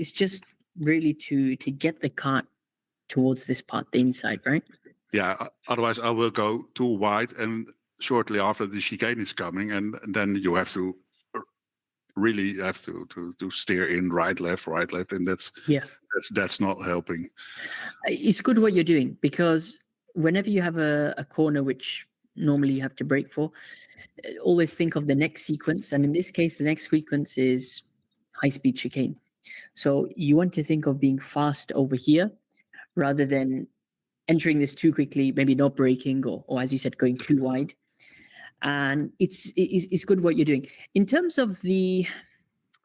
it's just really to get the cart towards this part, the inside, right? Yeah, otherwise I will go too wide, and shortly after the chicane is coming, and then you have to really have to steer in right, left, and that's not helping. It's good what you're doing, because whenever you have a corner which normally you have to brake for, always think of the next sequence. And in this case, the next sequence is high-speed chicane. So you want to think of being fast over here rather than entering this too quickly, maybe not braking, or as you said, going too wide. And it's good what you're doing. In terms of the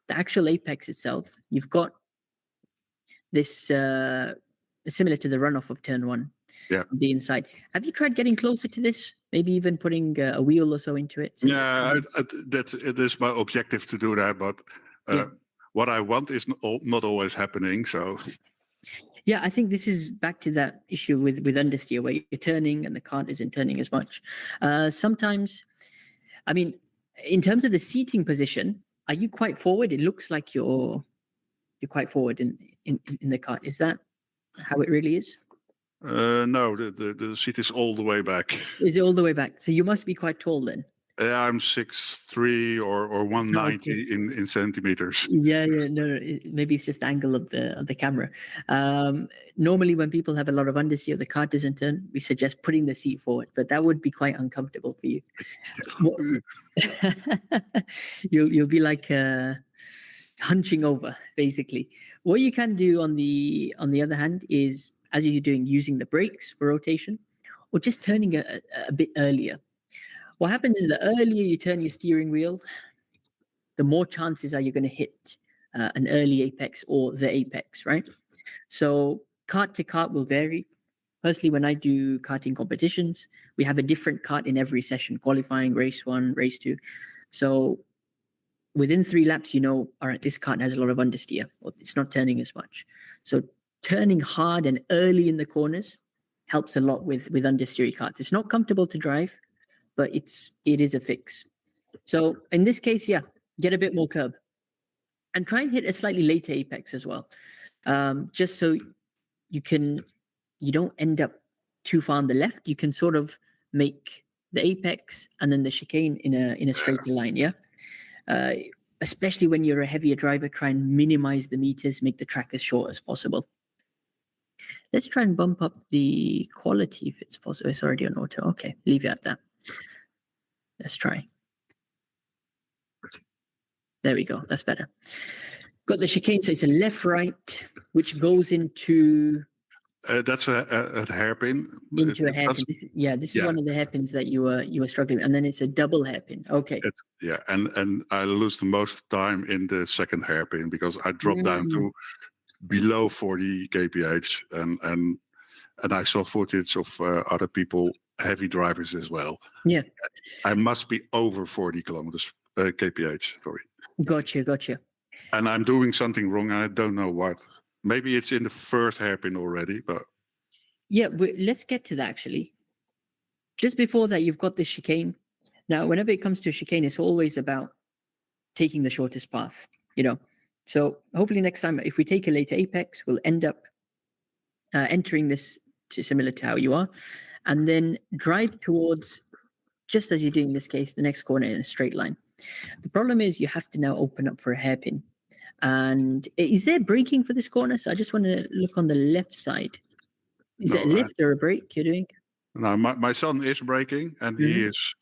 actual apex itself, you've got this similar to the runoff of turn one. Yeah. On the inside. Have you tried getting closer to this? Maybe even putting a wheel or so into it? It is my objective to do that, but what I want is not always happening. So, yeah, I think this is back to that issue with understeer, where you're turning and the cart isn't turning as much. Sometimes, I mean, in terms of the seating position, are you quite forward? It looks like you're quite forward in the cart. Is that how it really is? No, the seat is all the way back. Is it all the way back? So you must be quite tall then. Yeah, I'm 6'3" or 190 in centimeters. Yeah, no, maybe it's just the angle of the camera. Normally, when people have a lot of understeer, the cart doesn't turn, we suggest putting the seat forward, but that would be quite uncomfortable for you. You'll be like hunching over, basically. What you can do on the other hand is, as you're doing, using the brakes for rotation, or just turning a bit earlier. What happens is the earlier you turn your steering wheel, the more chances are you're going to hit an early apex or the apex, right? So kart to kart will vary. Personally, when I do karting competitions, we have a different kart in every session, qualifying, race 1, race 2. So within 3 laps, all right, this kart has a lot of understeer, or it's not turning as much. So turning hard and early in the corners helps a lot with understeery karts. It's not comfortable to drive, but it is a fix. So in this case, get a bit more curb and try and hit a slightly later apex as well, just so you don't end up too far on the left. You can sort of make the apex and then the chicane in a straighter line. Especially when you're a heavier driver, try and minimize the meters, make the track as short as possible. Let's try and bump up the quality if it's possible. It's already on auto. Okay, leave it at that. Let's try. There we go. That's better. Got the chicane, so it's a left-right, which goes into... that's a hairpin. Into a hairpin. This is one of the hairpins that you were struggling with. And then it's a double hairpin. Okay. And I lose the most time in the second hairpin because I drop down to below 40 kph, and I saw footage of other people, heavy drivers as well. Yeah. I must be over 40 kph. Sorry. Gotcha. And I'm doing something wrong. I don't know what. Maybe it's in the first hairpin already, but... Yeah, let's get to that, actually. Just before that, you've got this chicane. Now, whenever it comes to a chicane, it's always about taking the shortest path, So hopefully next time, if we take a later apex, we'll end up entering this similar to how you are, and then drive towards, just as you're doing in this case, the next corner in a straight line. The problem is you have to now open up for a hairpin. And is there braking for this corner? So I just want to look on the left side. Is it a lift or a brake you're doing? No, my son is braking, and he is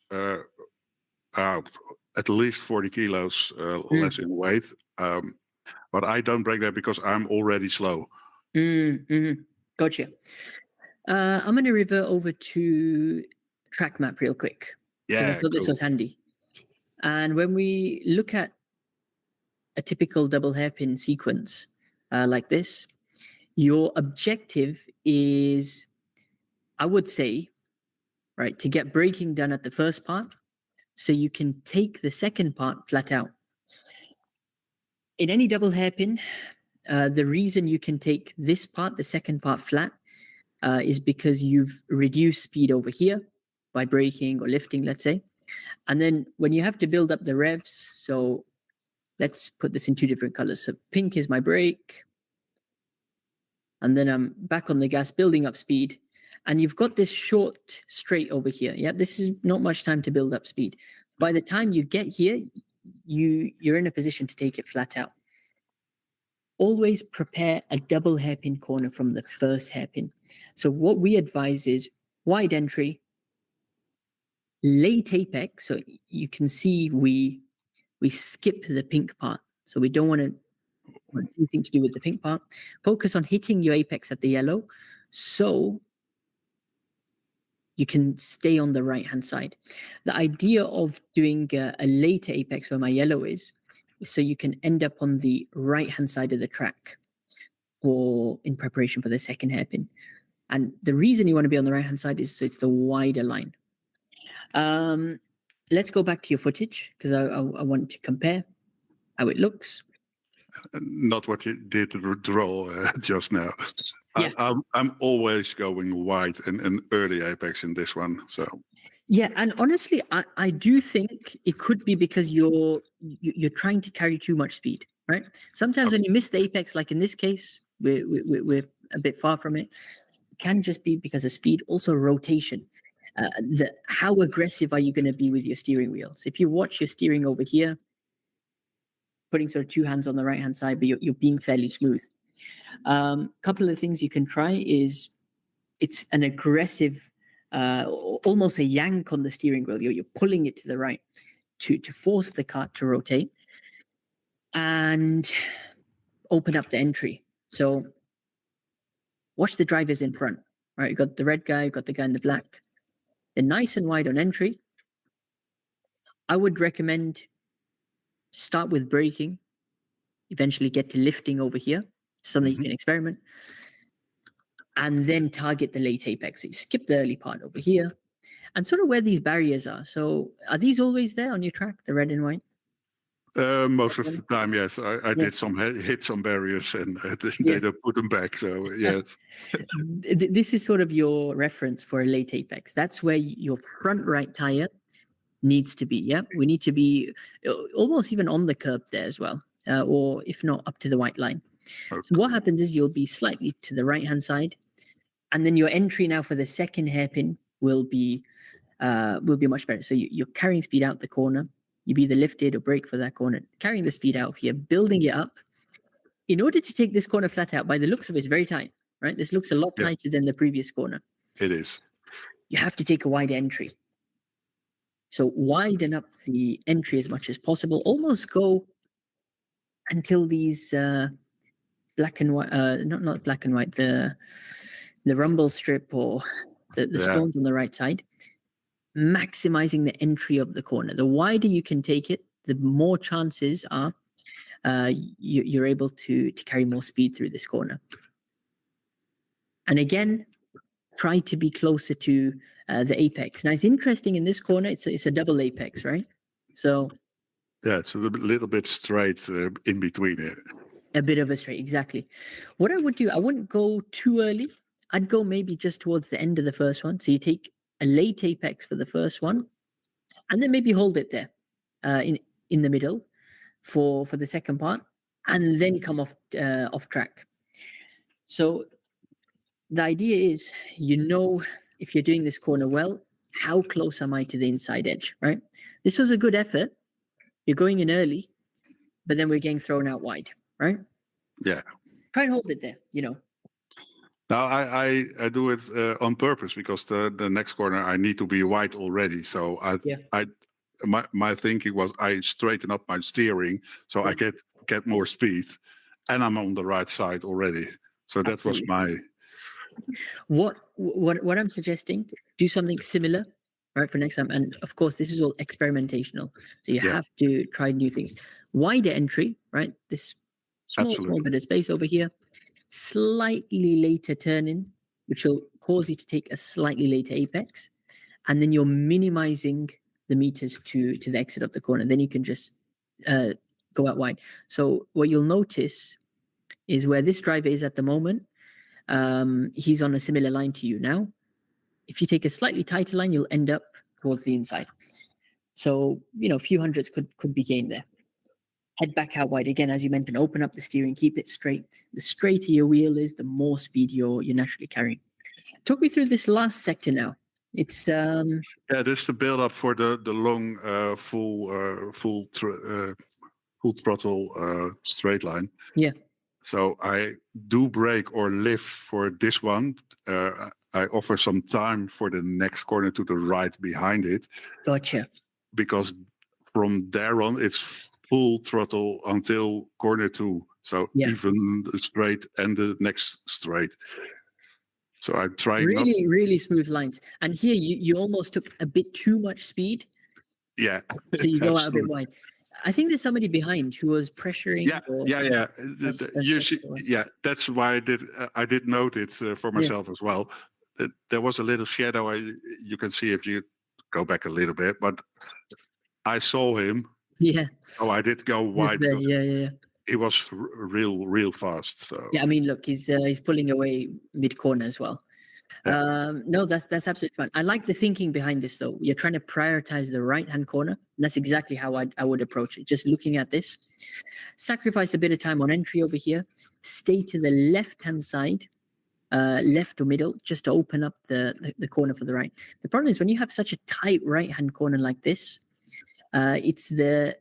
at least 40 kilos less in weight. But I don't brake there because I'm already slow. Gotcha. I'm going to revert over to track map real quick. Yeah, I thought this was handy. And when we look at a typical double hairpin sequence like this, your objective is, I would say, right, to get braking done at the first part so you can take the second part flat out. In any double hairpin, the reason you can take this part, the second part, flat is because you've reduced speed over here by braking or lifting, let's say. And then when you have to build up the revs, so let's put this in 2 different colors. So pink is my brake. And then I'm back on the gas, building up speed. And you've got this short straight over here. Yeah, this is not much time to build up speed. By the time you get here, you're in a position to take it flat out. Always prepare a double hairpin corner from the first hairpin. So what we advise is wide entry, late apex. So you can see we skip the pink part. So we don't want anything to do with the pink part. Focus on hitting your apex at the yellow, so you can stay on the right-hand side. The idea of doing a later apex where my yellow is, so you can end up on the right-hand side of the track in preparation for the second hairpin. And the reason you want to be on the right-hand side is so it's the wider line. Let's go back to your footage, because I want to compare how it looks. Not what you did draw just now. Yeah. I'm always going wide and early apex in this one. So yeah, and honestly, I do think it could be because you're trying to carry too much speed, right? Sometimes when you miss the apex, like in this case, we're a bit far from it. It can just be because of speed. Also rotation. How aggressive are you going to be with your steering wheels? If you watch your steering over here, putting sort of 2 hands on the right hand side, but you're being fairly smooth. Couple of things you can try is it's an aggressive, almost a yank on the steering wheel. You're pulling it to the right to force the kart to rotate and open up the entry. So watch the drivers in front, right? You got the red guy, you got the guy in the black. They're nice and wide on entry. I would recommend start with braking, eventually get to lifting over here, something you can experiment, and then target the late apex. So you skip the early part over here and sort of where these barriers are. So are these always there on your track, the red and white? Most of the time, yes. I did some hit some barriers and they don't put them back. So yes. This is sort of your reference for a late apex. That's where your front right tire needs to be. Yeah, we need to be almost even on the curb there as well, or if not up to the white line. Okay. So what happens is you'll be slightly to the right hand side, and then your entry now for the second hairpin will be much better. So you're carrying speed out the corner. You be either lifted or brake for that corner, carrying the speed out here, building it up. In order to take this corner flat out, by the looks of it, it's very tight, right? This looks a lot tighter than the previous corner. It is. You have to take a wide entry. So widen up the entry as much as possible. Almost go until these black and white, not black and white, the rumble strip or the stones on the right side. Maximizing the entry of the corner. The wider you can take it, the more chances are you're able to carry more speed through this corner. And again, try to be closer to the apex. Now it's interesting in this corner, it's a double apex, right? So yeah, it's a little bit straight in between it. A bit of a straight, exactly. What I would do, I wouldn't go too early. I'd go maybe just towards the end of the first one. So you take a late apex for the first one, and then maybe hold it there in the middle for the second part, and then come off track. So the idea is, if you're doing this corner well, how close am I to the inside edge, right? This was a good effort. You're going in early, but then we're getting thrown out wide, right? Yeah. Try and hold it there, Now I do it on purpose because the next corner I need to be wide already. So my thinking was I straighten up my steering so I get more speed, and I'm on the right side already. So that Absolutely. was my. What I'm suggesting, do something similar, right, for next time. And of course, this is all experimentational, so you have to try new things. Wider entry, right? This small bit of space over here. Slightly later turn in, which will cause you to take a slightly later apex, and then you're minimizing the meters to the exit of the corner. Then you can just go out wide. So what you'll notice is where this driver is at the moment, he's on a similar line to you now. If you take a slightly tighter line, you'll end up towards the inside. So a few hundreds could be gained there. Head back out wide again, as you mentioned. Open up the steering, keep it straight. The straighter your wheel is, the more speed you're naturally carrying. Talk me through this last sector now. It's Yeah, this is the build up for the long full throttle straight line. Yeah. So I do brake or lift for this one. I offer some time for the next corner to the right behind it, Gotcha. because from there on it's full throttle until corner 2. So Yeah. even the straight and the next straight. So I try not. Really smooth lines. And here you almost took a bit too much speed. Yeah. So you go out a bit wide. I think there's somebody behind who was pressuring. Yeah. That's why I did note it for myself as well. There was a little shadow. You can see if you go back a little bit, but I saw him. Yeah. Oh, I did go wide. Yeah. He was real fast. So yeah, I mean, look, he's pulling away mid corner as well. No, that's absolutely fine. I like the thinking behind this, though. You're trying to prioritize the right-hand corner. That's exactly how I would approach it. Just looking at this, sacrifice a bit of time on entry over here. Stay to the left-hand side, left or middle, just to open up the corner for the right. The problem is when you have such a tight right-hand corner like this, it's the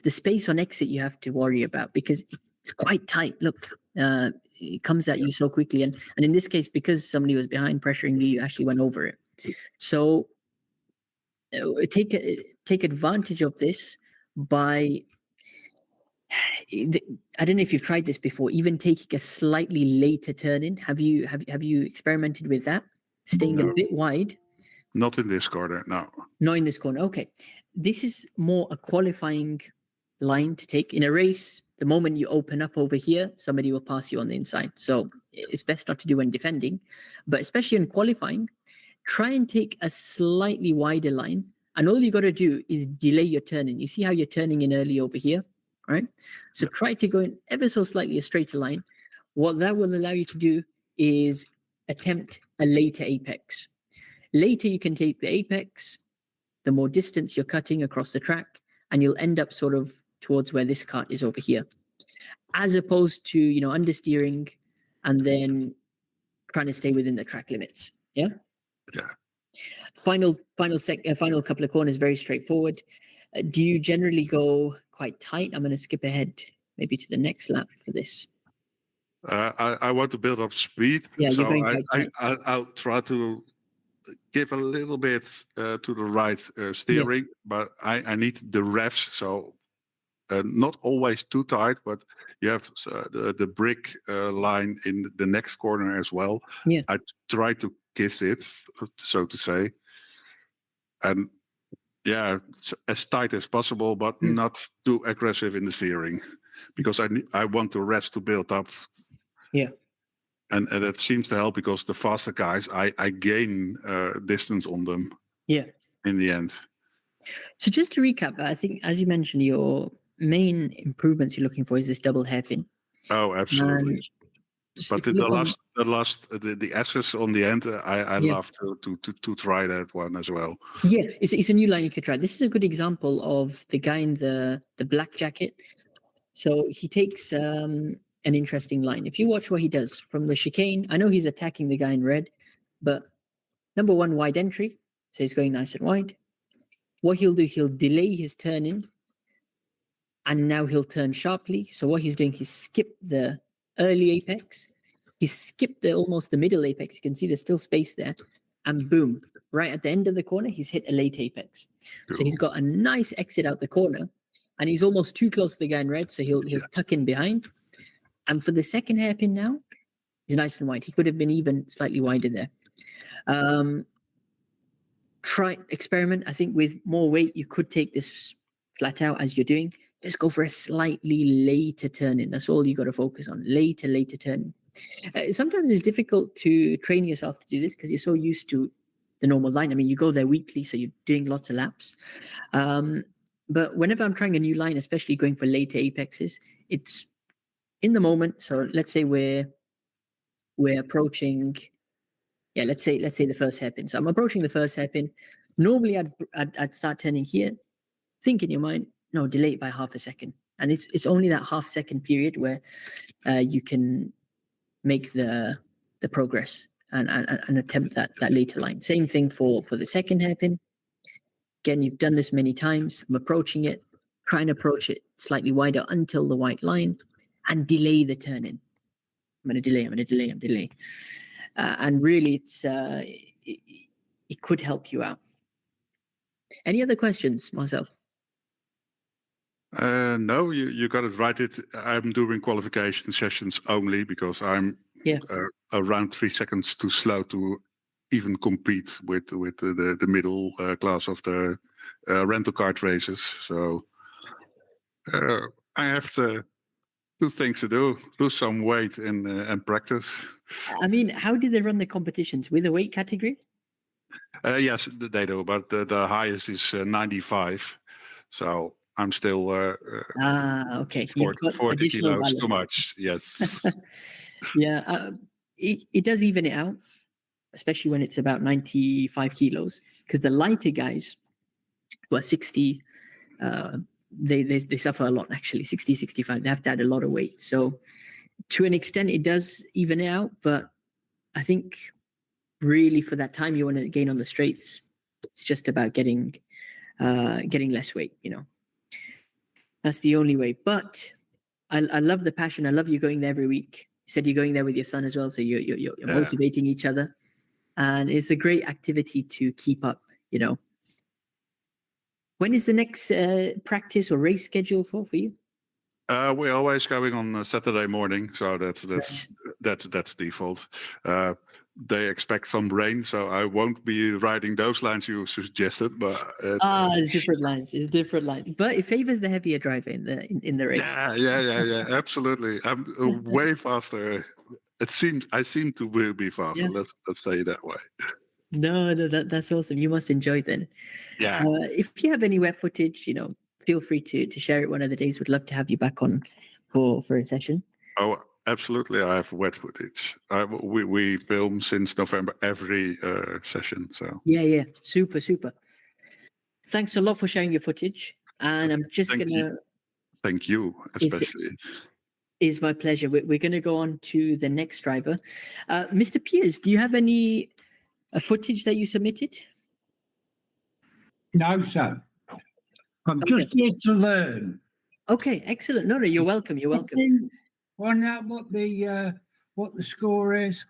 space on exit you have to worry about, because it's quite tight. Look, it comes at you so quickly, and in this case, because somebody was behind pressuring you actually went over it. So take advantage of this by, I don't know if you've tried this before, even taking a slightly later turn in. Have you experimented with that, staying a bit wide? Not in this corner, no. Not in this corner. Okay, this is more a qualifying line to take in a race. The moment you open up over here, somebody will pass you on the inside. So it's best not to do when defending, but especially in qualifying, try and take a slightly wider line. And all you got to do is delay your turn in. You see how you're turning in early over here, right? So try to go in ever so slightly a straighter line. What that will allow you to do is attempt a later apex. Later, you can take the apex, the more distance you're cutting across the track, and you'll end up sort of towards where this kart is over here, as opposed to, understeering and then trying to stay within the track limits. Yeah. Final couple of corners, very straightforward. Do you generally go quite tight? I'm going to skip ahead maybe to the next lap for this. I want to build up speed. Yeah, so you're going quite tight. I'll try to give a little bit to the right steering, but I need the revs. So not always too tight, but you have the brick line in the next corner as well. Yeah. I try to kiss it, so to say. And as tight as possible, but not too aggressive in the steering, because I want the revs to build up. Yeah. And it seems to help, because the faster guys, I gain distance on them. Yeah. In the end. So just to recap, I think, as you mentioned, your main improvements you're looking for is this double hairpin. Oh, absolutely. But the S's on the end, I love to try that one as well. Yeah, it's a new line you could try. This is a good example of the guy in the black jacket. So he takes an interesting line. If you watch what he does from the chicane, I know he's attacking the guy in red, but number one, wide entry. So he's going nice and wide. What he'll do, he'll delay his turn in, and now he'll turn sharply. So what he's doing, he's skipped the early apex. He skipped almost the middle apex. You can see there's still space there. And boom, right at the end of the corner, he's hit a late apex. Cool. So he's got a nice exit out the corner, and he's almost too close to the guy in red. So he'll tuck in behind. And for the second hairpin now, he's nice and wide. He could have been even slightly wider there. Try experiment. I think with more weight, you could take this flat out as you're doing. Just go for a slightly later turn in. That's all you got to focus on. Later turn. Sometimes it's difficult to train yourself to do this because you're so used to the normal line. I mean, you go there weekly, so you're doing lots of laps. But whenever I'm trying a new line, especially going for later apexes, it's in the moment. So let's say we're approaching. Yeah, let's say the first hairpin. So I'm approaching the first hairpin. Normally, I'd start turning here. Think in your mind, no, delay it by half a second. and it's only that half-second period where you can make the progress and attempt that later line. Same thing for the second hairpin. Again, you've done this many times. I'm approaching it, try and approach it slightly wider until the white line, and delay the turn in. I'm going to delay. And really, it could help you out. Any other questions, Marcel? No, you got it right. I'm doing qualification sessions only because I'm around 3 seconds too slow to even compete with the middle class of the rental kart races. So I have to two things to do: lose some weight and practice. I mean, how do they run the competitions? With a weight category? Yes, they do, but the highest is 95. So I'm still okay. You've got 40 additional kilos ballast. too much. Yes. Yeah, it does even it out, especially when it's about 95 kilos, because the lighter guys who are 60, they suffer a lot, actually. 60, 65, they have to add a lot of weight. So to an extent, it does even it out, but I think really for that time you want to gain on the straights, it's just about getting less weight, That's the only way. But I love the passion. I love you going there every week. You said you're going there with your son as well, so you're motivating each other, and it's a great activity to keep up. When is the next practice or race schedule for you? We're always going on Saturday morning, so that's default. They expect some rain, so I won't be riding those lines you suggested. But it's different lines. It's different lines, but it favors the heavier driver in the race. Yeah, absolutely. I'm way faster. I seem to be faster. Yeah. Let's say it that way. No, that's awesome. You must enjoy then. Yeah. If you have any web footage, feel free to share it one of the days. We'd love to have you back on for a session. Oh, absolutely. I have wet footage. We film since November every session. So yeah, super. Thanks a lot for sharing your footage. And I'm just Thank you, especially. It's my pleasure. We're going to go on to the next driver. Mr. Piers, do you have any footage that you submitted? No, sir. I'm just here to learn. Okay, excellent. No, you're welcome. You're welcome. Find out what the score is.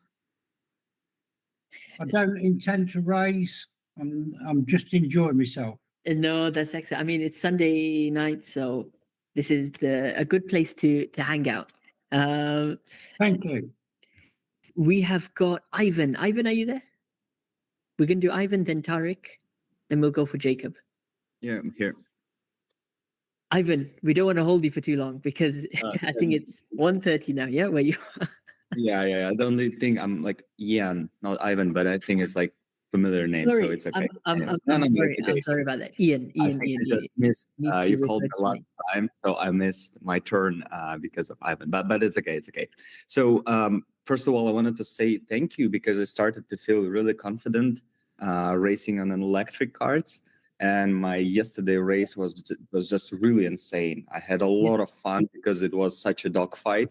I don't intend to race. I'm just enjoying myself. No, that's excellent. I mean, it's Sunday night, so this is a good place to hang out. Thank you. We have got Ivan. Ivan, are you there? We're going to do Ivan, then Tariq, then we'll go for Jacob. Yeah, I'm here. Ivan, we don't want to hold you for too long because I think it's 1:30 now, yeah, where you are. Yeah. The only thing, I'm like Ian, not Ivan, but I think it's like familiar name, so it's okay. I'm sorry about that. Ian. I just missed, you called me the last time, so I missed my turn because of Ivan, but it's okay. So first of all, I wanted to say thank you because I started to feel really confident racing on an electric karts. And my yesterday race was just really insane. I had a lot of fun because it was such a dogfight,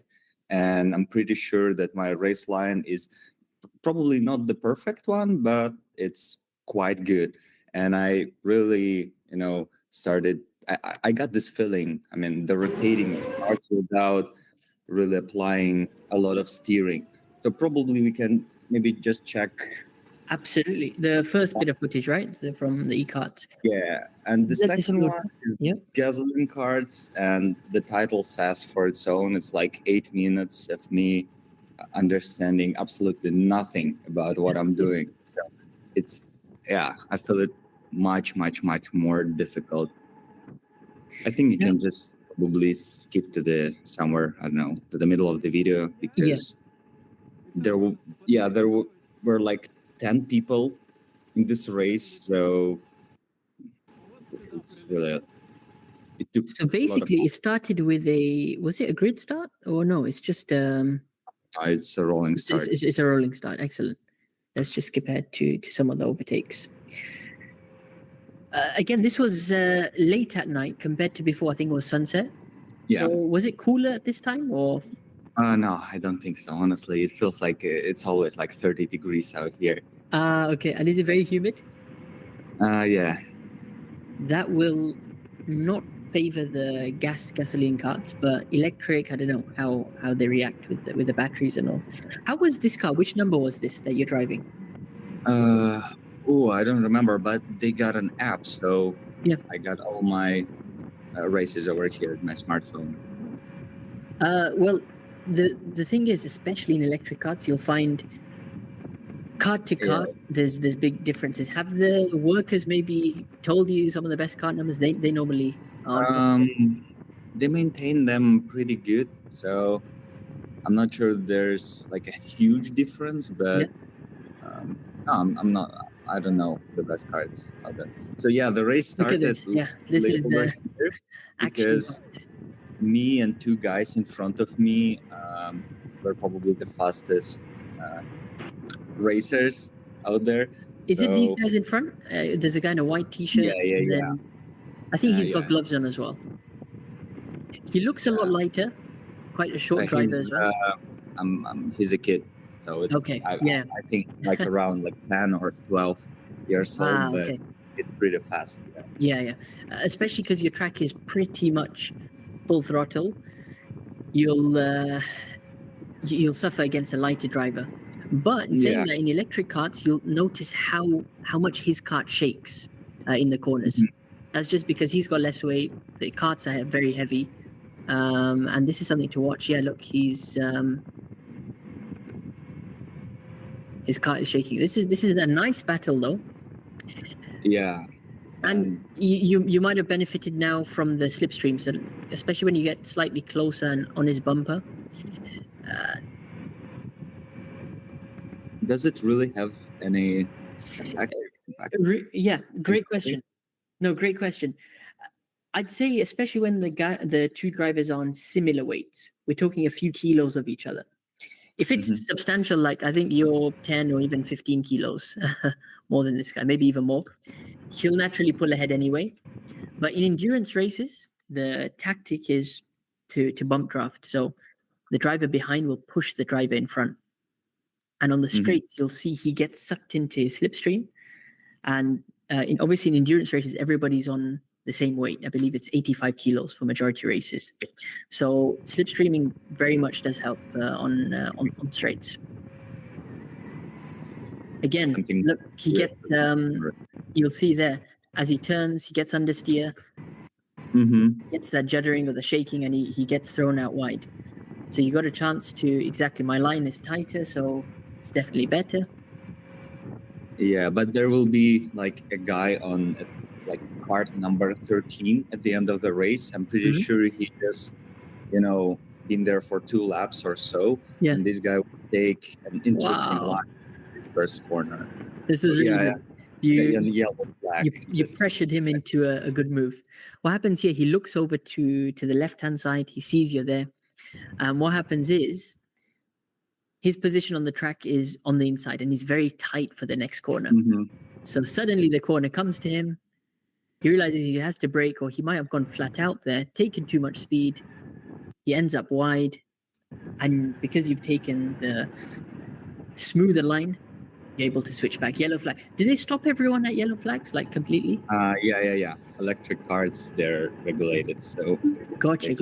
and I'm pretty sure that my race line is probably not the perfect one, but it's quite good. And I really, started. I got this feeling. I mean, the rotating parts without really applying a lot of steering. So probably we can maybe just check. Absolutely. The first bit of footage, right? From the e-kart. Yeah. And the second one is gasoline karts, and the title says for its own, it's like 8 minutes of me understanding absolutely nothing about what I'm doing. So it's, I feel it much more difficult. I think you can just probably skip to somewhere, I don't know, to the middle of the video, because there were like 10 people in this race, so it's really it took. So basically, it started with was it a grid start or no? It's just it's a rolling start. It's a rolling start. Excellent. Let's just skip ahead to some of the overtakes. Again, this was late at night compared to before. I think it was sunset. Yeah. So was it cooler at this time or? No, I don't think so. Honestly, it feels like it's always like 30 degrees out here. Okay. And is it very humid? Yeah. That will not favor the gasoline karts, but electric, I don't know how they react with the batteries and all. How was this car? Which number was this that you're driving? Oh, I don't remember, but they got an app, so Yeah. I got all my races over here in my smartphone. Well, the thing is, especially in electric karts, you'll find kart to kart, there's big differences. Have the workers maybe told you some of the best kart numbers? They normally are. They maintain them pretty good, so I'm not sure there's like a huge difference, but no, I'm not. I don't know the best cards out there. So yeah, the race Look at started this. Yeah, this late is over here action. because me and two guys in front of me were probably the fastest racers out there. Is it these guys in front? There's a guy in a white t-shirt. Yeah. I think he's got gloves on as well. He looks a lot lighter. Quite a short driver as well. He's a kid, so it's okay. I think like around like 10 or 12 years old, but okay. it's pretty fast. Yeah. Especially because your track is pretty much full throttle. You'll suffer against a lighter driver. But in saying that, in electric karts, you'll notice how much his kart shakes in the corners. That's just because he's got less weight. The karts are very heavy. And this is something to watch. Yeah, look, his kart is shaking. This is a nice battle though. Yeah. And you might have benefited now from the slipstream, so especially when you get slightly closer and on his bumper. Does it really have any impact? Yeah, great question. No, great question. I'd say especially when the two drivers are on similar weights, we're talking a few kilos of each other. If it's substantial, like I think you're 10 or even 15 kilos more than this guy, maybe even more, he'll naturally pull ahead anyway. But in endurance races, the tactic is to bump draft. So the driver behind will push the driver in front. And on the straights, you'll see he gets sucked into his slipstream. And obviously in endurance races, everybody's on the same weight. I believe it's 85 kilos for majority races. So slipstreaming very much does help on straights. Again, look, he gets, you'll see there, as he turns, he gets understeer, gets that juddering or the shaking, and he gets thrown out wide. So you got a chance to, exactly, my line is tighter, so it's definitely better. Yeah, but there will be like a guy on like kart number 13 at the end of the race. I'm pretty sure he just, been there for 2 laps or so. Yeah. And this guy will take an interesting line in his first corner. This is really good. You Just pressured him into a good move. What happens here, he looks over to the left-hand side. He sees you're there. What happens is his position on the track is on the inside, and he's very tight for the next corner. So suddenly the corner comes to him. He realizes he has to brake, or he might have gone flat out there, taken too much speed. He ends up wide. And because you've taken the smoother line, you're able to switch back. Yellow flag. Do they stop everyone at yellow flags, like completely? Yeah. Electric cars, they're regulated, so. Gotcha.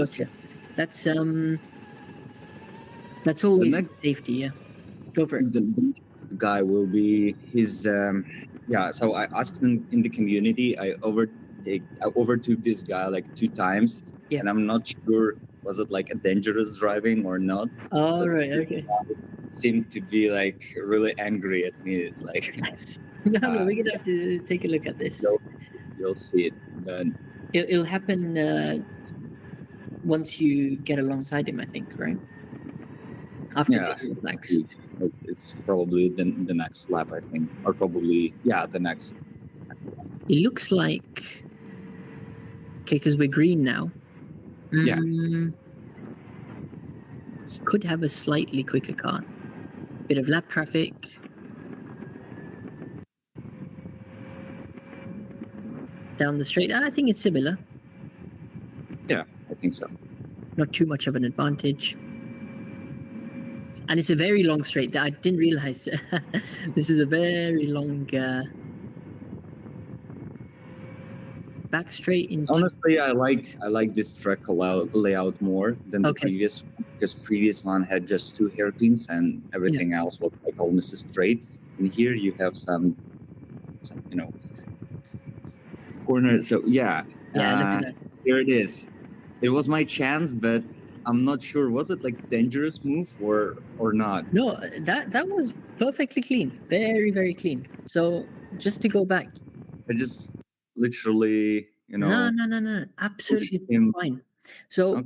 That's always safety, yeah. Go for it. The next guy will be his. So I asked him in the community. I overtook this guy like 2 times, and I'm not sure was it like a dangerous driving or not. Oh, right, okay. Seemed to be like really angry at me. It's like. No, we're gonna have to take a look at this. You'll see it. But it'll happen once you get alongside him, I think, right? After the flags. It's probably the next lap, I think, or probably the next lap. It looks like because we're green now. He could have a slightly quicker car. Bit of lap traffic. Down the straight. I think it's similar. Yeah, I think so. not too much of an advantage. And it's a very long straight that I didn't realize. This is a very long back straight into. Honestly, I like this track layout more than the previous one, because previous one had just 2 hairpins and everything else was like almost straight. And here you have some corners. So yeah, look at that. here it is. It was my chance, but I'm not sure. Was it like dangerous move or not? No, that was perfectly clean. Very, very clean. So just to go back. I just literally, No. Absolutely fine. So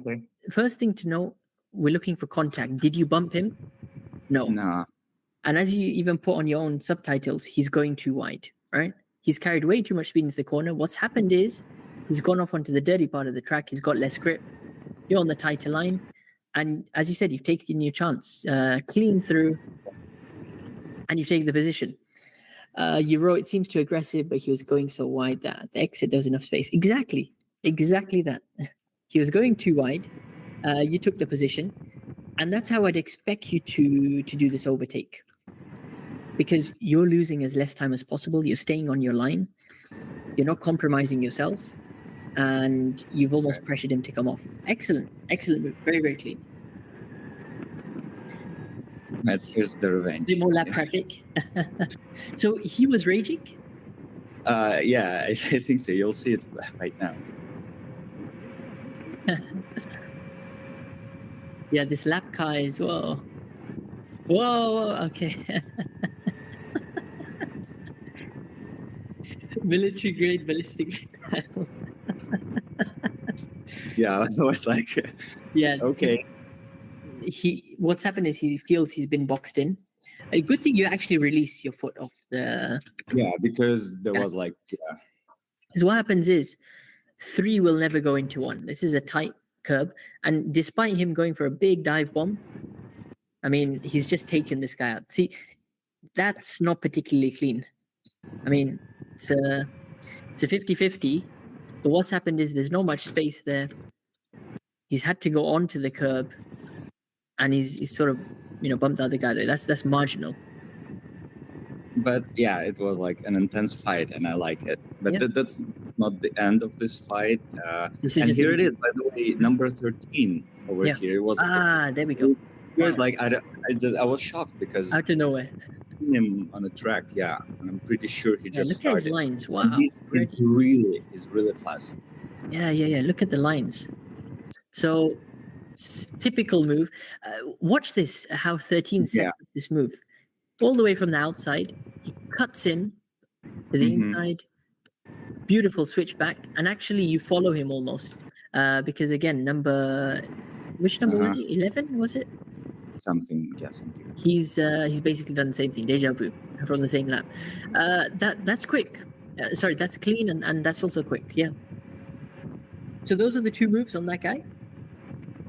first thing to know, we're looking for contact. Did you bump him? No. Nah. And as you even put on your own subtitles, he's going too wide, right? He's carried way too much speed into the corner. What's happened is he's gone off onto the dirty part of the track. He's got less grip. You're on the tighter line. And as you said, you've taken your chance. Clean through. And you've taken the position. You wrote, it seems too aggressive, but he was going so wide that at the exit there was enough space. Exactly that. He was going too wide. You took the position. And that's how I'd expect you to do this overtake. Because you're losing as less time as possible. You're staying on your line. You're not compromising yourself. And you've almost pressured him to come off. Excellent move. Very, very clean. But here's the revenge. A bit more lap traffic. So he was raging? Yeah, I think so. You'll see it right now. Yeah, this lap car is whoa, okay. Military grade ballistic missile. Yeah, I was like, yeah, okay. What's happened is he feels he's been boxed in. A good thing you actually release your foot off the. Yeah, because there was like, Because what happens is 3 will never go into 1. This is a tight curb, and despite him going for a big dive bomb, I mean, he's just taken this guy out. See, that's not particularly clean. I mean, it's a 50-50, but what's happened is there's not much space there. He's had to go onto the curb, and he's sort of, bumped the other guy there. That's marginal. But yeah, it was like an intense fight, and I like it. But that's not the end of this fight. And here it is, by the way, number 13 over here. It was there we go. Weird. Like I was shocked because out of nowhere. Him on a track, and I'm pretty sure he just look started. at his lines. Wow, he's really fast. Yeah. Look at the lines. So typical move. Watch this. How 13 sets up this move. All the way from the outside, he cuts in to the inside. Beautiful switchback, and actually you follow him almost because again, which number was he? 11 was it? Something. He's basically done the same thing. Deja vu from the same lap. That's quick. Sorry, that's clean and that's also quick. Yeah. So those are the 2 moves on that guy.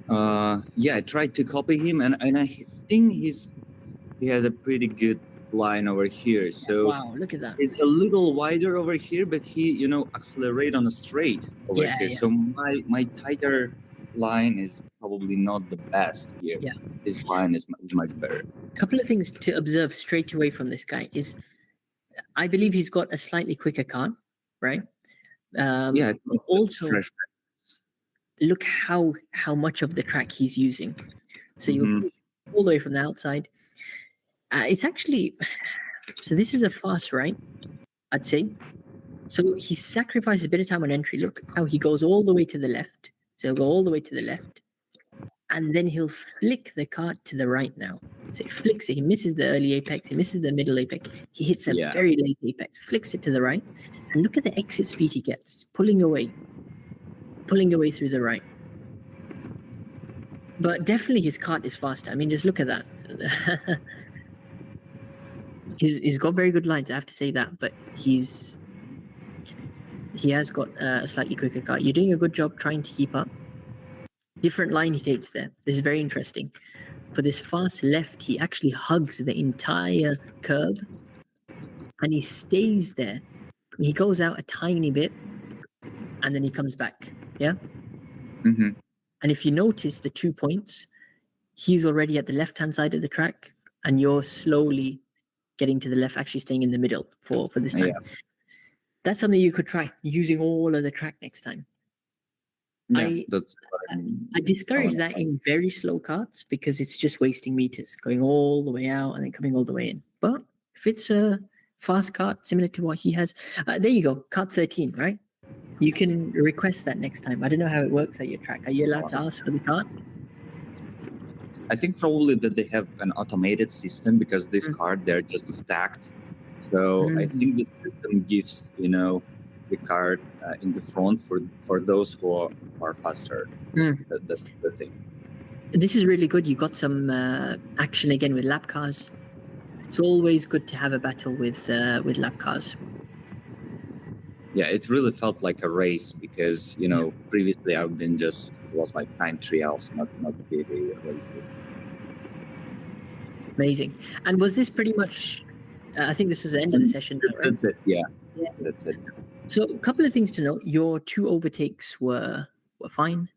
I tried to copy him, and I think he has a pretty good line over here. So wow, look at that. He's a little wider over here, but he accelerate on a straight over here. Yeah. So my tighter line is probably not the best here. Yeah. His line is much better. A couple of things to observe straight away from this guy is, I believe he's got a slightly quicker car, right? Also, fresh. Look how much of the track he's using. So you'll see all the way from the outside. It's actually, so this is a fast right, I'd say. So he sacrificed a bit of time on entry. Look how he goes all the way to the left. So he'll go all the way to the left. And then he'll flick the kart to the right now. So he flicks it. He misses the early apex. He misses the middle apex. He hits a very late apex. Flicks it to the right. And look at the exit speed he gets. Pulling away through the right. But definitely his kart is faster. I mean, just look at that. He's got very good lines, I have to say that. But he has got a slightly quicker kart. You're doing a good job trying to keep up. Different line he takes there. This is very interesting. For this fast left, he actually hugs the entire curb. And he stays there. He goes out a tiny bit. And then he comes back. Yeah? And if you notice the 2 points, he's already at the left-hand side of the track, and you're slowly getting to the left, actually staying in the middle for this time. Yeah. That's something you could try, using all of the track next time. Yeah, that's what I discourage that in very slow karts because it's just wasting meters, going all the way out and then coming all the way in. But if it's a fast kart similar to what he has, there you go, kart 13, right? You can request that next time. I don't know how it works at your track. Are you allowed to ask for the kart? I think probably that they have an automated system because this card, they're just stacked. So I think the system gives, the card in the front for those who are faster. That's the thing. This is really good. You got some action again with lap cars. It's always good to have a battle with lap cars. Yeah, it really felt like a race because previously I've been it was like time trials, not really races. Amazing. And was this pretty much? I think this was the end of the session. Now, right? That's it. Yeah, that's it. So a couple of things to note: your 2 overtakes were fine.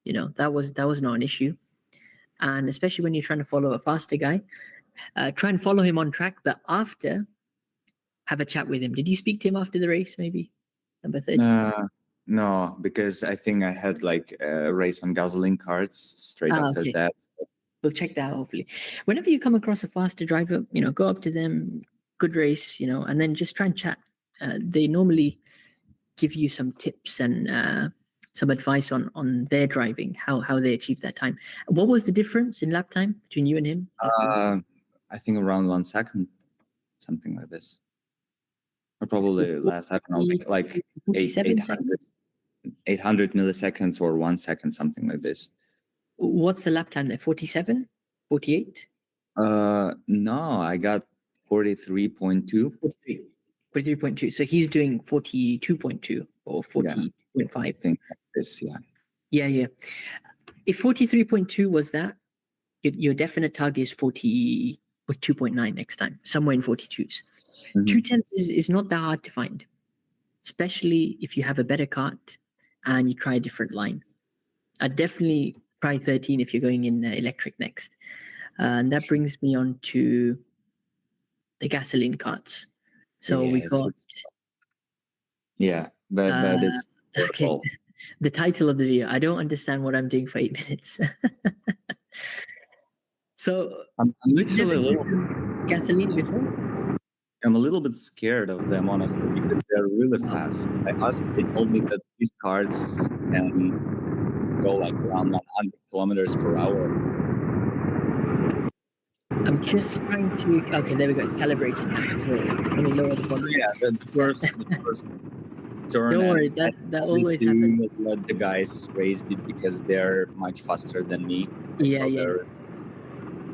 That was not an issue, and especially when you're trying to follow a faster guy, try and follow him on track. But after, have a chat with him. Did you speak to him after the race? Maybe number 30. No, because I think I had like a race on gasoline carts straight after that. We'll check that out, hopefully. Whenever you come across a faster driver, go up to them, good race, and then just try and chat. They normally give you some tips and some advice on their driving, how they achieve that time. What was the difference in lap time between you and him? I think around 1 second, something like this. Or probably less, I don't know, like 800 milliseconds or 1 second, something like this. What's the lap time there? 47? 48? No, I got 43.2. 43.2. So he's doing 42.2 or 40.5. I think like this, yeah. Yeah. If 43.2 was that, your definite target is 42.9 next time, somewhere in 42s. 210s is not that hard to find, especially if you have a better kart and you try a different line. I'd definitely try 13 if you're going in electric next. And that brings me on to the gasoline karts. So we got... Yeah, but it's... Okay. The title of the video, I don't understand what I'm doing for 8 minutes. So I'm literally a little... gasoline before? I'm a little bit scared of them, honestly, because they're really fast. They told me that these cars can go like around 100 kilometers per hour. I'm just trying to... Okay, there we go. It's calibrated now. So let me lower the volume. Yeah, the first turn. Don't worry, that always happens. Let the guys race because they're much faster than me. Yeah.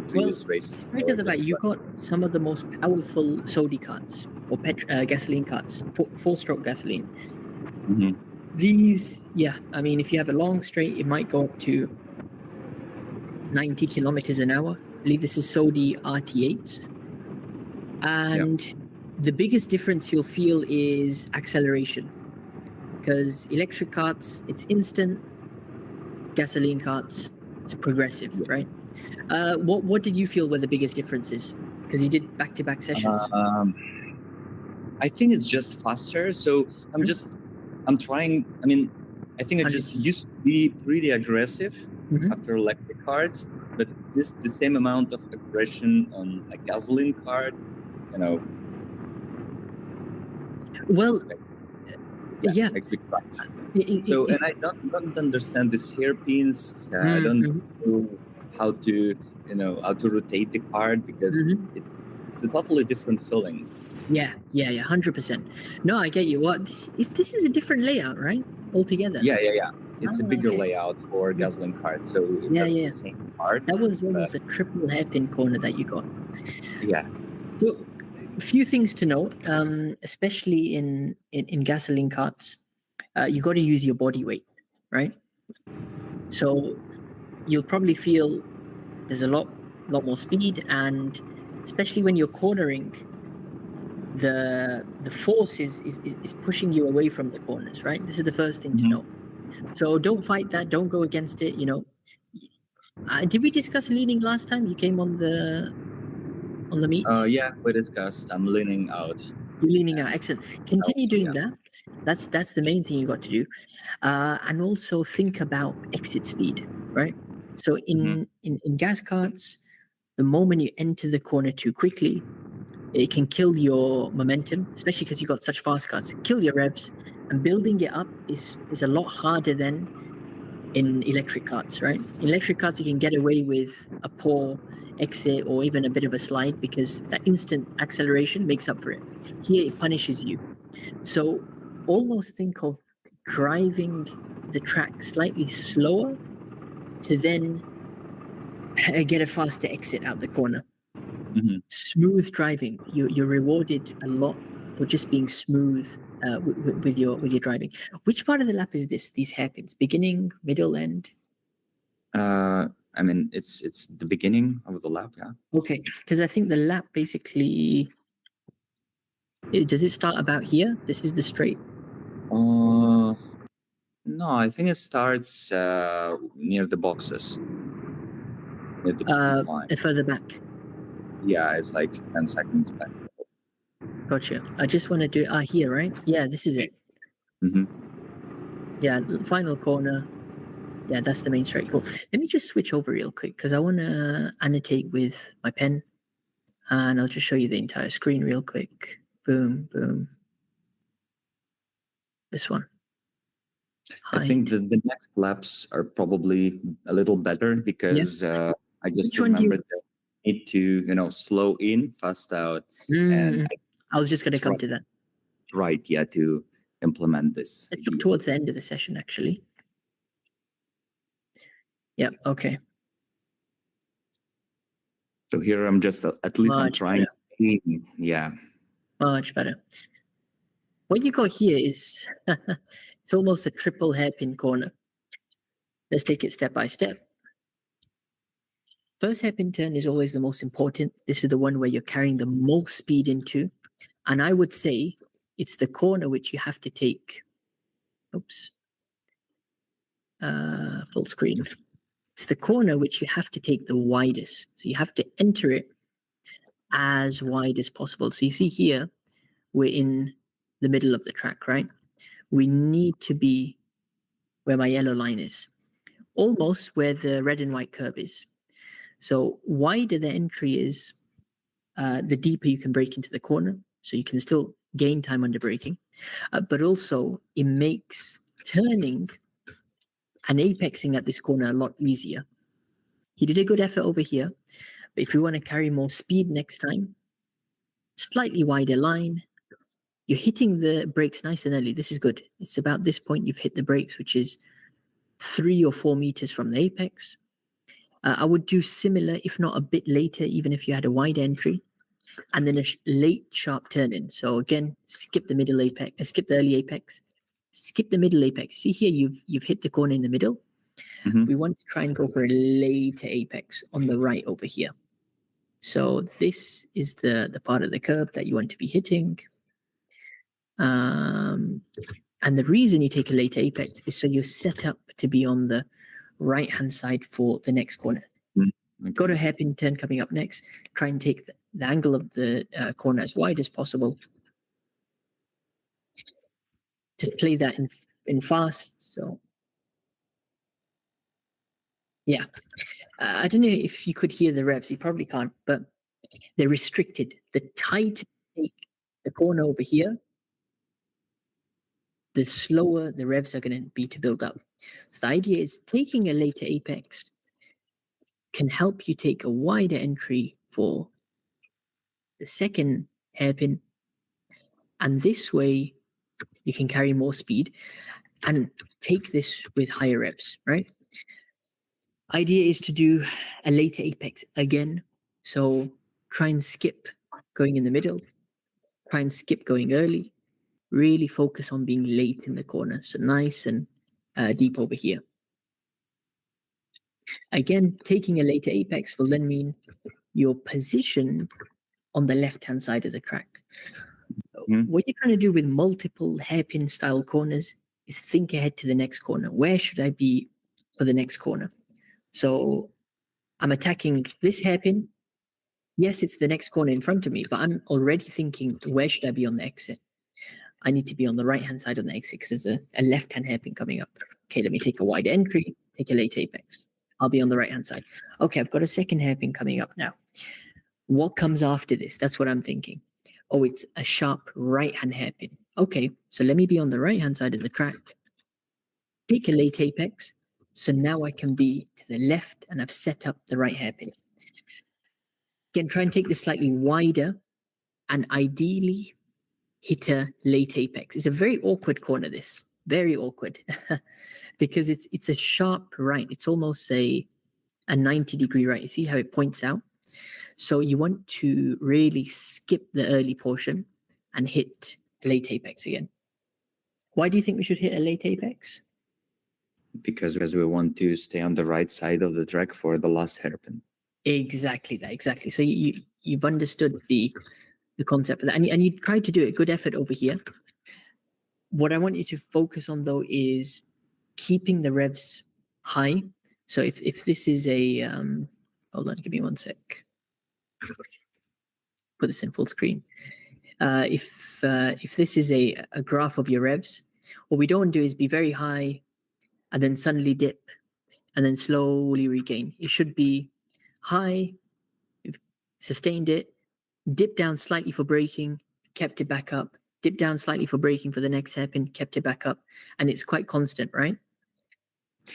Previous races. Right at the back, you got some of the most powerful Sodi karts or gasoline karts, 4-stroke gasoline. These, I mean, if you have a long straight, it might go up to 90 kilometers an hour. I believe this is Sodi RT8s. And the biggest difference you'll feel is acceleration. Because electric karts, it's instant. Gasoline karts, it's progressive, right? What did you feel were the biggest differences? Because you did back-to-back sessions. I think it's just faster. So I'm trying. I mean, I think I just used to be pretty aggressive after electric cars, but the same amount of aggression on a gasoline car, Well, yeah. So, and I don't understand these hairpins. I don't know how to rotate the card because it's a totally different feeling. Yeah, 100%. No, I get you. What this is a different layout, right? Altogether. Yeah. It's a bigger layout for gasoline cars, so it has the same part. That was almost a triple hairpin corner that you got. Yeah. So, a few things to note, especially in gasoline karts, you got to use your body weight, right? So you'll probably feel there's a lot more speed, and especially when you're cornering, the force is pushing you away from the corners, right? This is the first thing to know. So don't fight that. Don't go against it. You know. Did we discuss leaning last time? You came on the meet. Yeah, we discussed. I'm leaning out. You're leaning out. Excellent. Continue doing that. That's the main thing you got to do. And also think about exit speed, right? So in gas karts, the moment you enter the corner too quickly, it can kill your momentum, especially because you got such fast karts. Kill your revs, and building it up is a lot harder than in electric karts, right? In electric karts, you can get away with a poor exit or even a bit of a slide because that instant acceleration makes up for it. Here, it punishes you. So almost think of driving the track slightly slower to then get a faster exit out the corner. Smooth driving. You're rewarded a lot for just being smooth with your driving. Which part of the lap is this? These hairpins, beginning, middle, end? I mean, it's the beginning of the lap, yeah. Okay, because I think the lap basically, does it start about here? This is the straight. No, I think it starts near the boxes. Near the line. Further back. Yeah, it's like 10 seconds back. Gotcha. I just want to do here, right? Yeah, this is it. Yeah, final corner. Yeah, that's the main straight. Cool. Let me just switch over real quick because I want to annotate with my pen, and I'll just show you the entire screen real quick. Boom, boom. This one. I think the next laps are probably a little better because I just remembered that I need to, slow in, fast out. And I was just going to come to that. Right, yeah, to implement this. Let's look towards the end of the session, actually. Yeah, okay. So here I'm just, at least I'm trying to, yeah. Much better. What you got here is, it's almost a triple hairpin corner. Let's take it step by step. First hairpin turn is always the most important. This is the one where you're carrying the most speed into. And I would say it's the corner which you have to take. Oops. Full screen. It's the corner which you have to take the widest. So you have to enter it as wide as possible. So you see here, we're in the middle of the track, right? We need to be where my yellow line is, almost where the red and white curve is. So wider the entry is, the deeper you can brake into the corner. So you can still gain time under braking, but also it makes turning and apexing at this corner a lot easier. You did a good effort over here, but if you want to carry more speed next time, slightly wider line, you're hitting the brakes nice and early. This is good. It's about this point you've hit the brakes, which is 3 or 4 meters from the apex. I would do similar, if not a bit later, even if you had a wide entry, and then a late sharp turn in. So again, skip the middle apex, skip the early apex, skip the middle apex. See here, you've hit the corner in the middle. We want to try and go for a later apex on the right over here. So this is the part of the curve that you want to be hitting. And the reason you take a later apex is so you're set up to be on the right-hand side for the next corner. Got a hairpin turn coming up next. Try and take the angle of the corner as wide as possible. Just play that in fast. So yeah, I don't know if you could hear the revs. You probably can't, but they're restricted. The tighter you take the corner over here, the slower the revs are going to be to build up. So the idea is taking a later apex can help you take a wider entry for the second hairpin, and this way you can carry more speed and take this with higher revs, right? Idea is to do a later apex again. So try and skip going in the middle, try and skip going early, really focus on being late in the corner. So nice and deep over here. Again, taking a later apex will then mean your position on the left-hand side of the track. What you're trying to do with multiple hairpin style corners is think ahead to the next corner. Where should I be for the next corner? So I'm attacking this hairpin. Yes, it's the next corner in front of me, but I'm already thinking, where should I be on the exit? I need to be on the right-hand side on the exit because there's a left-hand hairpin coming up. Okay, let me take a wide entry, take a late apex. I'll be on the right-hand side. Okay, I've got a second hairpin coming up now. What comes after this? That's what I'm thinking. Oh, it's a sharp right-hand hairpin. Okay, so let me be on the right-hand side of the track. Take a late apex. So now I can be to the left and I've set up the right hairpin. Again, try and take this slightly wider and ideally hit a late apex. It's a very awkward corner, this. Very awkward. Because it's a sharp right. It's almost a 90-degree right. You see how it points out? So you want to really skip the early portion and hit a late apex again. Why do you think we should hit a late apex? Because we want to stay on the right side of the track for the last hairpin. Exactly that, exactly. So you've understood the concept of that, and you tried to do it. Good effort over here. What I want you to focus on though is keeping the revs high. So if this is a hold on, give me 1 sec. Put this in full screen. If this is a graph of your revs, what we don't do is be very high and then suddenly dip and then slowly regain. It should be high, you've sustained it, dip down slightly for braking, kept it back up, dip down slightly for braking for the next hairpin, kept it back up, and it's quite constant, right?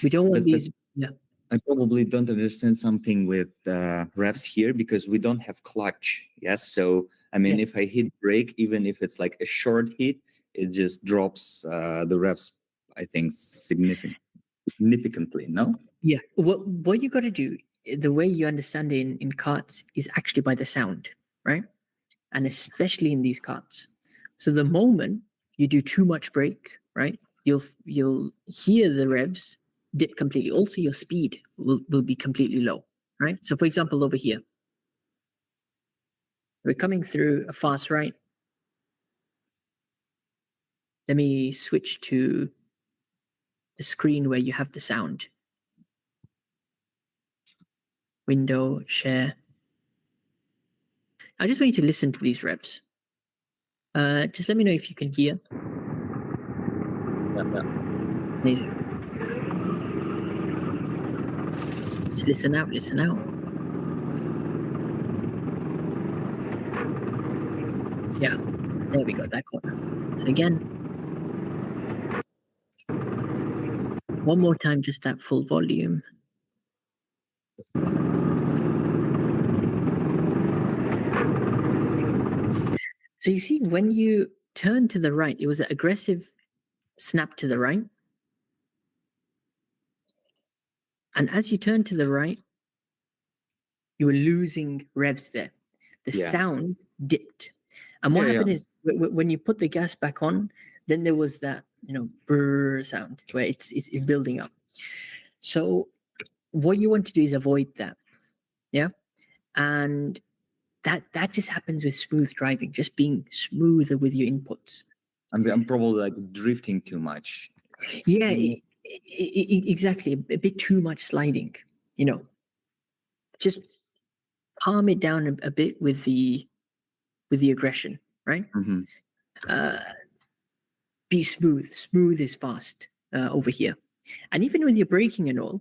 We don't want these. Yeah. I probably don't understand something with revs here because we don't have clutch. Yes, so I mean, if I hit brake, even if it's like a short hit, it just drops the revs. I think significantly. No. Yeah. What you got to do, the way you understand it in karts is actually by the sound, right? And especially in these karts. So the moment you do too much brake, right, you'll hear the revs dip completely. Also, your speed will be completely low, right? So for example, over here, we're coming through a fast right. Let me switch to the screen where you have the sound. Window, share. I just want you to listen to these revs. Just let me know if you can hear. Amazing. Just listen out, listen out. Yeah, there we go, that corner. So again, one more time, just at full volume. So you see, when you turn to the right, it was an aggressive snap to the right. And as you turn to the right, you were losing revs there. The sound dipped. And what happened is when you put the gas back on, then there was that, brrr sound where it's building up. So what you want to do is avoid that. Yeah. And that just happens with smooth driving, just being smoother with your inputs. I'm probably like drifting too much. Yeah, exactly. A bit too much sliding, just calm it down a bit with the aggression, right? Be smooth is fast over here. And even with your braking and all,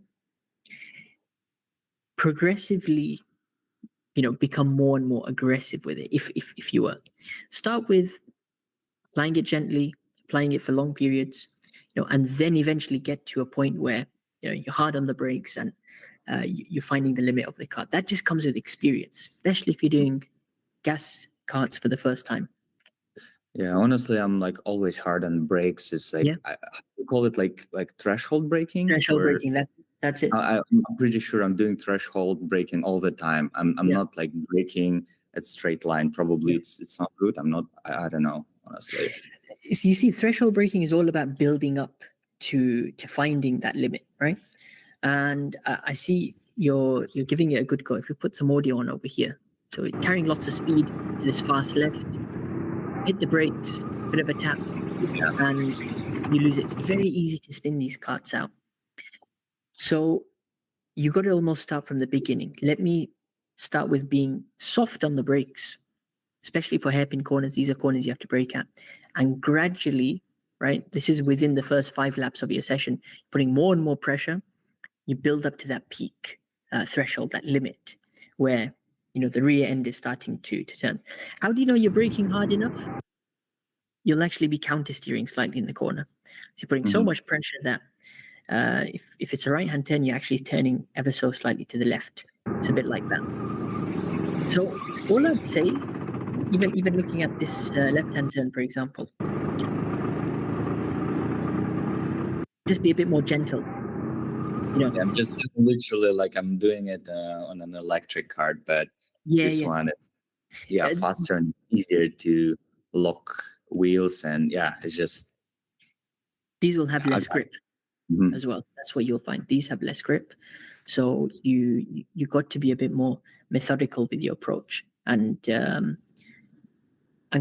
progressively, become more and more aggressive with it. If you were, start with applying it gently, applying it for long periods, and then eventually get to a point where you're hard on the brakes and you're finding the limit of the kart. That just comes with experience, especially if you're doing gas karts for the first time. Yeah, honestly, I'm like always hard on brakes. It's like I call it like threshold braking. Threshold braking. That's it. I'm pretty sure I'm doing threshold braking all the time. I'm not like braking at straight line. Probably it's not good. I don't know, honestly. So you see, threshold braking is all about building up to finding that limit, right? And I see you're giving it a good go. If we put some audio on over here, so we're carrying lots of speed to this fast left, hit the brakes, bit of a tap, and you lose it. It's very easy to spin these karts out. So you got to almost start from the beginning. Let me start with being soft on the brakes, especially for hairpin corners. These are corners you have to brake at. And gradually, right, this is within the first 5 laps of your session, putting more and more pressure, you build up to that peak threshold, that limit, where the rear end is starting to turn. How do you know you're braking hard enough? You'll actually be counter steering slightly in the corner. So you're putting so much pressure that if it's a right-hand turn, you're actually turning ever so slightly to the left. It's a bit like that. So all I'd say, even looking at this left-hand turn, for example, just be a bit more gentle. I'm just literally like I'm doing it on an electric kart, but this one is faster and easier to lock wheels, and it's just these will have less grip as well. That's what you'll find. These have less grip, so you got to be a bit more methodical with your approach and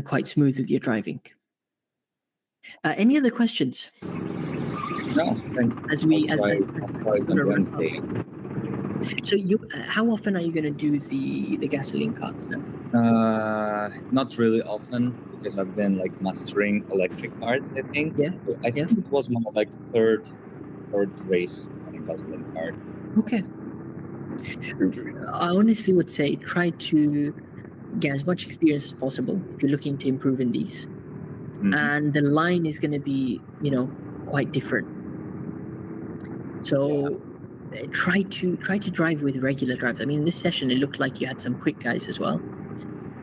quite smooth with your driving. Any other questions? No, thanks. So how often are you going to do the gasoline karts now? Not really often, because I've been like mastering electric karts, I think. Yeah. So I think it was my like third race on a gasoline kart. Okay. I honestly would say try to get as much experience as possible if you're looking to improve in these. And the line is going to be, quite different. So try to drive with regular drivers. I mean, in this session, it looked like you had some quick guys as well.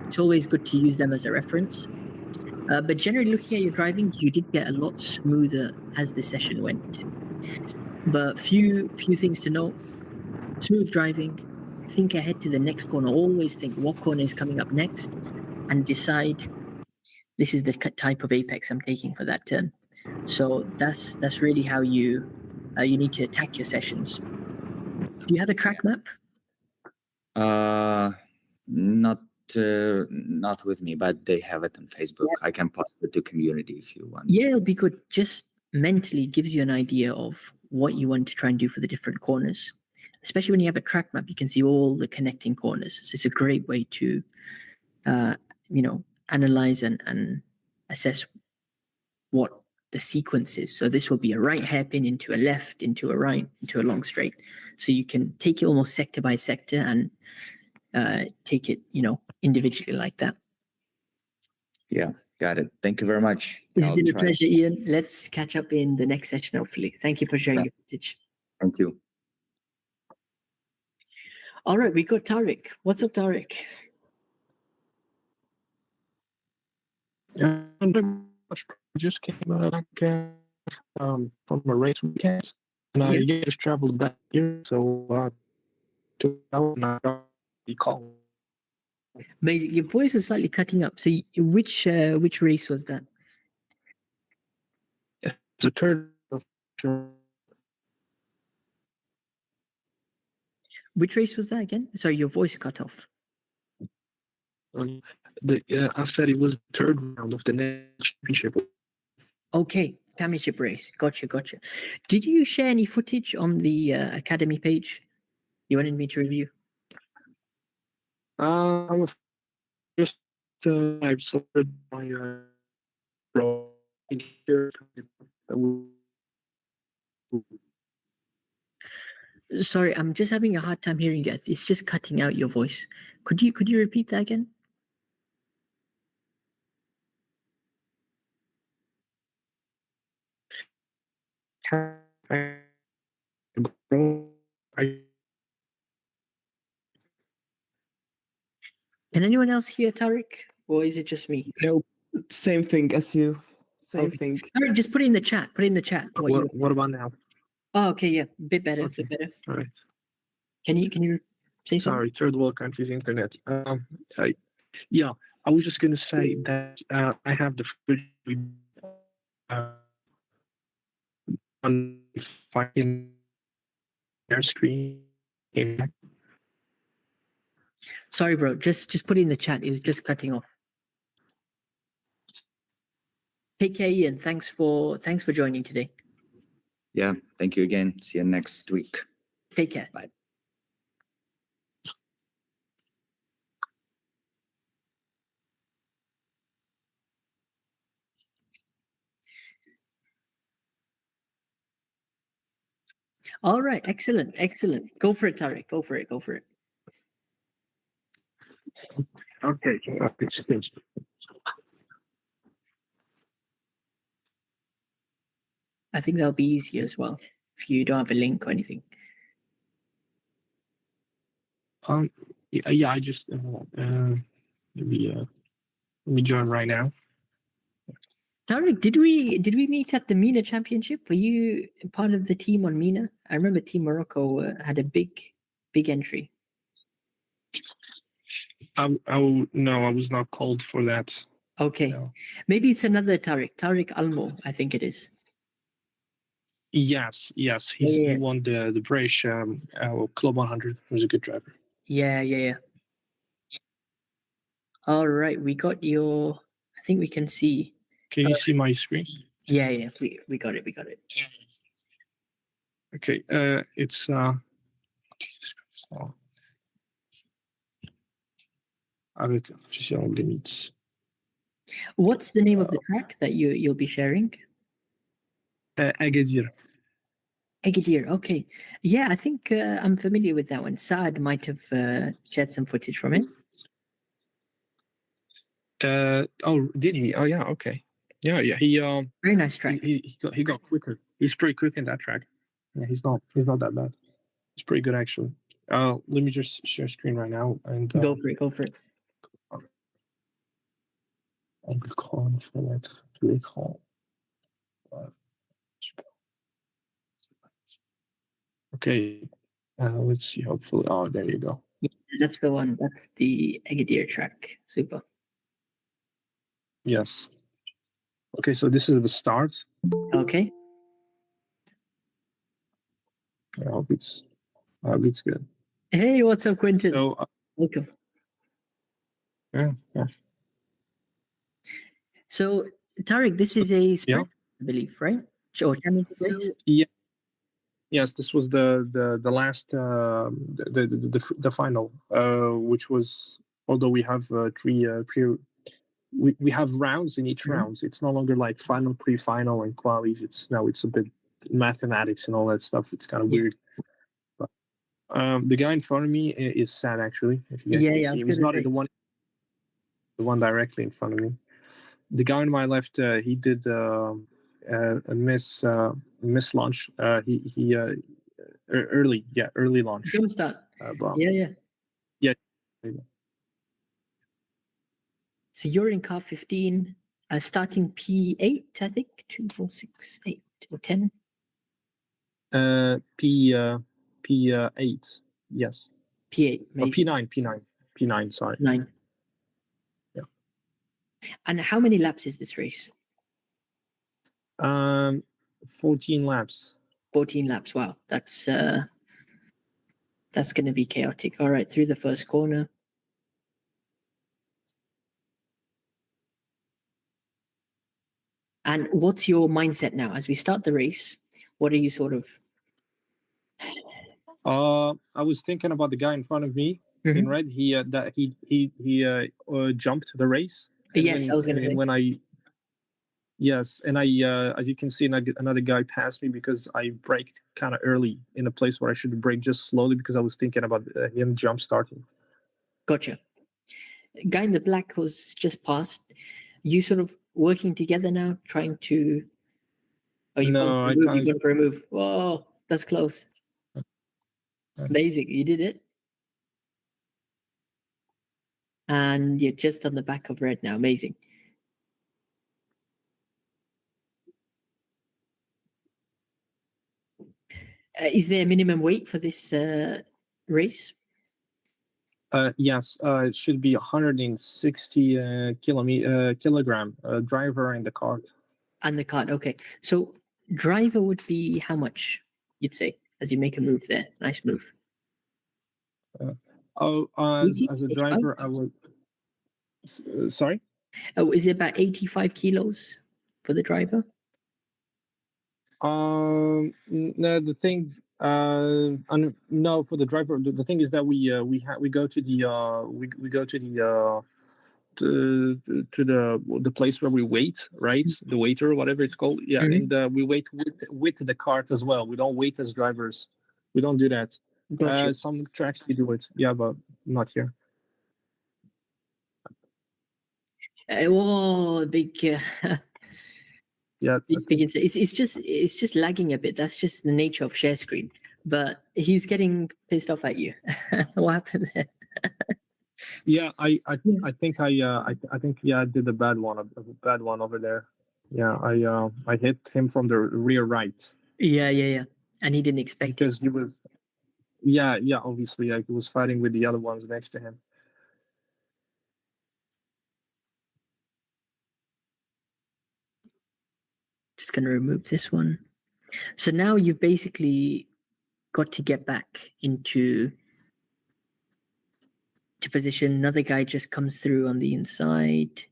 It's always good to use them as a reference. But generally, looking at your driving, you did get a lot smoother as the session went. But few things to note: smooth driving. Think ahead to the next corner. Always think what corner is coming up next, and decide this is the type of apex I'm taking for that turn. So that's really how you need to attack your sessions. Do you have a track map? Not with me, but they have it on Facebook. I can post it to community if you want. Yeah, it'll be good. Just mentally gives you an idea of what you want to try and do for the different corners. Especially when you have a track map, you can see all the connecting corners. So it's a great way to, analyze and assess what the sequence is. So this will be a right hairpin into a left, into a right, into a long straight. So you can take it almost sector by sector and take it, individually like that. Yeah, got it. Thank you very much. It's been a pleasure, Ian. Let's catch up in the next session, hopefully. Thank you for sharing your footage. Thank you. All right, we got Tariq. What's up, Tariq? Yeah, I just came back from a race weekend, and I just traveled back here, so took out and I got the call. Amazing. Your voice is slightly cutting up. So which race was that? It's the third. Which race was that again? Sorry, your voice cut off. I said it was the third round of the next championship. Okay, championship race. Gotcha. Did you share any footage on the Academy page you wanted me to review? I've sorted my bro. Sorry, I'm just having a hard time hearing you. It's just cutting out your voice. Could you repeat that again? Can anyone else hear Tariq, or is it just me? No, same thing as you. Same thing. All right, just put it in the chat. What about now? Oh, okay, yeah, bit better. All right. Can you say something? Sorry, third world countries internet. I was just gonna say that I have the on fucking their screen. Sorry, bro. Just put it in the chat. It was just cutting off. Take care, Ian. Thanks for joining today. Yeah, thank you again. See you next week. Take care. Bye. All right, excellent. Go for it, Tariq. Go for it. Okay. I think that'll be easier as well if you don't have a link or anything. Yeah, I just let me join right now. Tariq, did we meet at the MENA Championship? Were you part of the team on MENA? I remember Team Morocco had a big entry. No, I was not called for that. Okay, No. maybe it's another Tariq Almo, I think it is. Yes, he won the British Club 100. He was a good driver. Yeah. All right, we got your. I think we can see. Can you see my screen? Yeah. We got it. Okay. It's Jesus Christ. Arrête, officiel limits. What's the name of the track that you'll be sharing? Agadir. Agadir. Okay. Yeah, I think I'm familiar with that one. Saad might have shared some footage from it. Oh, did he? Oh, yeah. Okay. Yeah. He Very nice track. He got quicker. He's pretty quick in that track. Yeah, he's not that bad. He's pretty good actually. Let me just share screen right now and Go for it. Écran, fenêtre, tout l'écran. Super. Okay. Let's see. Hopefully. Oh, there you go. Yeah, that's the one. That's the Agadir track. Super. Yes. Okay, so this is the start. Okay. I hope it's good. Hey, what's up, Quentin? So welcome. Yeah. So, Tariq, this is a sprint, I believe, right? Or championship race? Yeah. Yes, this was the last the final, which was, although we have we have rounds in each rounds. It's no longer like final, pre-final, and qualies. It's a bit mathematics and all that stuff. It's kind of weird. But the guy in front of me is Sad, actually. If you guys can see him. He's not the one directly in front of me. The guy on my left, he did a miss launch. He early launch. Jump start. Yeah. So you're in car 15, starting P8, I think, 2, 4, 6, 8, or 10. P8, yes. P8, amazing. P9, sorry. 9. Yeah. And how many laps is this race? 14 laps. 14 laps. Wow, that's going to be chaotic. All right, through the first corner. And what's your mindset now as we start the race? What are you sort of? I was thinking about the guy in front of me in red. He jumped the race. Yes, I was going to say. And as you can see, another guy passed me because I braked kind of early in a place where I should brake just slowly because I was thinking about him jump starting. Gotcha. Guy in the black was just passed. You sort of working together now, trying to. Oh, you've gone for a move. Whoa, that's close. Amazing, you did it. And you're just on the back of red now. Amazing. Is there a minimum weight for this race? Yes, it should be 160 kilogram. Driver and the cart. And the cart, okay. So driver would be how much, you'd say, as you make a move there? Nice move. As a driver, I would. Sorry? Oh, is it about 85 kilos? for the driver? No, the thing, no, for the driver, the thing is that we go to the we go to the to the place where we wait, right? The waiter, or whatever it's called. Yeah, Mhm. and we wait with the cart as well. We don't wait as drivers. We don't do that. Got you. Some tracks we do it. Yeah, but not here. Oh, big, Yeah, big it's just lagging a bit. That's just the nature of share screen. But he's getting pissed off at you. What happened there? yeah. I think I think I did a bad one over there. Yeah, I hit him from the rear right Yeah. And he didn't expect it. because he was. Yeah, obviously, like he was fighting with the other ones next to him. Just gonna remove this one. So now you've basically got to get back into position. Another guy just comes through on the inside.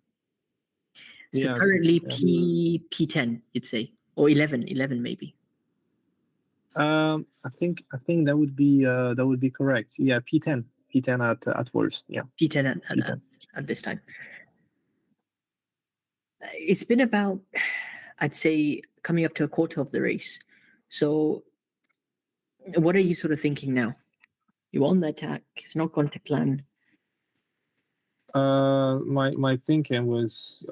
So Yes, currently yeah. P10, you'd say, or 11 maybe. I think that would be correct. Yeah, P10 at worst. Yeah, P10 P10. at this time. It's been about, I'd say, coming up to a quarter of the race. So what are you sort of thinking now? You on the attack. It's not gone to plan. My thinking was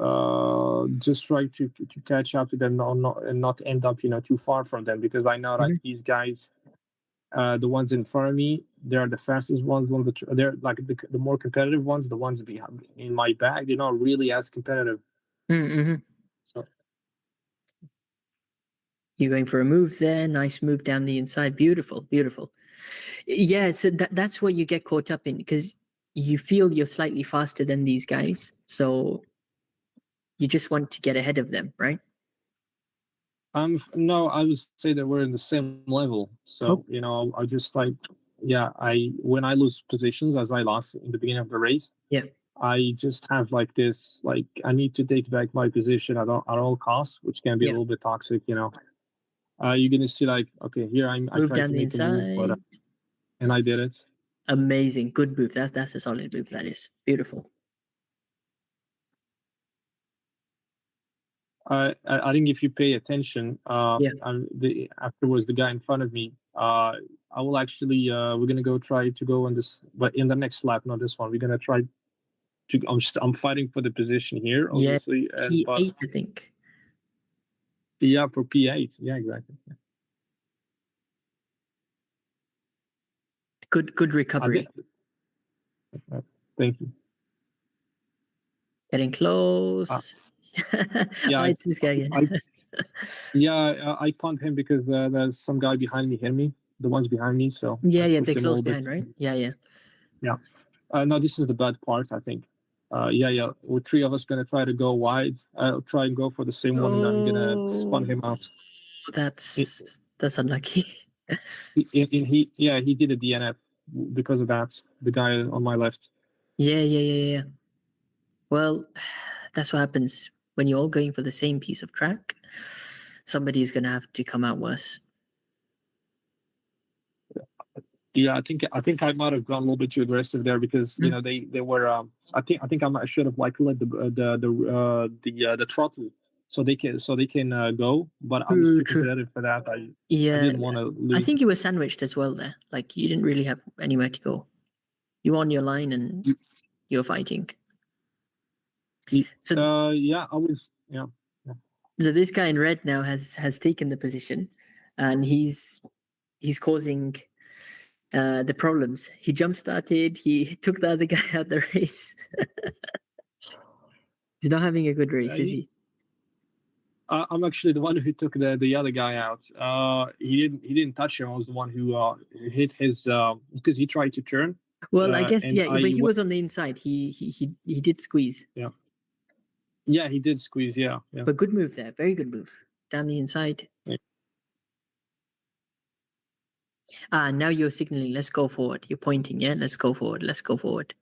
just try to catch up to them and not end up too far from them, because I know that these guys, the ones in front of me, they're the fastest ones. They're like the more competitive ones. The ones behind in my back, they're not really as competitive. Mm-hmm. So You're going for a move there. Nice move down the inside. Beautiful. Yeah, so that's what you get caught up in, because you feel you're slightly faster than these guys. So you just want to get ahead of them, right? no, I would say that we're in the same level. So I just like, yeah, when I lose positions, as I lost in the beginning of the race, Yeah. I just have like this, like I need to take back my position at all costs, which can be a little bit toxic. You're gonna see like, okay, here I Move tried down to the make a move, inside. but and I did it. Amazing. Good move. That's a solid move. That is beautiful. I think if you pay attention, afterwards the guy in front of me, I will actually we're gonna go try to go on this, but in the next lap, not this one. We're gonna try to. I'm fighting for the position here, obviously. P8, But I think. yeah, for P8. Yeah, exactly. Good recovery. Thank you. Getting close. Yeah, it's this guy again. I pumped him because there's some guy behind me hit me. The ones behind me, so Yeah, they're close behind, right? Yeah. No, this is the bad part, I think. With three of us gonna try to go wide. I'll try and go for the same one, and I'm gonna spun him out. That's unlucky. He did a DNF because of that. The guy on my left. Yeah. Well, that's what happens when you're all going for the same piece of track. Somebody's gonna have to come out worse. Yeah, I think I might have gone a little bit too aggressive there, because they were. I think I should have like let the throttle so they can go, but I was too competitive for that. I didn't want to lose. I think you were sandwiched as well there. Like you didn't really have anywhere to go. You were on your line and you're fighting. So I was. Yeah. So this guy in red now has taken the position, and he's causing the problems. He jump started. He took the other guy out the race. He's not having a good race, is he? I'm actually the one who took the other guy out. He didn't touch him. I was the one who hit his because he tried to turn. Well, I guess but he was on the inside. He did squeeze. Yeah. Yeah, he did squeeze. Yeah. But good move there. Very good move down the inside. Yeah. Now you're signaling. Let's go forward. You're pointing. Yeah. Let's go forward.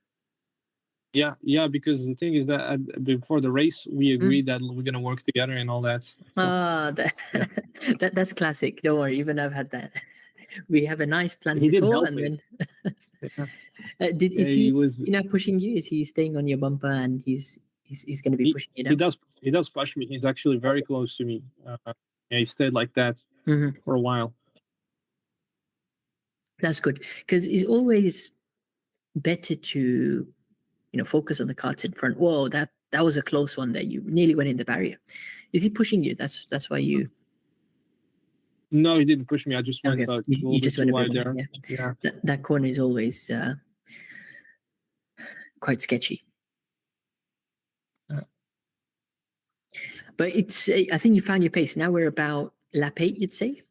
Yeah. Because the thing is that before the race, we agreed that we're gonna work together and all that. That's classic. Don't worry, even I've had that. We have a nice plan He did before, help and me. then Yeah. is he he was. pushing you? Is he staying on your bumper and he's going to be pushing you down? He does push me. He's actually very close to me. He stayed like that for a while. That's good, because it's always better to focus on the carts in front. Whoa, that was a close one there. You nearly went in the barrier. Is he pushing you? That's why you. No, he didn't push me. I just went Okay. a You little just bit went too a bit wide wide, there. yeah. That corner is always quite sketchy. But it's. I think you found your pace. Now we're about lap 8, you'd say.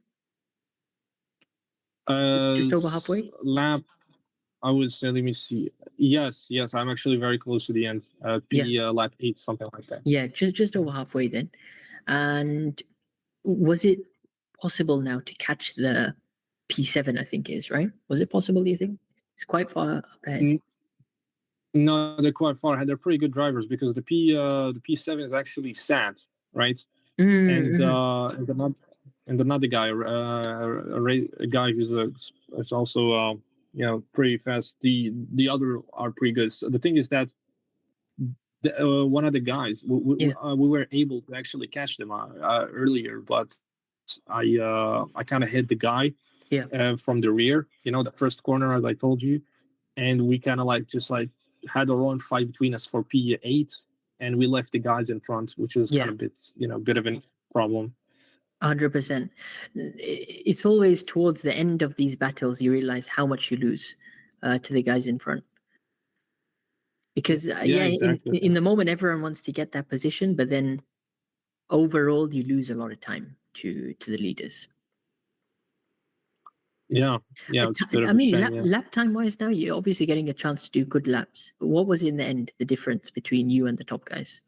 Just over halfway. Lap. I would say. Let me see. Yes. I'm actually very close to the end. Lap 8, something like that. Yeah, just over halfway then. And was it possible now to catch the P7? I think is right. Was it possible? Do you think it's quite far up ahead? No, they're quite far ahead. They're pretty good drivers because the P7 is actually sad, right? And another guy, a guy who's is also pretty fast. The other are pretty good. So the thing is that one of the guys we were able to actually catch them earlier, but I kind of hit the guy from the rear. The first corner, as I told you, and we kind of had our own fight between us for P8, and we left the guys in front, which was kind of bit of a problem. 100%. It's always towards the end of these battles you realize how much you lose to the guys in front. Because exactly. in the moment everyone wants to get that position, but then overall you lose a lot of time to the leaders. Yeah, it's a bit of a shame. Lap time wise, now you're obviously getting a chance to do good laps. But what was in the end the difference between you and the top guys?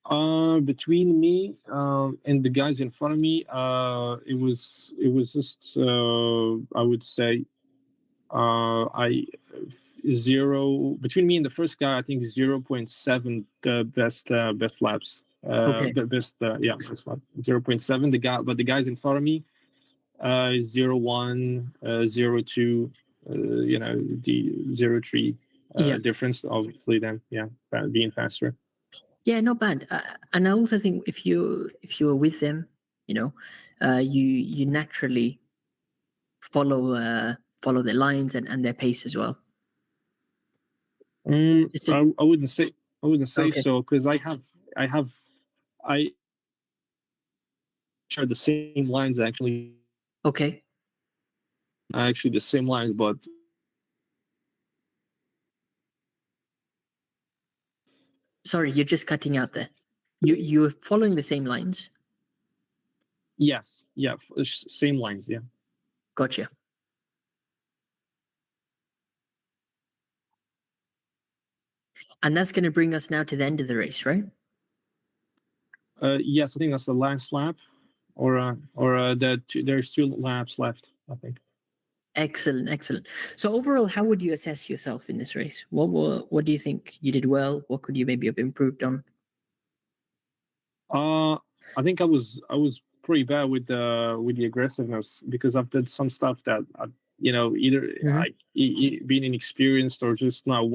Between me and the guys in front of me, it was just I would say between me and the first guy, I think 0.7 the best laps. Best lap 0.7. But the guys in front of me, 0.1, 0.2, the 0.3 difference. Obviously, then being faster. Yeah, not bad. And I also think if you were with them, you naturally follow their lines and their pace as well. I wouldn't say so, because I share the same lines actually. Okay. Actually, the same lines, but sorry, you're just cutting out there. You're following the same lines. Yes, same lines. Yeah. Gotcha. And that's going to bring us now to the end of the race, right? Yes, I think that's the last lap, or there's 2 laps left, I think. Excellent. So overall, how would you assess yourself in this race? What do you think you did well? What could you maybe have improved on? I think I was pretty bad with the aggressiveness, because I've done some stuff that either being inexperienced or just not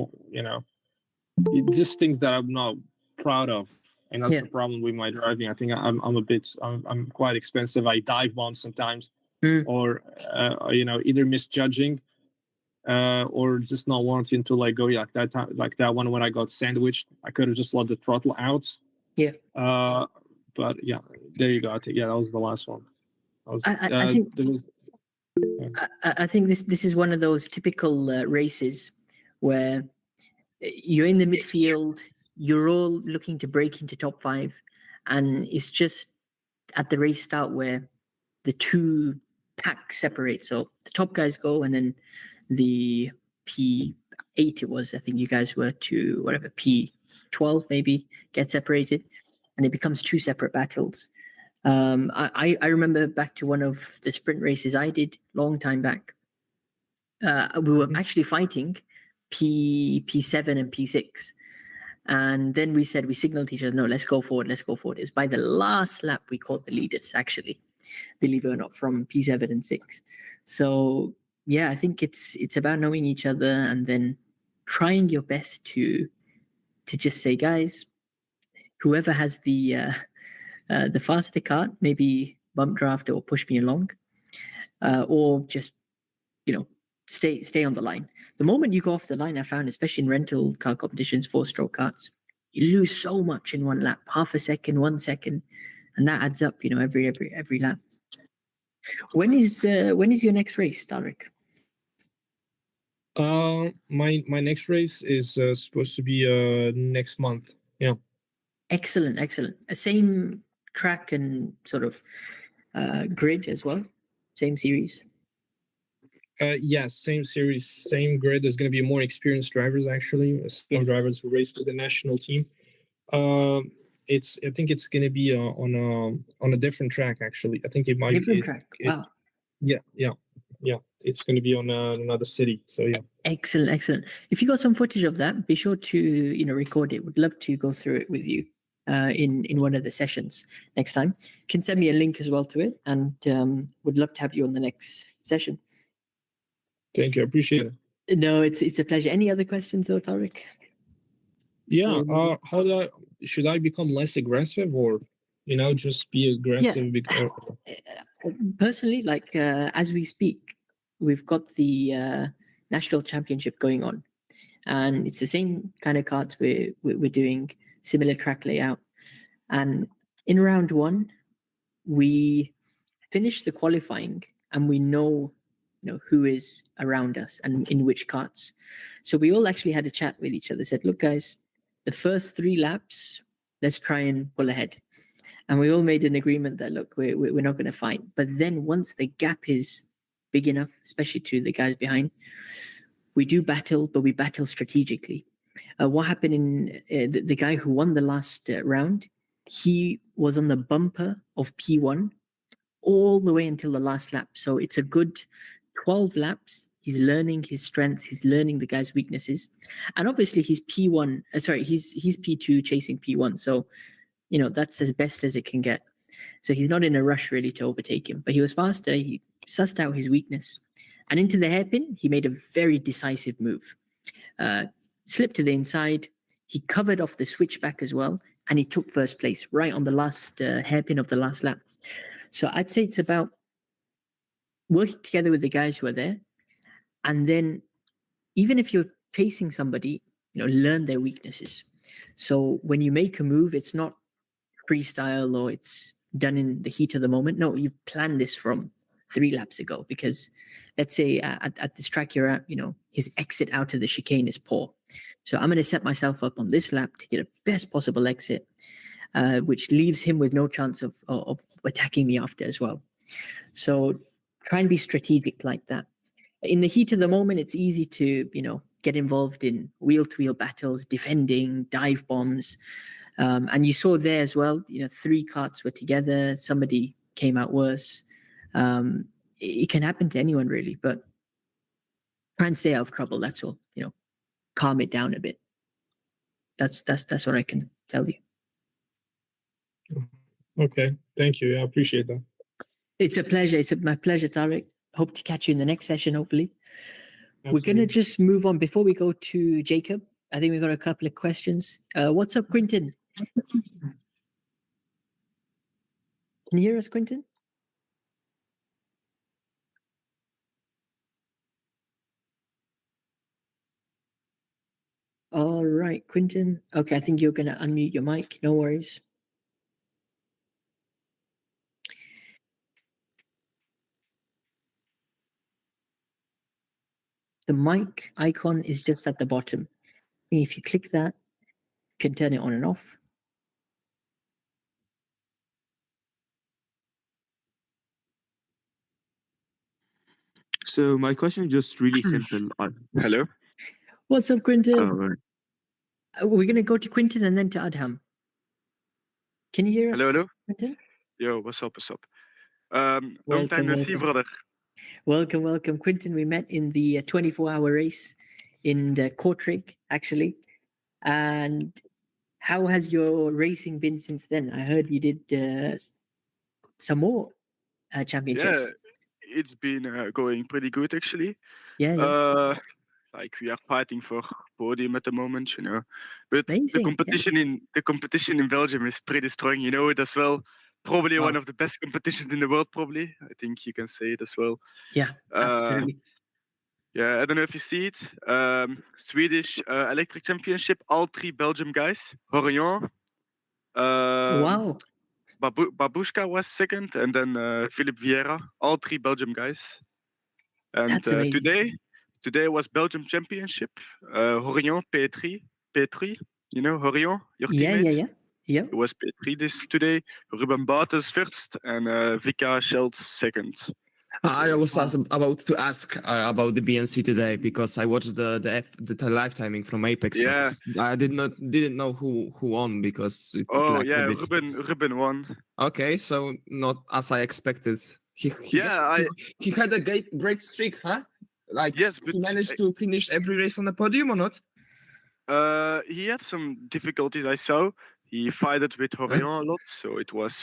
just things that I'm not proud of, and that's the problem with my driving. I think I'm quite expensive. I dive bomb sometimes, or either misjudging, or just not wanting to go like that time, like that one when I got sandwiched. I could have just let the throttle out. Yeah. But there you go. I think that was the last one. I think this is one of those typical races where you're in the midfield, you're all looking to break into top 5, and it's just at the race start where the 2 packs separate. So the top guys go, and then the P8 it was, I think you guys were to whatever P12 maybe, get separated, and it becomes 2 separate battles. I remember back to one of the sprint races I did long time back. We were actually fighting, P7 and P6. And then we signaled each other, no, let's go forward. It's by the last lap we caught the leaders, actually, believe it or not, from P7 and 6. So yeah, I think it's about knowing each other and then trying your best to just say, guys, whoever has the faster kart, maybe bump draft or push me along, or just stay on the line. The moment you go off the line, I found, especially in rental car competitions, 4-stroke karts, you lose so much in one lap, half a second, 1 second, and that adds up, every lap. When is your next race, Tariq? My next race is supposed to be next month. Yeah. Excellent. Same track and sort of grid as well. Same series. Yes, same series, same grid. There's going to be more experienced drivers, actually. Some drivers who race for the national team. I think it's going to be on a different track, actually. I think it might different track. Wow. Yeah. It's going to be on another city. So yeah. Excellent. If you got some footage of that, be sure to record it. Would love to go through it with you in one of the sessions next time. You can send me a link as well to it, and would love to have you on the next session. Thank you. I appreciate it. No, it's a pleasure. Any other questions though, Tariq? Yeah. Should I become less aggressive, or just be aggressive? Yeah. Personally, like as we speak, we've got the national championship going on, and it's the same kind of karts we're doing, similar track layout. And in round 1, we finished the qualifying, and we know who is around us and in which karts. So we all actually had a chat with each other, said, look guys, the first 3 laps, let's try and pull ahead. And we all made an agreement that, look, we're not going to fight. But then once the gap is big enough, especially to the guys behind, we do battle, but we battle strategically. What happened in the guy who won the last round, he was on the bumper of P1 all the way until the last lap. So it's a good 12 laps. He's learning his strengths. He's learning the guy's weaknesses. And obviously he's P1. He's P2 chasing P1. So, that's as best as it can get. So he's not in a rush really to overtake him. But he was faster. He sussed out his weakness. And into the hairpin, he made a very decisive move. Slipped to the inside. He covered off the switchback as well. And he took first place right on the last hairpin of the last lap. So I'd say it's about working together with the guys who are there. And then even if you're chasing somebody, learn their weaknesses. So when you make a move, it's not freestyle or it's done in the heat of the moment. No, you plan this from 3 laps ago, because let's say at this track you're at, his exit out of the chicane is poor. So I'm going to set myself up on this lap to get a best possible exit, which leaves him with no chance of attacking me after as well. So try and be strategic like that. In the heat of the moment, it's easy to, get involved in wheel-to-wheel battles, defending, dive bombs. And you saw there as well, 3 karts were together. Somebody came out worse. It can happen to anyone really, but try and stay out of trouble. That's all. Calm it down a bit. That's what I can tell you. Okay, thank you. I appreciate that. It's a pleasure. It's my pleasure, Tariq. Hope to catch you in the next session, hopefully. Absolutely. We're going to just move on. Before we go to Jacob, I think we've got a couple of questions. What's up, Quintin? Can you hear us, Quintin? All right, Quintin. Okay, I think you're going to unmute your mic. No worries. The mic icon is just at the bottom. If you click that, you can turn it on and off. So my question is just really simple. Hello? What's up, Quintin? Right. We're going to go to Quintin and then to Adham. Can you hear us, Hello? Quintin? Yo, what's up? Long time no see, brother. Welcome. Quintin, we met in the 24-hour race in the Kortrijk, actually. And how has your racing been since then? I heard you did some more championships. Yeah, it's been going pretty good actually. Yeah, yeah. Like we are fighting for podium at the moment, you know. But Amazing, yeah. the competition in Belgium is pretty strong. You know it as well. Probably Wow. one of the best competitions in the world. Probably, I think you can say it as well. Yeah, absolutely. Yeah, I don't know if you see it. Swedish electric championship. All three Belgium guys. Horion. Wow. Babushka was second, and then Philip Vieira. All three Belgium guys. And That's amazing. today was Belgium Championship. Horion P3. You know Horion, your Yeah, teammate. yeah. Yeah. It was P3 this today. Ruben Bartes first, and Vika Schultz second. I was about to ask about the BNC today because I watched the live timing from Apex. Yeah. But I didn't know who won because it Oh lacked yeah, a bit. Ruben won. Okay, so not as I expected. He had a great streak, huh? Like yes, but he managed to finish every race on the podium or not? He had some difficulties. I saw he fought with Horion a lot, so it was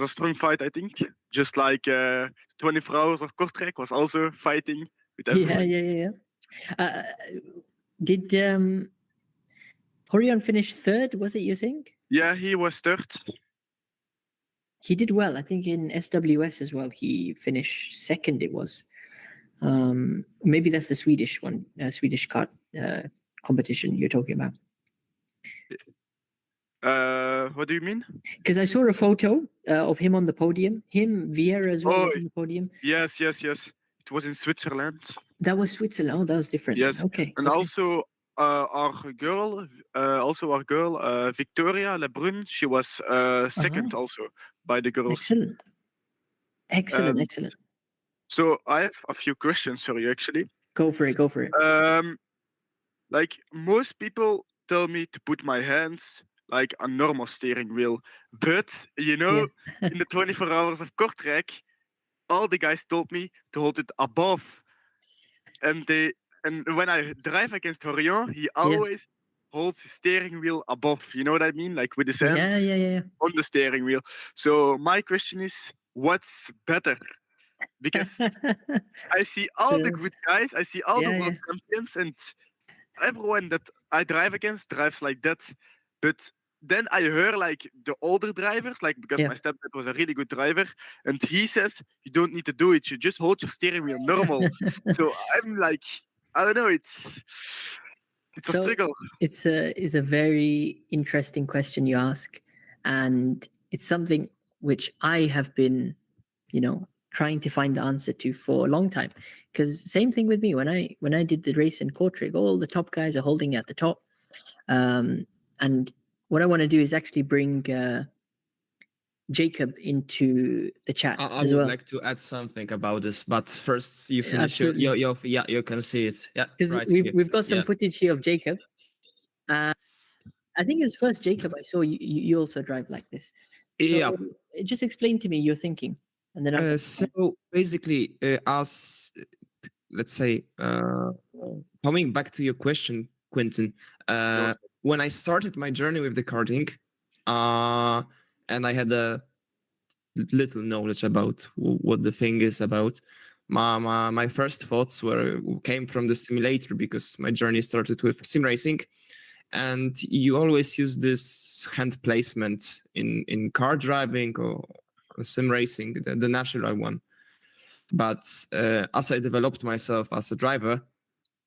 a strong fight, I think. Just like 24 Hours of Kortrijk was also fighting with everyone. Yeah. Did Horion finish third? Was it, you think? Yeah, he was third. He did well. I think in SWS as well. He finished second. It was. Maybe that's the Swedish one, Swedish kart competition you're talking about. What do you mean? Because I saw a photo of him on the podium. Him, Vieira as well was on the podium. Yes. It was in Switzerland. That was Switzerland. Oh, that was different. Yes. Then. Okay. And also our girl, Victoria Lebrun, she was second also by the girls. Excellent. So I have a few questions for you actually. Go for it. Like most people tell me to put my hands like a normal steering wheel, but you know, in the 24 Hours of Kortrijk, all the guys told me to hold it above, and when I drive against Horion, he always holds his steering wheel above. You know what I mean? Like with his hands on the steering wheel. So my question is, what's better? Because I see all the good guys, I see all the world champions, and everyone that I drive against drives like that. But then I heard like the older drivers, like because my stepdad was a really good driver, and he says you don't need to do it. You just hold your steering wheel normal. So I'm like, I don't know. It's a struggle. It's a very interesting question you ask, and it's something which I have been, trying to find the answer to for a long time. Because same thing with me when I did the race in Kortrijk, all the top guys are holding at the top, and what I want to do is actually bring Jacob into the chat I as would well. like to add something about this, but first you finish you can see it. Yeah, because we've got some footage here of Jacob. I think it's first Jacob I saw you also drive like this. So just explain to me your thinking, and then so basically, as let's say, coming back to your question, Quentin, when I started my journey with the karting, and I had a little knowledge about what the thing is about, my first thoughts came from the simulator, because my journey started with sim racing, and you always use this hand placement in car driving or sim racing, the natural one. But as I developed myself as a driver,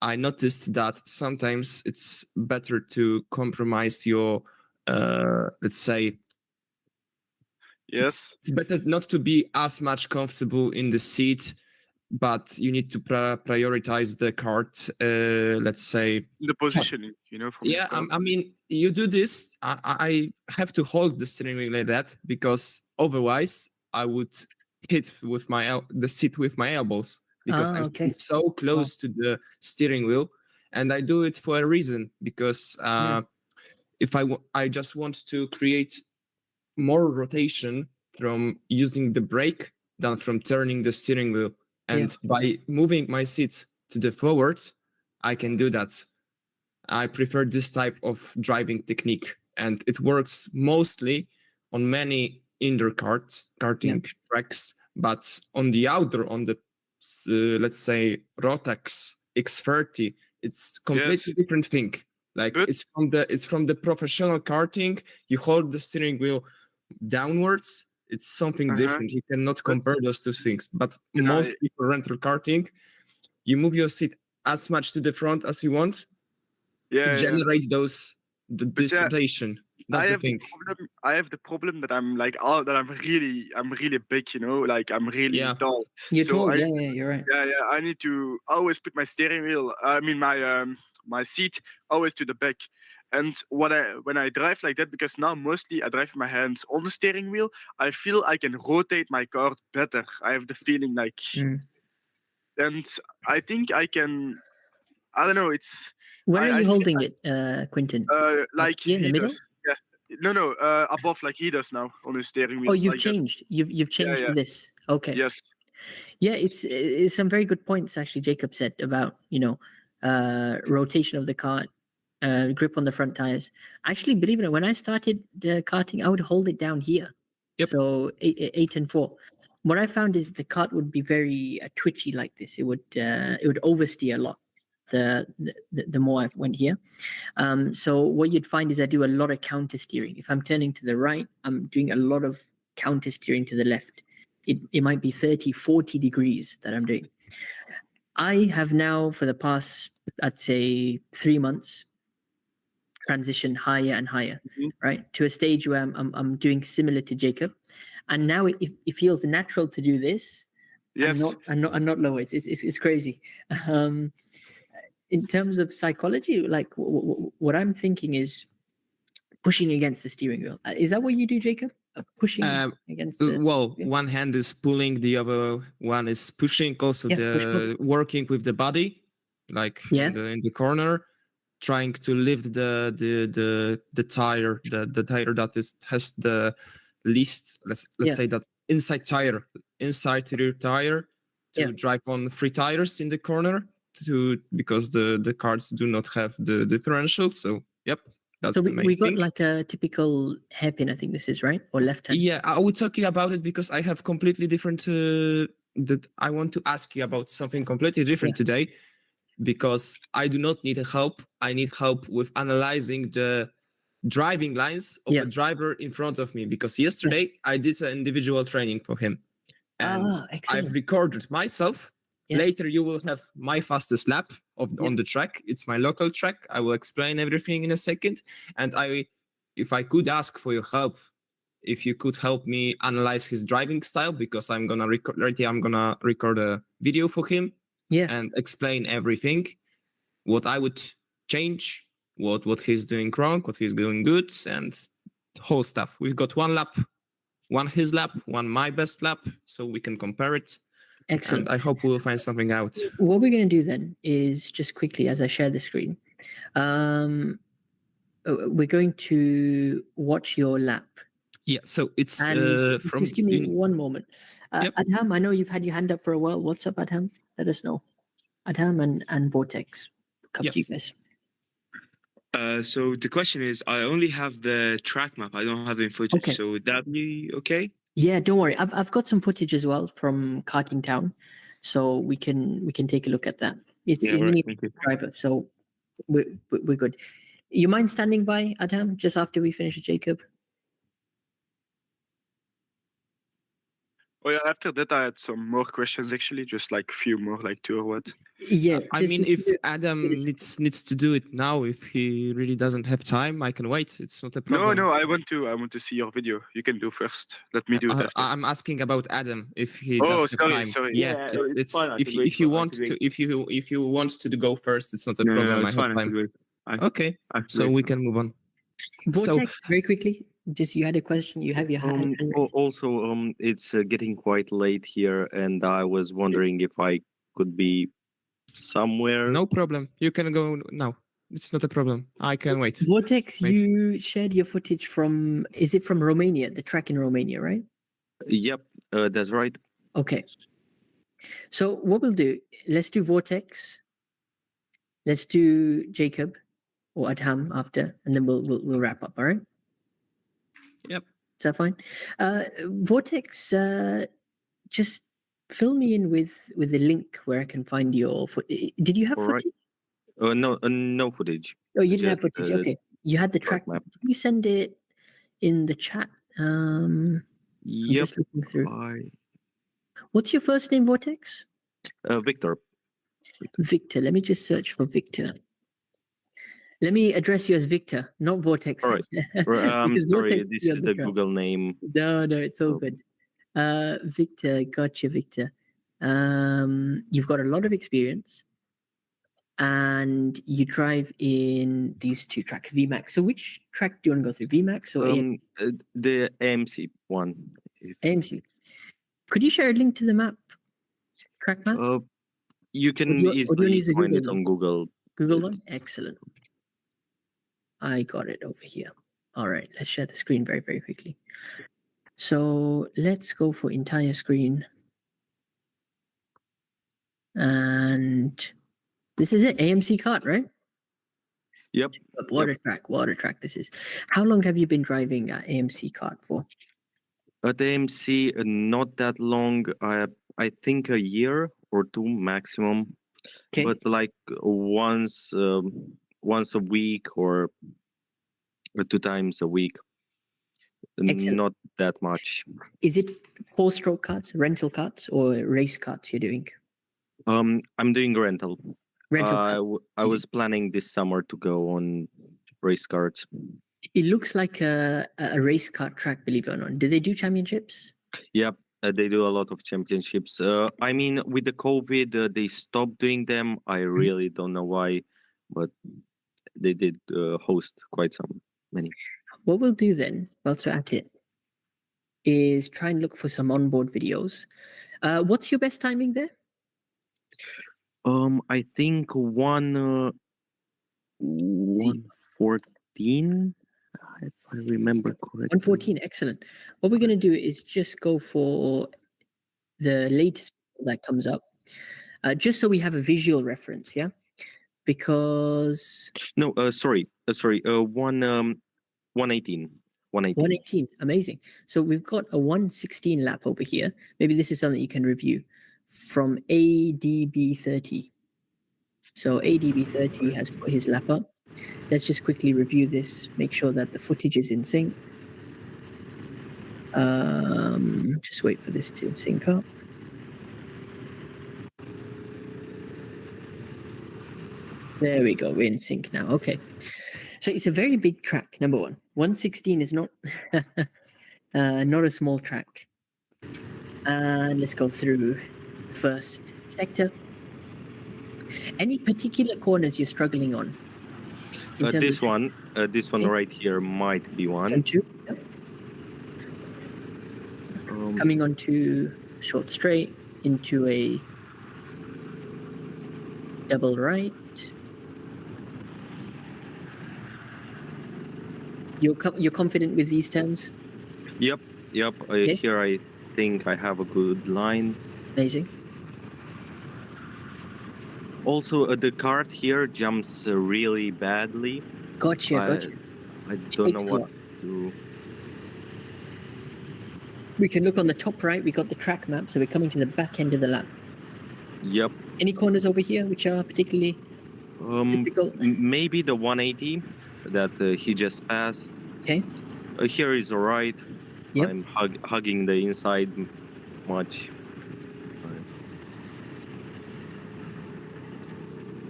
I noticed that sometimes it's better to compromise your, let's say, it's better not to be as much comfortable in the seat, but you need to prioritize the kart, let's say. The positioning, I mean, you do this, I have to hold the steering wheel like that, because otherwise I would hit with the seat with my elbows, because I'm so close to the steering wheel, and I do it for a reason, because if I just want to create more rotation from using the brake than from turning the steering wheel, and by moving my seat to the forward, I can do that. I prefer this type of driving technique, and it works mostly on many indoor karting tracks, but on the outdoor, on the let's say Rotax X30, it's completely different thing. Like it's from the professional karting. You hold the steering wheel downwards. It's something different. You cannot compare those two things. But most people rental karting, you move your seat as much to the front as you want to generate the dislocation. That's the thing. I have the problem that I'm like, I'm really big, you know, like I'm really tall. You're tall, you're right. Yeah, I need to always put my steering wheel, my seat always to the back. And when I drive like that, because now mostly I drive with my hands on the steering wheel, I feel I can rotate my car better. I have the feeling like, and I think I can. I don't know. It's. Where are you holding it, Quentin? Like here in the middle. Yeah. No, above like he does now on his steering wheel. Oh, you've like changed. You've changed this. Okay. Yes. Yeah, it's some very good points actually. Jacob said about rotation of the cart, grip on the front tires. Actually, believe it or not, when I started karting, I would hold it down here. Yep. So 8 and 4. What I found is the cart would be very twitchy like this. It would oversteer a lot. The more I went here. So what you'd find is I do a lot of counter steering. If I'm turning to the right, I'm doing a lot of counter steering to the left. It might be 30, 40 degrees that I'm doing. I have now, for the past, I'd say 3 months, transitioned higher and higher, right? To a stage where I'm doing similar to Jacob. And now it feels natural to do this. Yes. And not lower. It's crazy. In terms of psychology, like what I'm thinking is pushing against the steering wheel. Is that what you do, Jacob? Pushing against the one hand is pulling, the other one is pushing. Also, working with the body, like in the corner, trying to lift the tire, the tire that has the least. Let's say that inside rear tire to drive on 3 tires in the corner. Because the carts do not have the differential. So that's the main we got thing. like a typical hairpin, I think this is, right? Or left hand. Yeah, I was talking about it because I have completely different that I want to ask you about something completely different today, because I do not need help. I need help with analyzing the driving lines of the driver in front of me, because yesterday I did an individual training for him, and I've recorded myself. Yes. Later, you will have my fastest lap on the track. It's my local track. I will explain everything in a second. And if I could ask for your help, if you could help me analyze his driving style, because I'm gonna record a video for him. And explain everything, what I would change, what he's doing wrong, what he's doing good, and whole stuff. We've got 1 lap, 1 his lap, 1 my best lap, so we can compare it. Excellent. And I hope we'll find something out. What we're going to do then is just quickly, as I share the screen, we're going to watch your lap. Yeah, so it's from... Just give me one moment. Adham, I know you've had your hand up for a while. What's up, Adham? Let us know. Adham and Vortex. Come to you guys. So the question is, I only have the track map. I don't have the footage. Okay. So would that be okay? Yeah, don't worry. I've got some footage as well from Karting Town, so we can take a look at that. It's driver, so we're good. You mind standing by, Adam, just after we finish with Jacob? Oh yeah, after that I had some more questions actually, just like a few more, like 2 or what. Yeah, I mean, if Adam needs to do it now, if he really doesn't have time, I can wait. It's not a problem. No, I want to see your video. You can do first. Let me do that. I'm asking about Adam if he does have time. Sorry. Yeah, it's fine. If you want to go first, it's not a problem. No, it's I have fine. time. Okay, so we can move on. Vortex, very quickly. Just you had a question. You have your hand. Also, it's getting quite late here, and I was wondering if I could be somewhere. No problem. You can go now. It's not a problem. I can wait. Vortex, you shared your footage from, is it from Romania? The track in Romania, right? Yep, that's right. Okay. So what we'll do, let's do Vortex. Let's do Jacob or Adham after, and then we'll wrap up. All right? Yep. Is that fine? Vortex, just fill me in with the link where I can find your foot. Did you have All right. footage? No footage. Oh, you didn't have Just, footage. Okay, you had the track map. Did you send it in the chat? I'm Yep. just looking through. What's your first name, Vortex? Victor. Victor. Let me just search for Victor. Let me address you as Victor, not Vortex. All right. I'm Because sorry. Vortex This is is on the track. Google name. No, it's all good. Victor, gotcha, Victor. You've got a lot of experience, and you drive in these two tracks, VMAX. So which track do you want to go through, VMAX or AMC? The AMC one. AMC. Could you share a link to the map, track map? You can or do you easily use a find Google it one? on Google. Google one? Excellent. I got it over here. All right, let's share the screen very, very quickly. So let's go for entire screen. And this is it, AMC kart, right? Yep. Water track this is. How long have you been driving AMC kart for? At AMC, not that long. I think a year or two maximum. Okay. But like once a week or 2 times a week. Excellent. Not that much. Is it 4-stroke karts, rental karts, or race karts you're doing? I'm doing rental. Rental I was planning this summer to go on race karts. It looks like a race kart track, believe it or not. Do they do championships? Yep, they do a lot of championships. I mean, with the COVID, they stopped doing them. I really don't know why, but they did host quite many. What we'll do then, whilst we're at it, is try and look for some onboard videos. What's your best timing there? I think 1:14, if I remember correctly. 1:14, excellent. What we're going to do is just go for the latest that comes up, just so we have a visual reference, yeah? Because... No, sorry. 1:18. 1:18, amazing. So we've got a 1:16 lap over here. Maybe this is something you can review from ADB30. So ADB30 has put his lap up. Let's just quickly review this, make sure that the footage is in sync. Just wait for this to sync up. There we go, we're in sync now. Okay. So it's a very big track, number one. 1:16 is not not a small track. And let's go through first sector. Any particular corners you're struggling on? This one right here might be one. Turn 2. Yep. Coming onto short straight into a double right. You're confident with these turns? Yep. Okay. Here I think I have a good line. Amazing. Also, the kart here jumps really badly. Gotcha. I don't know what to do. We can look on the top right. We got the track map, so we're coming to the back end of the lap. Yep. Any corners over here which are particularly difficult? Maybe the 180 that he just passed. Okay. Here is all right. Yep. I'm hugging the inside much.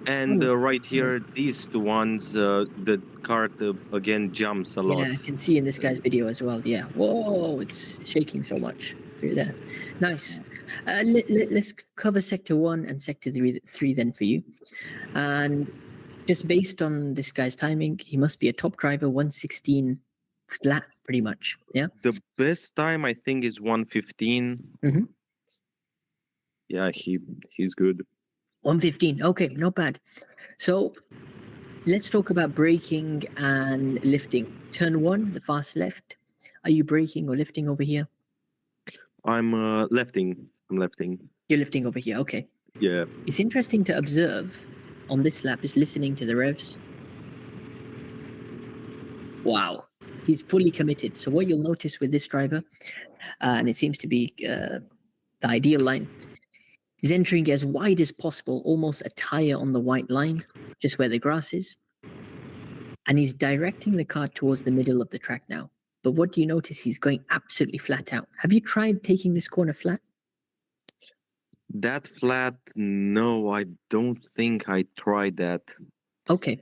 And right here, these two ones, the kart again jumps a lot. Yeah, I can see in this guy's video as well. Yeah. Whoa, it's shaking so much through there. Nice. Let's cover sector 1 and sector 3 then for you. And just based on this guy's timing, he must be a top driver, 1:16 flat, pretty much. Yeah. The best time I think is 1:15. Mm-hmm. Yeah, he's good. 1:15. Okay, not bad. So let's talk about braking and lifting. Turn 1, the fast left. Are you braking or lifting over here? I'm lefting. You're lifting over here. Okay. Yeah. It's interesting to observe on this lap, just listening to the revs. Wow. He's fully committed. So what you'll notice with this driver, and it seems to be the ideal line, he's entering as wide as possible, almost a tire on the white line, just where the grass is. And he's directing the car towards the middle of the track now. But what do you notice? He's going absolutely flat out. Have you tried taking this corner flat? That flat, no, I don't think I tried that. Okay.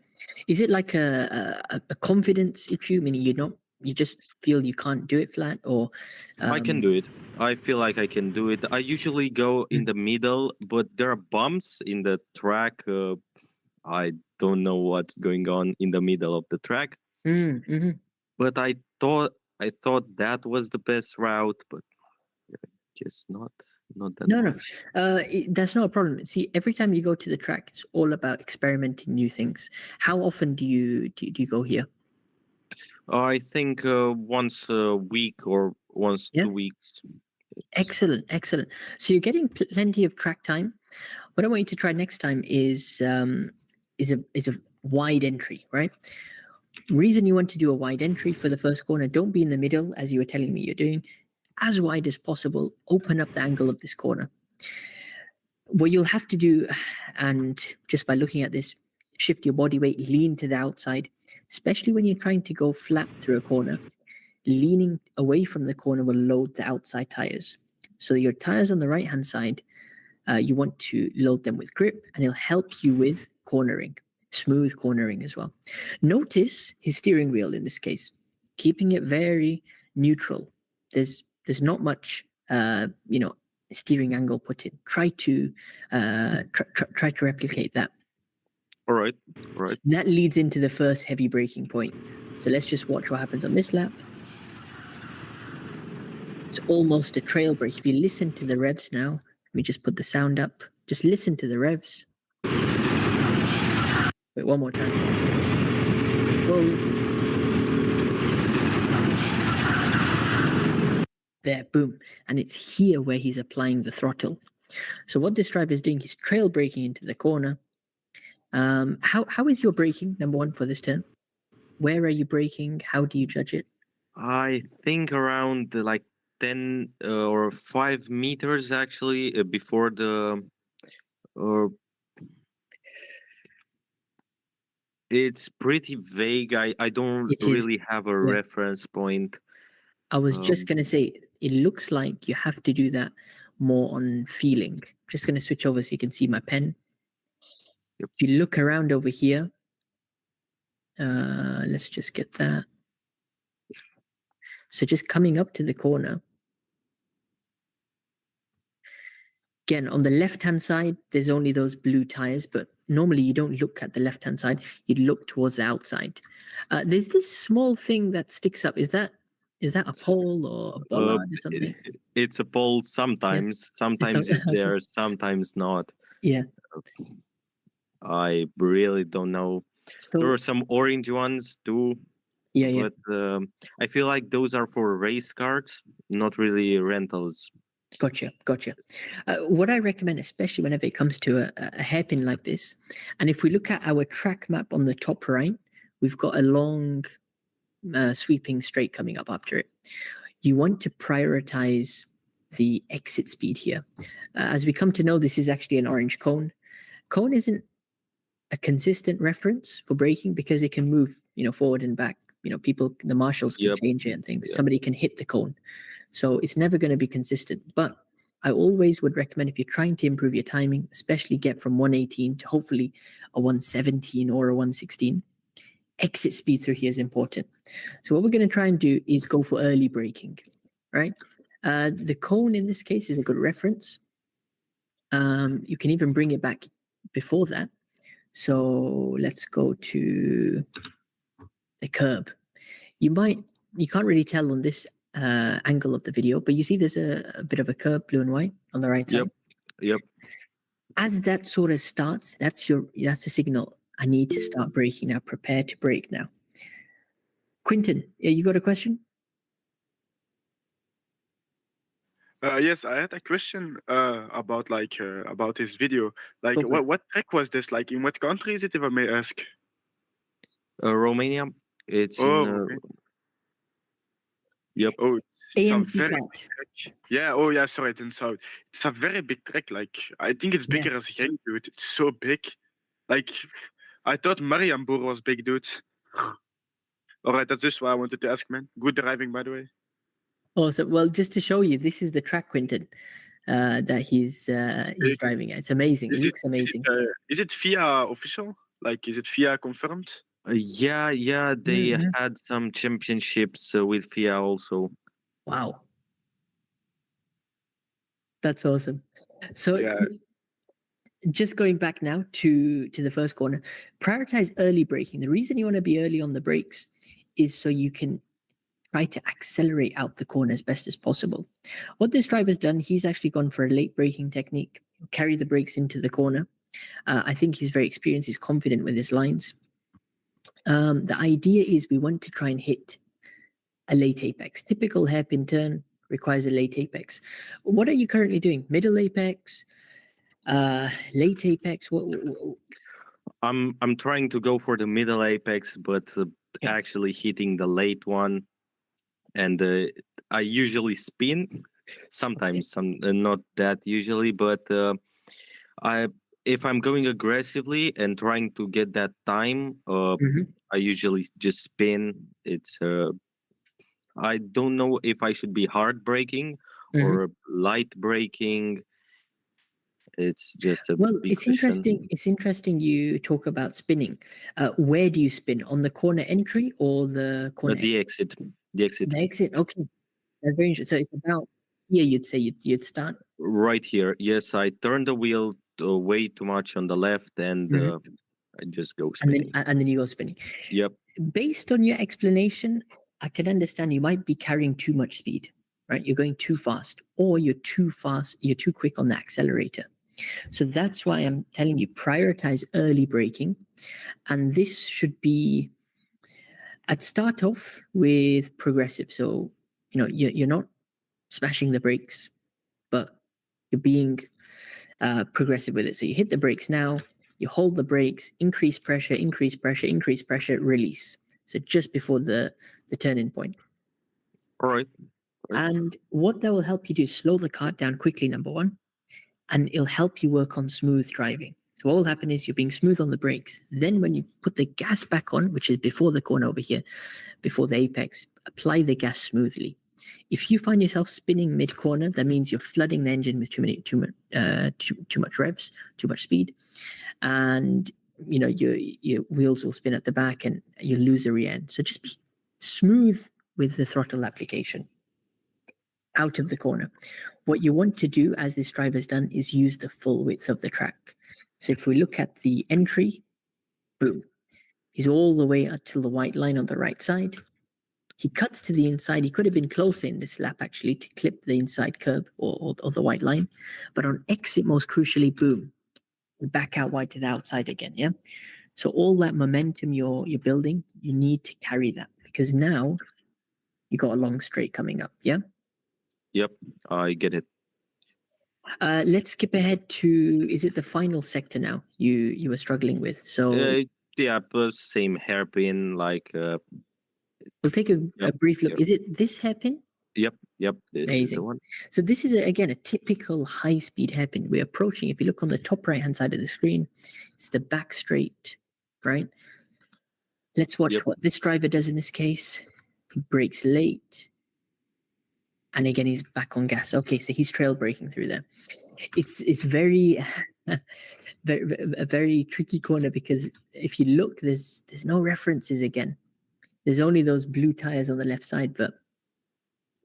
Is it like a confidence issue, meaning you just feel you can't do it flat, or I can do it. I feel like I can do it. I usually go in the middle, but there are bumps in the track. I don't know what's going on in the middle of the track. But I thought that was the best route, but just not that. No. That's not a problem. See, every time you go to the track, it's all about experimenting new things. How often do you go here? I think once a week or once 2 weeks. Excellent. So you're getting plenty of track time. What I want you to try next time is a wide entry, right? Reason you want to do a wide entry for the first corner, don't be in the middle as you were telling me you're doing. As wide as possible, open up the angle of this corner. What you'll have to do, and just by looking at this, shift your body weight, lean to the outside, especially when you're trying to go flat through a corner. Leaning away from the corner will load the outside tires. So your tires on the right-hand side, you want to load them with grip, and it'll help you with cornering, smooth cornering as well. Notice his steering wheel in this case, keeping it very neutral. There's not much, steering angle put in. Try to replicate that. All right. That leads into the first heavy braking point. So let's just watch what happens on this lap. It's almost a trail brake. If you listen to the revs now, let me just put the sound up. Just listen to the revs. Wait, one more time. Whoa. There, boom. And it's here where he's applying the throttle. So what this driver is doing, he's trail braking into the corner. How is your braking, number one, for this turn? Where are you braking? How do you judge it? I think around like 10 or 5 meters actually before the it's pretty vague. I don't really have a reference point. I was just going to say, it looks like you have to do that more on feeling. Just going to switch over so you can see my pen. If you look around over here, let's just get that. So just coming up to the corner. Again, on the left-hand side, there's only those blue tires, but normally you don't look at the left-hand side. You'd look towards the outside. There's this small thing that sticks up. Is that a pole or a bollard or something? It's a pole sometimes. Sometimes it's there, sometimes not. Yeah. I really don't know. So, there are some orange ones too. Yeah. But I feel like those are for race carts, not really rentals. Gotcha. What I recommend, especially whenever it comes to a hairpin like this, and if we look at our track map on the top right, we've got a long sweeping straight coming up after it. You want to prioritize the exit speed here. As we come to know, this is actually an orange cone. Cone isn't a consistent reference for braking because it can move, forward and back. The marshals can change it and things. Yep. Somebody can hit the cone. So it's never going to be consistent. But I always would recommend, if you're trying to improve your timing, especially get from 118 to hopefully a 117 or a 116, exit speed through here is important. So what we're going to try and do is go for early braking, right? The cone in this case is a good reference. You can even bring it back before that. So let's go to the curb. You can't really tell on this angle of the video, but you see there's a bit of a curb, blue and white, on the right side. Yep. As that sort of starts, that's a signal. I need to start braking now. Prepare to brake now. Quinton, you got a question? Yes, I had a question about about his video. Like, Go for it. what track was this? Like, in what country is it, if I may ask? Romania. It's in. Oh, okay. Yep. Oh, it's a AMC very kart. big track. Yeah. Oh, yeah. Sorry, I didn't saw it. It's a very big track. Like, I think it's Yeah. bigger as Genk, dude. It's so big. Like, I thought Marienburg was big, dude. All right, that's just what I wanted to ask, man. Good driving, by the way. Awesome. Well, just to show you, this is the track, Quinton, that he's driving at. It's amazing. It looks amazing. Is it FIA official? Like, is it FIA confirmed? Yeah. They Mhm. had some championships with FIA also. Wow. That's awesome. So Yeah. just going back now to the first corner, prioritize early braking. The reason you want to be early on the brakes is so you can try to accelerate out the corner as best as possible. What this driver's done, he's actually gone for a late braking technique, carry the brakes into the corner. I think he's very experienced, he's confident with his lines. The idea is we want to try and hit a late apex. Typical hairpin turn requires a late apex. What are you currently doing? Middle apex? Late apex? I'm trying to go for the middle apex, but actually hitting the late one, and I usually spin. Sometimes, not that usually, but if I'm going aggressively and trying to get that time, I usually just spin. It's I don't know if I should be hard braking or light braking. It's just a Well, big it's question. interesting. It's interesting you talk about spinning. Where do you spin? On the corner entry or the corner The exit. The exit. The exit. Okay, that's very interesting. So it's about here. You'd say you'd start Right here. Yes, I turn the wheel way too much on the left, and I just go spinning. and then you go spinning. Yep. Based on your explanation, I can understand you might be carrying too much speed, right? You're going too fast, or you're too fast. You're too quick on the accelerator. So that's why I'm telling you, prioritize early braking. And this should be, I'd start off with progressive. So, you're not smashing the brakes, but you're being progressive with it. So you hit the brakes now, you hold the brakes, increase pressure, release. So just before the turning point. All right. And what that will help you do is slow the kart down quickly, number one. And it'll help you work on smooth driving. So what will happen is you're being smooth on the brakes. Then when you put the gas back on, which is before the corner over here, before the apex, apply the gas smoothly. If you find yourself spinning mid-corner, that means you're flooding the engine with too much revs, too much speed, and your wheels will spin at the back and you'll lose the rear end. So just be smooth with the throttle application out of the corner. What you want to do, as this driver's done, is use the full width of the track. So if we look at the entry, boom, he's all the way up till the white line on the right side. He cuts to the inside. He could have been closer in this lap, actually, to clip the inside curb or the white line. But on exit, most crucially, boom, back out wide to the outside again, yeah? So all that momentum you're building, you need to carry that, because now you got a long straight coming up, yeah? Yep, I get it. Let's skip ahead to, is it the final sector now you were struggling with? So yeah, but same hairpin, like we'll take a brief look. Yep. Is it this hairpin? Yep, this Amazing. is the one. So this is, again, a typical high-speed hairpin. We're approaching, if you look on the top right-hand side of the screen, it's the back straight, right? Let's watch what this driver does in this case. He brakes late. And again, he's back on gas. Okay, so he's trail braking through there. It's very, a very tricky corner, because if you look, there's no references again. There's only those blue tires on the left side, but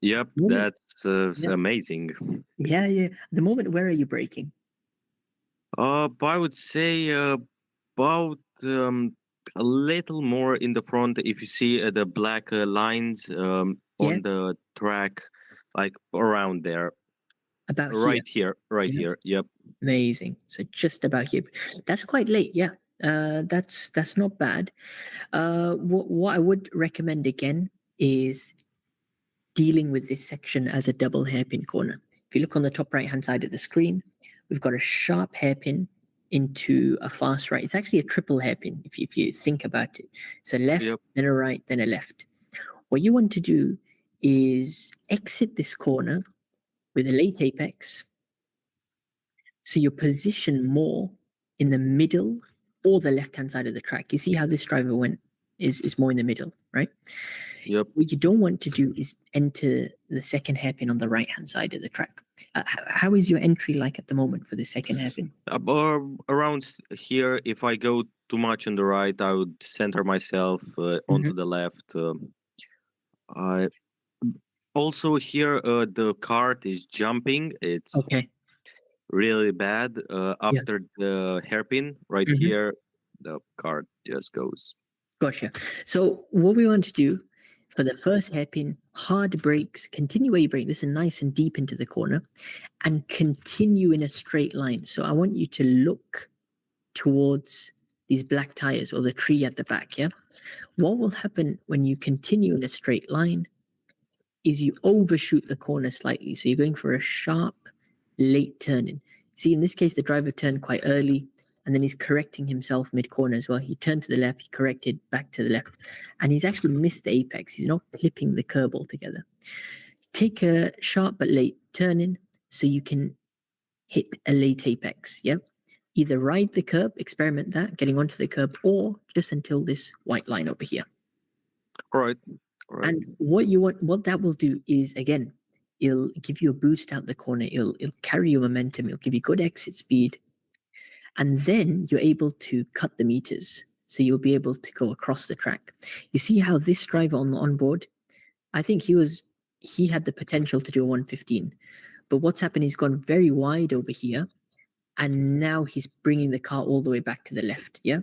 yep, that's amazing. Yeah. At the moment, where are you braking? I would say about a little more in the front. If you see the black lines on the track, like around there. About right here. Yep. Amazing. So just about here. That's quite late. Yeah. That's not bad. What I would recommend again is dealing with this section as a double hairpin corner. if you look on the top right-hand side of the screen, we've got a sharp hairpin into a fast right. It's actually a triple hairpin if you think about it. It's a left, then a right, then a left. What you want to do is exit this corner with a late apex, so you're positioned more in the middle or the left-hand side of the track. You see how this driver went is more in the middle, right? Yep. What you don't want to do is enter the second hairpin on the right-hand side of the track. How is your entry like at the moment for the second hairpin? Around here, if I go too much on the right, I would center myself onto the left. I also here the kart is jumping. It's Okay. really bad. After the hairpin right here, the kart just goes. Gotcha. So what we want to do for the first hairpin, hard brakes, continue where you brake. This is nice and deep into the corner, and continue in a straight line. So I want you to look towards these black tires or the tree at the back. Yeah. What will happen when you continue in a straight line is you overshoot the corner slightly. So you're going for a sharp, late turning. See, in this case, the driver turned quite early, and then he's correcting himself mid-corner as well. He turned to the left, he corrected back to the left, and he's actually missed the apex. He's not clipping the curb altogether. Take a sharp but late turn-in so you can hit a late apex, yeah? Either ride the curb, experiment that, getting onto the curb, or just until this white line over here. All right. And what that will do is, again, it'll give you a boost out the corner. It'll carry your momentum. It'll give you good exit speed. And then you're able to cut the meters. So you'll be able to go across the track. You see how this driver on the onboard, I think he had the potential to do a 115. But what's happened, he's gone very wide over here. And now he's bringing the car all the way back to the left. Yeah.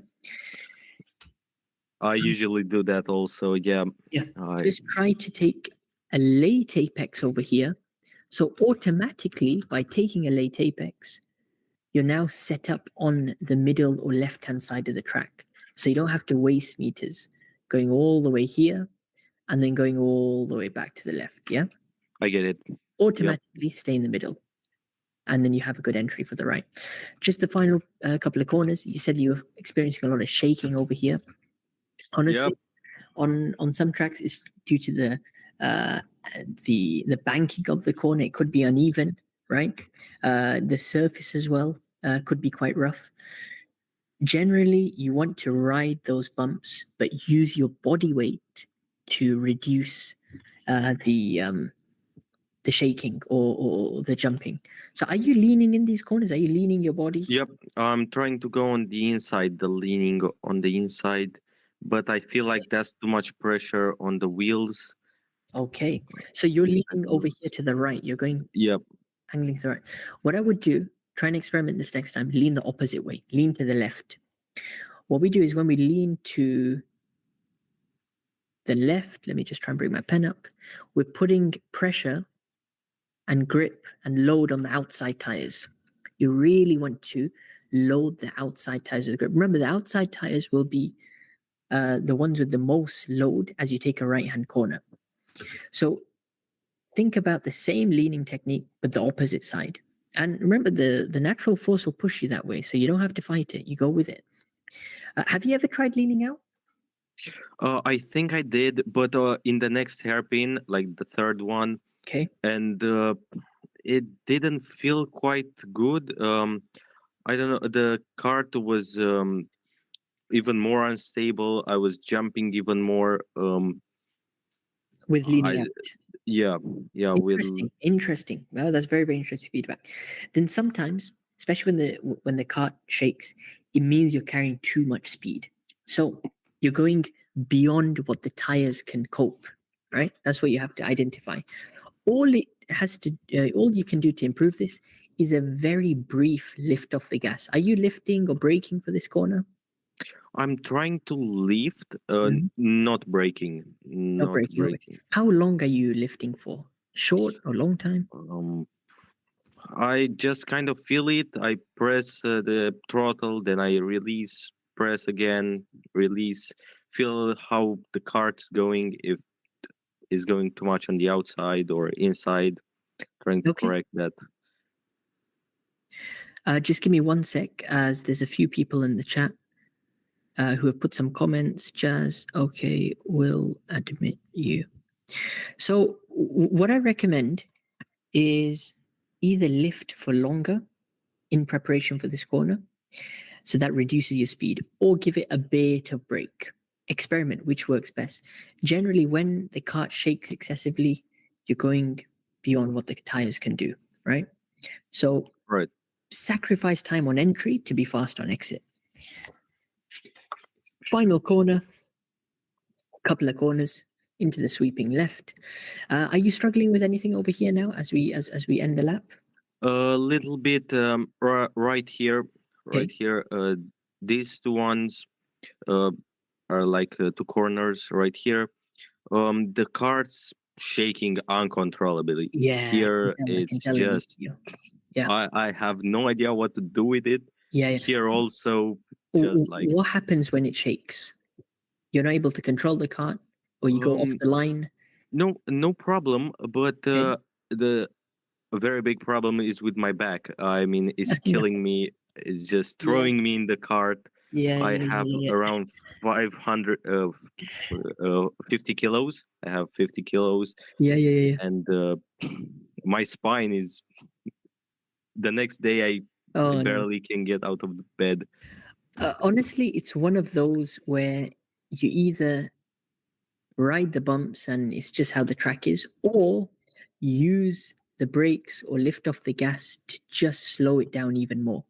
I usually do that also. Yeah. Just try to take a late apex over here. So automatically, by taking a late apex, you're now set up on the middle or left-hand side of the track. So you don't have to waste meters going all the way here and then going all the way back to the left. Yeah. I get it. Automatically stay in the middle. And then you have a good entry for the right. Just the final couple of corners. You said you were experiencing a lot of shaking over here. Honestly, on some tracks, it's due to the banking of the corner. It could be uneven, right? The surface as well could be quite rough. Generally, you want to ride those bumps, but use your body weight to reduce the shaking or the jumping. So are you leaning in these corners? Are you leaning your body? Yep. I'm trying to go on the inside, the leaning on the inside, but I feel like that's too much pressure on the wheels. Okay. So you're leaning over here to the right. You're going angling to the right. What I would do, try and experiment this next time, lean the opposite way. Lean to the left. What we do is when we lean to the left, let me just try and bring my pen up. We're putting pressure and grip and load on the outside tires. You really want to load the outside tires with grip. Remember, the outside tires will be the ones with the most load as you take a right-hand corner. So think about the same leaning technique, but the opposite side. And remember, the natural force will push you that way, so you don't have to fight it. You go with it. Have you ever tried leaning out? I think I did, but in the next hairpin, like the third one, and it didn't feel quite good. I don't know. The kart was even more unstable. I was jumping even more. With leaning out. Yeah. Interesting. Well, that's very, very interesting feedback. Then sometimes, especially when the kart shakes, it means you're carrying too much speed. So you're going beyond what the tires can cope, right? That's what you have to identify. All you can do to improve this is a very brief lift off the gas. Are you lifting or braking for this corner? I'm trying to lift, not braking. Not braking. How long are you lifting for? Short or long time? I just kind of feel it. I press the throttle, then I release, press again, release, feel how the kart's going, if it's going too much on the outside or inside. trying to Okay. correct that. Just give me 1 sec, as there's a few people in the chat who have put some comments. Jazz, okay, will admit you. So what I recommend is either lift for longer in preparation for this corner, so that reduces your speed, or give it a bit of brake. Experiment which works best. Generally, when the kart shakes excessively, you're going beyond what the tires can do, right? So Right. sacrifice time on entry to be fast on exit. Final corner, couple of corners into the sweeping left. Are you struggling with anything over here now as we end the lap? A little bit right here. Right Okay. here. These two ones are like two corners right here. The cart's shaking uncontrollably. Yeah, Here I can it's tell in this just video. Yeah. I have no idea what to do with it. Yeah. Here also just like What happens when it shakes? You're not able to control the kart, or you go off the line. no problem, but Okay. the very big problem is with my back. I mean, it's No. killing me. It's just throwing me in the cart. I have around 50 kilos. I have 50 kilos. Yeah. And my spine is. The next day, I Oh, no. barely can get out of the bed. Honestly, it's one of those where you either ride the bumps and it's just how the track is, or use the brakes or lift off the gas to just slow it down even more.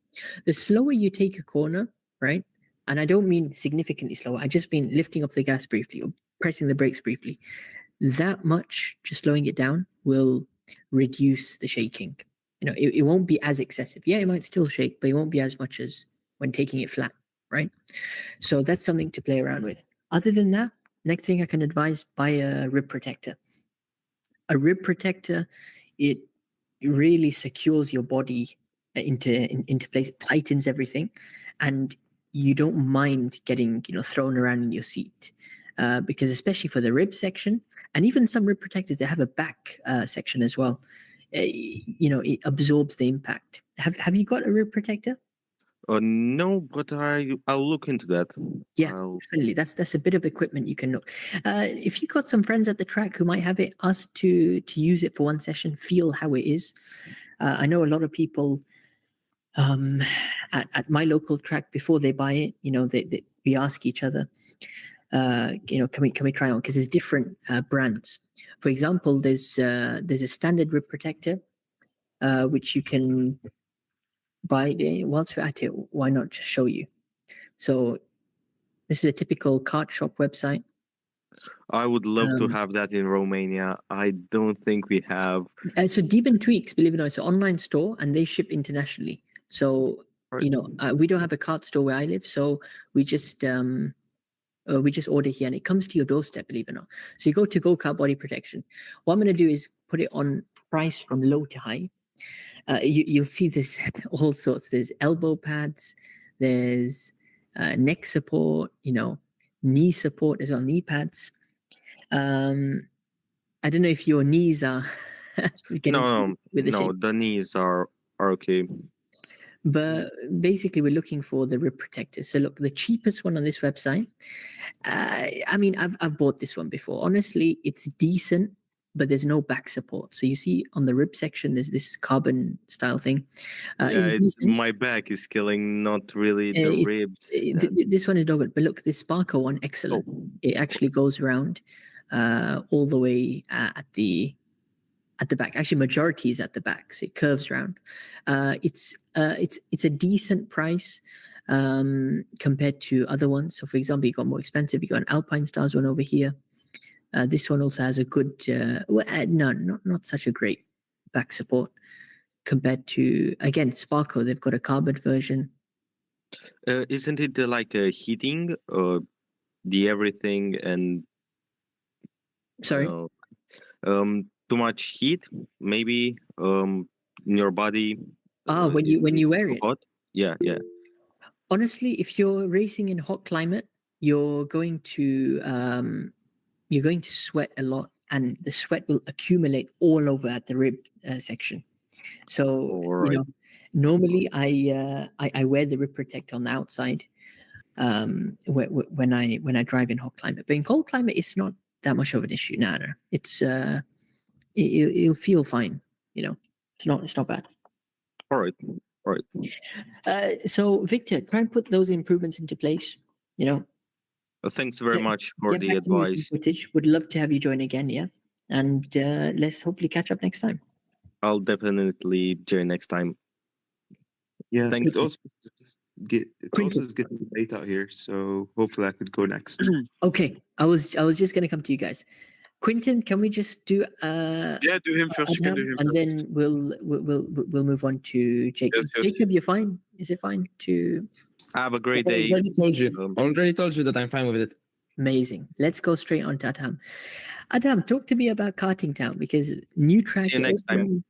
The slower you take a corner, right? And I don't mean significantly slower, I just mean lifting off the gas briefly or pressing the brakes briefly. That much, just slowing it down, will reduce the shaking. You know, it won't be as excessive. Yeah, it might still shake, but it won't be as much as when taking it flat, right? So that's something to play around with. Other than that, next thing I can advise, buy a rib protector. A rib protector, it really secures your body into place. It tightens everything, and you don't mind getting thrown around in your seat, because especially for the rib section, and even some rib protectors, they have a back section as well. It absorbs the impact. Have you got a rib protector? No, but I'll look into that. Yeah, definitely. That's a bit of equipment you can look. If you got some friends at the track who might have it, ask to use it for one session, feel how it is. I know a lot of people at my local track, before they buy it, we ask each other, can we try on? Because there's different brands. For example, there's a standard rib protector, which you can buy. Whilst we're at it, why not just show you? So this is a typical kart shop website. I would love to have that in Romania. I don't think we have. So Deben Tweaks, believe it or not, it's an online store, and they ship internationally. So we don't have a kart store where I live, so we just order here, and it comes to your doorstep, believe it or not. So you go to Go Kart Body Protection. What I'm going to do is put it on price from low to high. You'll see this all sorts. There's elbow pads, there's neck support, knee support as well, knee pads. I don't know if your knees are No, the knees are okay. But basically, we're looking for the rib protector. So look, the cheapest one on this website. I mean, I've bought this one before. Honestly, it's decent, but there's no back support. So you see on the rib section, there's this carbon style thing. My back is killing, not really the ribs. This one is no good. But look, this Sparko one, excellent. It actually goes around all the way at the back. Actually, majority is at the back, so it curves around. It's a decent price compared to other ones. So, for example, you got more expensive. You got an Alpine Stars one over here. This one also has a good, not such a great back support compared to, again, Sparko. They've got a carbon version. Isn't it like a heating, the everything and? Sorry. Too much heat, maybe, in your body. When you wear it. Hot? Yeah. Honestly, if you're racing in hot climate, you're going to sweat a lot and the sweat will accumulate all over at the rib section. So normally I wear the rib protector on the outside when I drive in hot climate, but in cold climate it's not that much of an issue. No, it's it'll feel fine. It's not bad. All right. So Victor, try and put those improvements into place. Thanks very much for the Get back to me with some advice. footage. Would love to have you join again. Yeah, and let's hopefully catch up next time. I'll definitely join next time. Yeah, Thanks. it's also getting late out here, so hopefully I could go next. Okay, I was just gonna come to you guys. Quinton, can we just do Yeah, do him first. You can do him and first. then we'll move on to Jacob. Yes. Jacob, you're fine. Is it fine to? Have a great I day. already told you that I'm fine with it. Amazing. Let's go straight on to Adam. Adam, talk to me about Karting Town, because new track. See you next time.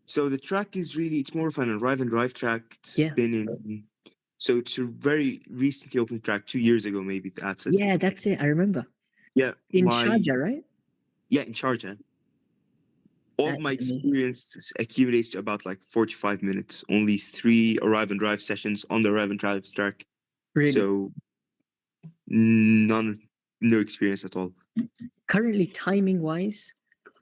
So the track is it's more of an arrive and drive track. It's been in, so it's a very recently opened track, 2 years ago, maybe. That's it. Yeah, that's it. I remember. Yeah. In Sharjah, right? Yeah, in Sharjah. All my experience accumulates to about 45 minutes. Only 3 arrive and drive sessions on the arrive and drive track. Really? So no experience at all. Currently, timing wise,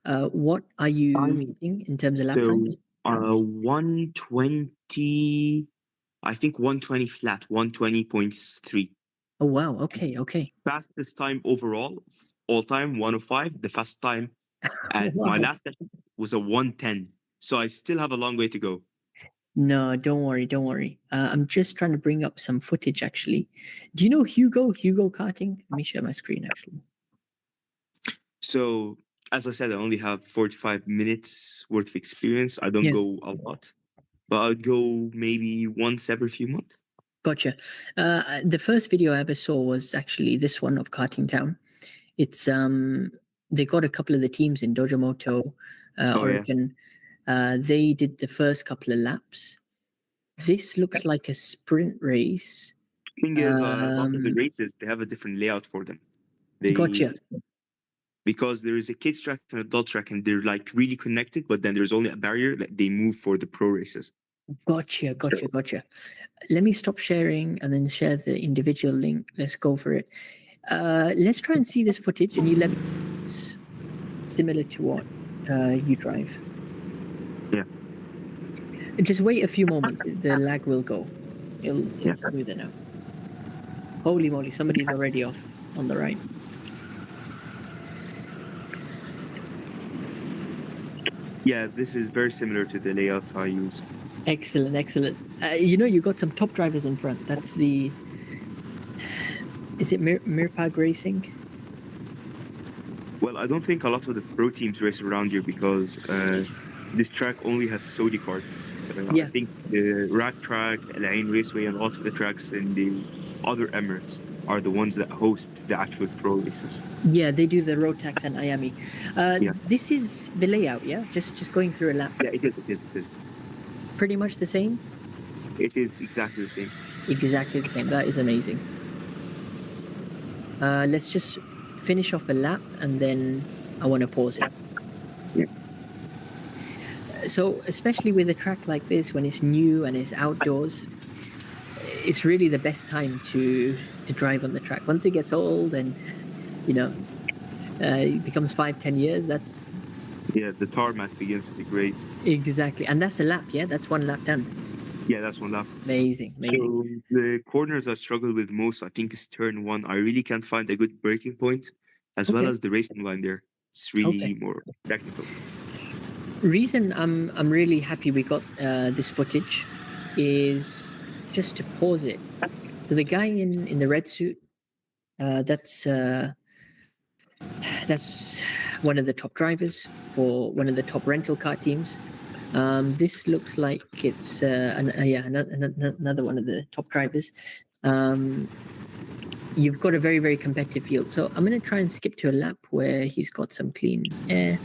what are you hitting in terms of lap times? 120, I think 120 flat, 120.3. Oh wow! Okay. Fastest time overall, all time, 105. The fast time at my last session was a 110. So I still have a long way to go. No, don't worry. I'm just trying to bring up some footage, actually. Do you know Hugo Karting? Let me share my screen, actually. So, as I said, I only have 45 minutes worth of experience. I don't go a lot, but I'll go maybe once every few months. Gotcha. The first video I ever saw was actually this one of Karting Town. It's they got a couple of the teams in Dojomoto, Oregon. They did the first couple of laps. This looks like a sprint race. Thing is, a lot of the races, they have a different layout for them. Gotcha. Because there is a kids track and adult track, and they're really connected, but then there's only a barrier that they move for the pro races. Gotcha. Let me stop sharing and then share the individual link. Let's go for it. Let's try and see this footage, and you let me similar to what you drive. Yeah. Just wait a few moments. The lag will go. It'll smoother now. Holy moly! Somebody's already off on the right. Yeah, this is very similar to the layout I use. Excellent. You got some top drivers in front. That's the. Is it Mirpag Racing? Well, I don't think a lot of the pro teams race around here because this track only has Saudi cars. I think the Rack Track, Al Ain Raceway, and also the tracks in the other Emirates are the ones that host the actual pro races. Yeah, they do the road tax and Miami. This is the layout, yeah? Just going through a lap. Yeah, it is. Pretty much the same? It is exactly the same. Exactly the same. That is amazing. Let's just finish off a lap and then I want to pause it. Yeah. So, especially with a track like this, when it's new and it's outdoors, it's really the best time to drive on the track. Once it gets old and it becomes 5-10 years, that's the tarmac begins to degrade. Exactly. And that's a lap, yeah? That's one lap done. Yeah, that's one lap. Amazing. So the corners I struggle with most, I think, is turn 1. I really can't find a good braking point, as well as the racing line there. It's really more technical. Reason I'm really happy we got this footage is just to pause it. So the guy in the red suit, that's one of the top drivers for one of the top rental car teams. This looks like it's another one of the top drivers. You've got a very, very competitive field. So I'm going to try and skip to a lap where he's got some clean air.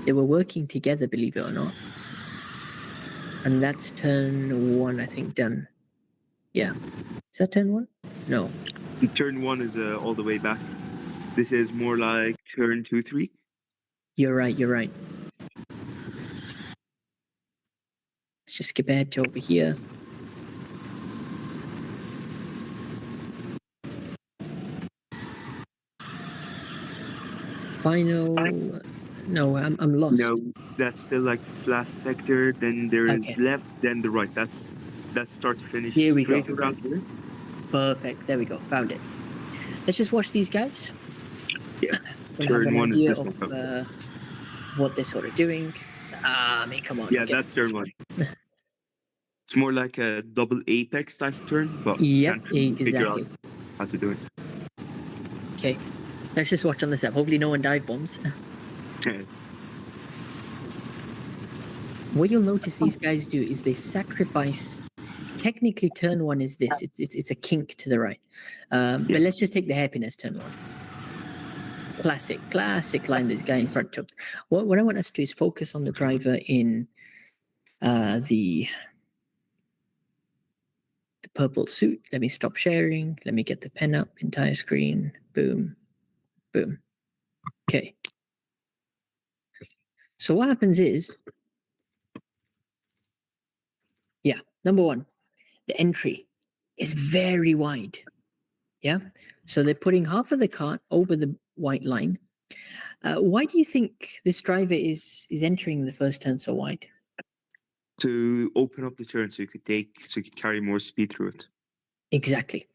They were working together, believe it or not. And that's turn 1, I think, done. Yeah. Is that turn 1? No. Turn 1 is all the way back. This is more like turn 2, 3. You're right. Let's just skip ahead to over here. Final. No, I'm lost. No, that's still like this last sector. Then there is left, then the right. That's start to finish. Here we go. Around here. Perfect. There we go. Found it. Let's just watch these guys. Yeah. We'll have an idea of what they're sort of doing. I mean, come on. Yeah, that's turn 1. It's more like a double apex type of turn, but yep, can't figure out exactly. how to do it. Okay. Let's just watch on this app. Hopefully no one dive bombs. What you'll notice these guys do is they sacrifice. Technically, turn 1 is this. It's a kink to the right. But let's just take the hairpin as turn 1. Classic line this guy in front took. What I want us to do is focus on the driver in the purple suit. Let me stop sharing. Let me get the pen up. Entire screen. Boom. Okay. So what happens is, number 1, the entry is very wide. Yeah. So they're putting half of the cart over the white line. Why do you think this driver is entering the first turn so wide? To open up the turn so you could carry more speed through it. Exactly.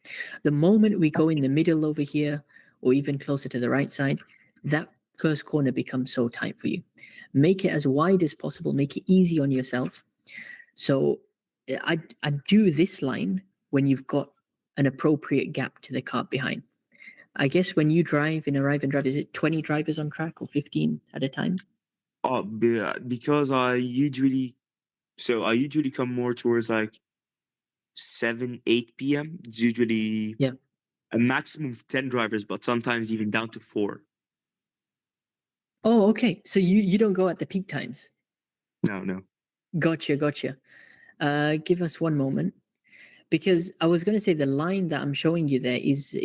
The moment we go in the middle over here, or even closer to the right side, that first corner becomes so tight for you. Make it as wide as possible. Make it easy on yourself. So I do this line when you've got an appropriate gap to the cart behind. I guess when you drive in Arrive and Drive, is it 20 drivers on track or 15 at a time? Oh, because I usually come more towards like 7, 8 p.m. It's usually a maximum of 10 drivers, but sometimes even down to 4. Oh, okay. So you don't go at the peak times? No. Gotcha. Give us one moment, because I was going to say the line that I'm showing you there is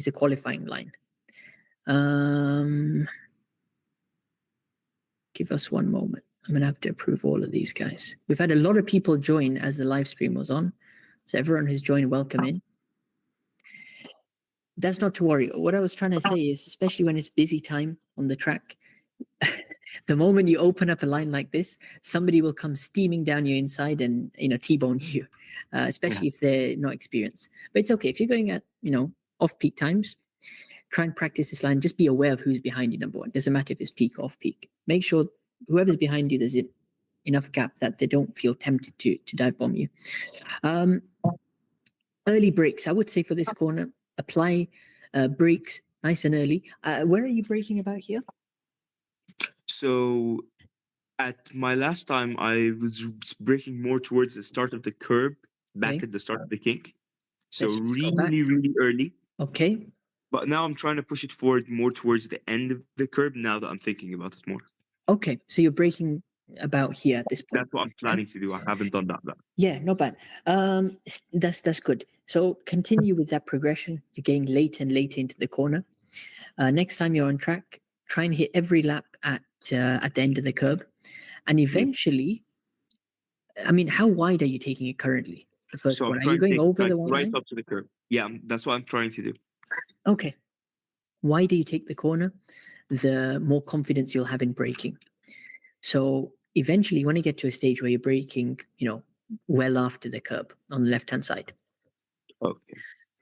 a qualifying line. Give us one moment. I'm going to have to approve all of these guys. We've had a lot of people join as the live stream was on. So everyone who's joined, welcome in. That's not to worry. What I was trying to say is, especially when it's busy time on the track, the moment you open up a line like this, somebody will come steaming down your inside and T-bone you, especially if they're not experienced. But it's okay if you're going at off-peak times. Try and practice this line. Just be aware of who's behind you. Number 1, doesn't matter if it's peak or off-peak. Make sure whoever's behind you, there's enough gap that they don't feel tempted to dive bomb you. Early brakes, I would say for this corner, apply brakes nice and early. Where are you braking about here? So at my last time, I was braking more towards the start of the curb, back at the start of the kink. So really early. Okay. But now I'm trying to push it forward more towards the end of the curb now that I'm thinking about it more. Okay, so you're braking about here at this point. That's what I'm planning to do. I haven't done that. Yeah, not bad. That's good. So continue with that progression. You're getting later and later into the corner. Next time you're on track, try and hit every lap at the end of the curb. And eventually, I mean, how wide are you taking it currently? The first corner. Are you going over the white line? Up to the curb. Yeah, that's what I'm trying to do. Okay. Wider you take the corner, the more confidence you'll have in braking. So eventually you want to get to a stage where you're braking, well after the curb on the left-hand side. Okay.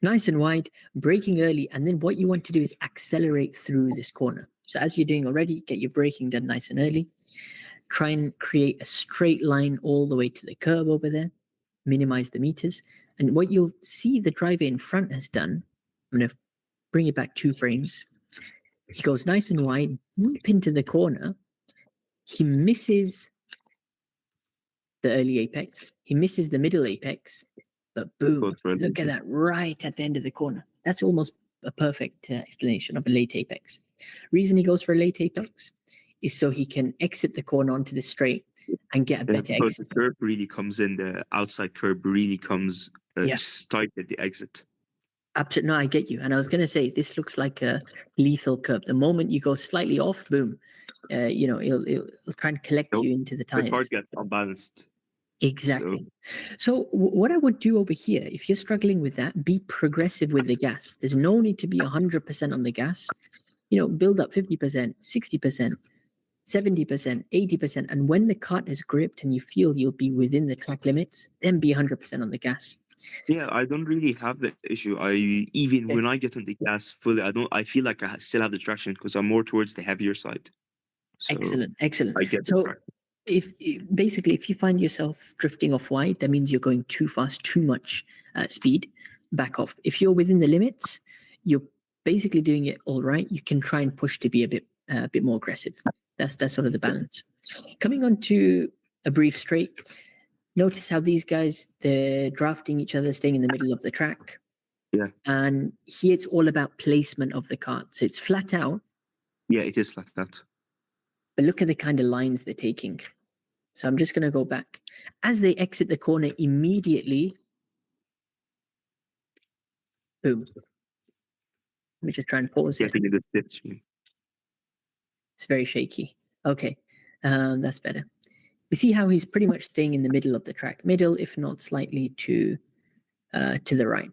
Nice and wide, braking early, and then what you want to do is accelerate through this corner. So as you're doing already, get your braking done nice and early. Try and create a straight line all the way to the curb over there. Minimize the meters. And what you'll see the driver in front has done, I'm going to bring it back 2 frames. He goes nice and wide, deep into the corner. He misses the early apex. He misses the middle apex. But boom, look at that right at the end of the corner. That's almost a perfect explanation of a late apex. Reason he goes for a late apex is so he can exit the corner onto the straight and get a better exit. The curb really comes in, the outside curb really comes tight at the exit. Absolutely. No, I get you. And I was going to say, this looks like a lethal curb. The moment you go slightly off, boom, it'll try and collect Nope. you into the The tires. cart gets unbalanced. Exactly. So what I would do over here, if you're struggling with that, be progressive with the gas. There's no need to be 100% on the gas. Build up 50%, 60%, 70%, 80%. And when the cart is gripped and you feel you'll be within the track limits, then be 100% on the gas. Yeah, I don't really have that issue. Even when I get on the gas fully, I feel like I still have the traction because I'm more towards the heavier side. So Excellent. I get the So traction. if you find yourself drifting off wide, that means you're going too fast, too much speed. Back off. If you're within the limits, you're basically doing it all right. You can try and push to be a bit more aggressive. That's sort of the balance. Coming on to a brief straight. Notice how these guys, they're drafting each other, staying in the middle of the track. Yeah. And here it's all about placement of the cart. So it's flat out. Yeah, it is like that. But look at the kind of lines they're taking. So I'm just going to go back. As they exit the corner immediately, boom. Let me just try and pause it. Getting a good stitch. It's very shaky. Okay, that's better. You see how he's pretty much staying in the middle of the track. Middle, if not slightly to the right.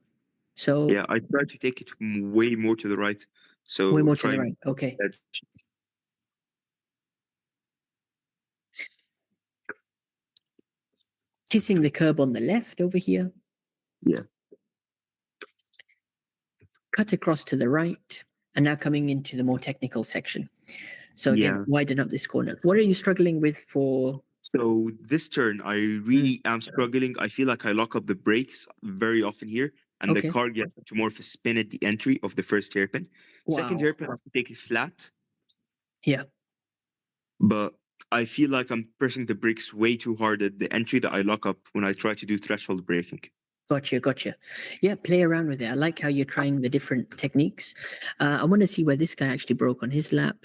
So yeah, I try to take it way more to the right. So way more to the right. Okay. Kissing the curb on the left over here. Yeah. Cut across to the right, and now coming into the more technical section. So again, widen up this corner. What are you struggling with for? So this turn, I really am struggling. I feel like I lock up the brakes very often here, and the car gets to more of a spin at the entry of the first hairpin. Second hairpin, I have to take it flat. Yeah. But I feel like I'm pressing the brakes way too hard at the entry that I lock up when I try to do threshold braking. Gotcha. Yeah, play around with it. I like how you're trying the different techniques. I want to see where this guy actually broke on his lap.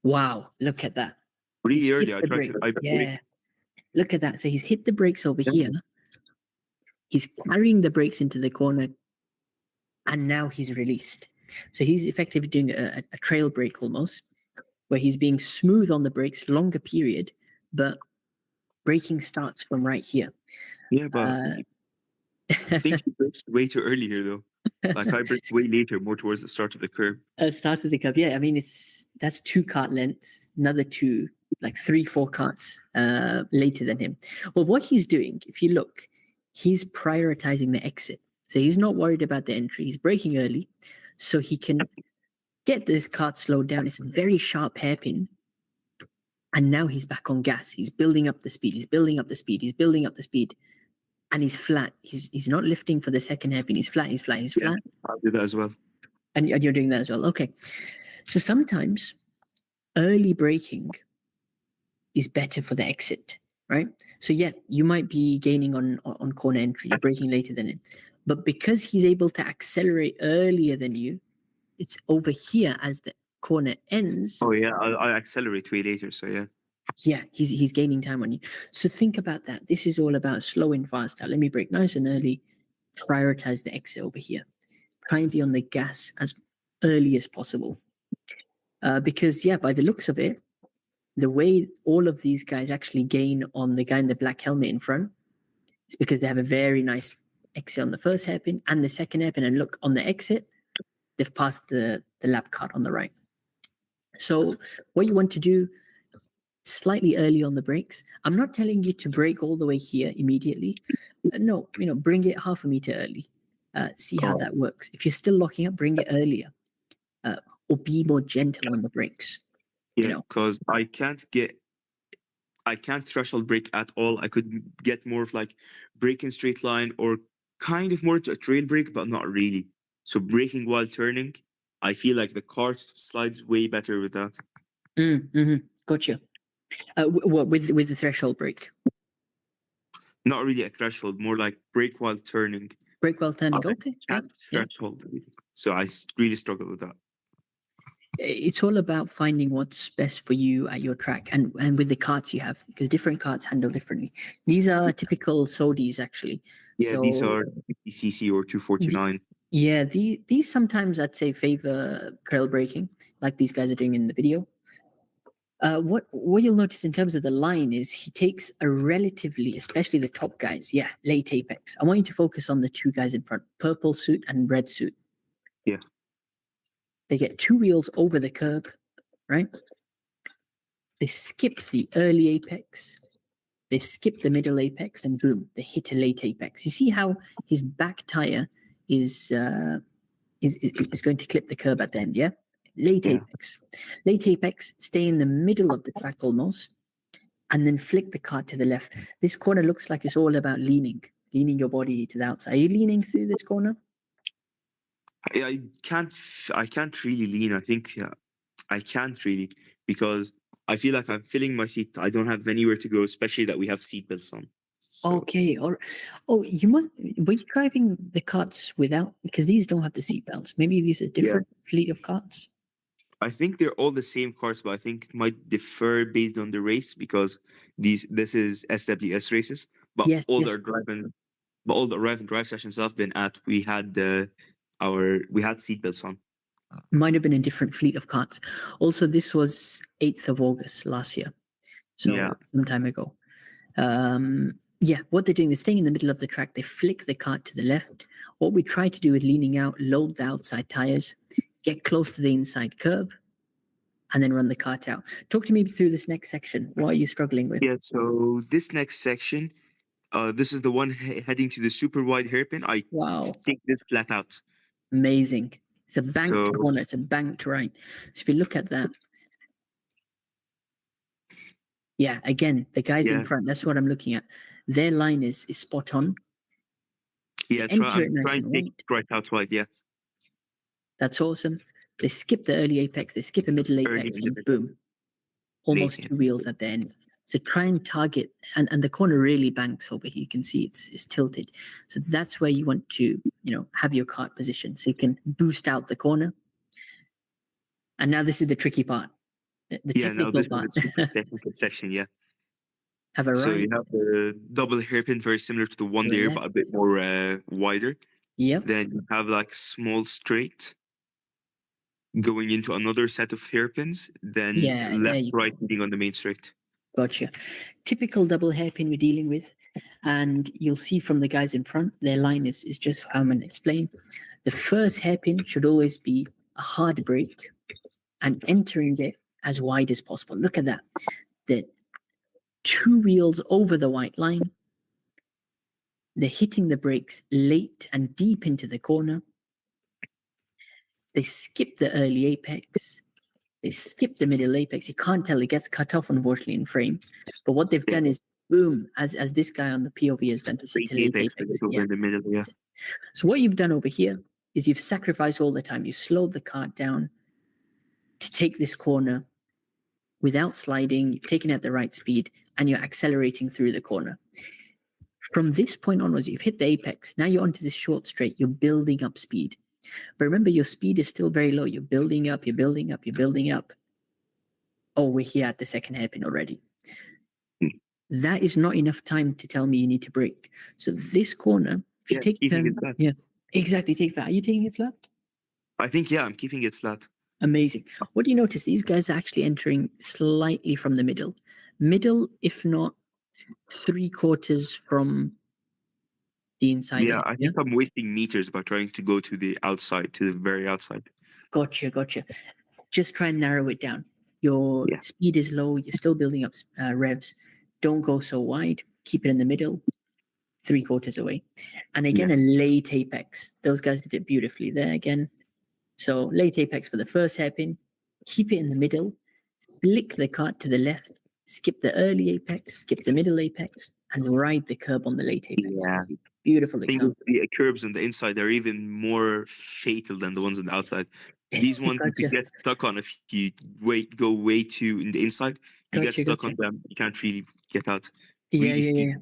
Wow, look at that. Really early, I tried to. Yeah, look at that. So he's hit the brakes over here. He's carrying the brakes into the corner, and now he's released. So he's effectively doing a trail brake almost, where he's being smooth on the brakes, longer period, but braking starts from right here. Yeah, but I think he brakes way too early here, though. Like I brake way later, more towards the start of the curve. Start of the curve, yeah. I mean, that's 2 kart lengths, another 2, like 3-4 karts later than him. Well, what he's doing, if you look, he's prioritizing the exit. So he's not worried about the entry. He's braking early, so he can get this kart slowed down. It's a very sharp hairpin. And now he's back on gas. He's building up the speed. And he's flat. He's not lifting for the second hairpin. He's flat. Yeah, I'll do that as well. And you're doing that as well. Okay. So sometimes early braking is better for the exit, right? So yeah, you might be gaining on corner entry. You're braking later than him. But because he's able to accelerate earlier than you, it's over here as the corner ends. Oh yeah, I accelerate way later, so yeah. Yeah, he's gaining time on you. So think about that. This is all about slow and fast. Now, let me brake nice and early. Prioritize the exit over here. Try and be on the gas as early as possible. Because, yeah, by the looks of it, the way all of these guys actually gain on the guy in the black helmet in front is because they have a very nice exit on the first hairpin and the second hairpin. And look, on the exit, they've passed the lap cart on the right. So what you want to do, slightly early on the brakes. I'm not telling you to brake all the way here immediately. No, bring it half a meter early. See how that works. If you're still locking up, bring it earlier. Or be more gentle on the brakes. Yeah, because I can't threshold brake at all. I could get more of like braking straight line or kind of more to a trail brake, but not really. So braking while turning, I feel like the cart slides way better with that. Gotcha. With the threshold brake? Not really a threshold, more like brake while turning. Brake while turning, okay. Threshold. So I really struggle with that. It's all about finding what's best for you at your track and with the karts you have, because different karts handle differently. These are typical Sodis, actually. Yeah, these So are 50cc or 249. yeah, these sometimes I'd say favor trail braking, like these guys are doing in the video. What you'll notice in terms of the line is he takes a relatively, especially the top guys, late apex. I want you to focus on the two guys in front, purple suit and red suit. Yeah. They get two wheels over the curb, right? They skip the early apex, they skip the middle apex, and boom, they hit a late apex. You see how his back tire is going to clip the curb at the end, yeah? Late apex. Late apex, stay in the middle of the track almost, and then flick the kart to the left. This corner looks like it's all about leaning your body to the outside. Are you leaning through this corner? I can't really lean. I think I can't really, because I feel like I'm filling my seat. I don't have anywhere to go, especially that we have seatbelts on. So, Okay. Were you driving the karts without, because these don't have the seatbelts? Maybe these are different fleet of karts. I think they're all the same cars, but I think it might differ based on the race, because this is SWS races. But Yes, all yes. the drive and drive sessions I've been at, we had seatbelts on. Might have been a different fleet of karts. Also, this was 8th of August last year. So some time ago. What they're doing, they're staying in the middle of the track. They flick the kart to the left. What we try to do with leaning out, load the outside tires, get close to the inside curb, and then run the kart out. Talk to me through this next section. What are you struggling with? Yeah, so this next section, this is the one heading to the super wide hairpin. I take this flat out. Amazing. It's a banked corner. It's a banked right. So if you look at that, again, the guys in front, that's what I'm looking at. Their line is spot on. Yeah, I'm trying to take it right out wide, That's awesome. They skip the early apex, they skip a middle apex, and boom. Almost two wheels at the end. So try and target, and the corner really banks over here. You can see it's tilted. So that's where you want to, have your kart position. So you can boost out the corner. And now this is the tricky part. The technical this part. is a super technical section, Have a right. So you have the double hairpin, very similar to the one there, but a bit more wider. Yep. Then you have like small straight going into another set of hairpins, then left, right, leading on the main straight. Gotcha. Typical double hairpin we're dealing with. And you'll see from the guys in front, their line is just how I'm going to explain. The first hairpin should always be a hard brake and entering it as wide as possible. Look at that. The two wheels over the white line. They're hitting the brakes late and deep into the corner. They skip the early apex. They skip the middle apex. You can't tell. It gets cut off, unfortunately, in frame. But what they've done is, boom, as this guy on the POV has done, to hit the late apex. In the middle, So what you've done over here is you've sacrificed all the time. You slowed the kart down to take this corner without sliding. You've taken it at the right speed, and you're accelerating through the corner. From this point onwards, you've hit the apex. Now you're onto this short straight. You're building up speed. But remember, your speed is still very low. You're building up, you're building up, you're building up. Oh, we're here at the second hairpin already. That is not enough time to tell me you need to brake. So this corner, if you take it exactly, take that. Are you taking it flat? I think, I'm keeping it flat. Amazing. What do you notice? These guys are actually entering slightly from the middle. Middle, if not 3/4 from the inside. Yeah, I think I'm wasting meters by trying to go to the outside, to the very outside. Gotcha. Just try and narrow it down. Your speed is low. You're still building up revs. Don't go so wide. Keep it in the middle, 3/4 away. And again, a late apex. Those guys did it beautifully there again. So late apex for the first hairpin. Keep it in the middle. Flick the kart to the left. Skip the early apex. Skip the middle apex. And ride the curb on the late apex. Yeah. Beautiful example. The curbs on the inside are even more fatal than the ones on the outside. These ones you get stuck on if you go way too in the inside. You get stuck on them. You can't really get out. Yeah.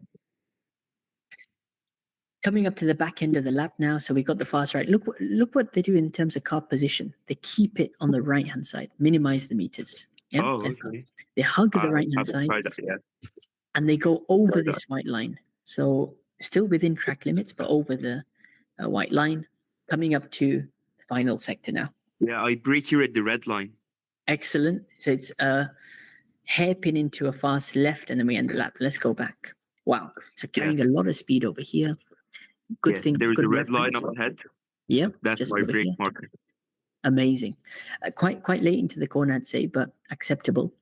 Coming up to the back end of the lap now, so we got the fast right. Look what they do in terms of kart position. They keep it on the right hand side, minimize the meters. Yeah? Oh, okay. They hug the right hand side, and they go over this white line. So still within track limits, but over the white line, coming up to the final sector now. Yeah, I break here at the red line. Excellent. So it's a hairpin into a fast left, and then we end the lap. Let's go back. Wow. So carrying a lot of speed over here. Good thing. There's good a red line reference. up ahead. Yep. That's just my over brake here. marker. Amazing. Quite late into the corner, I'd say, but acceptable.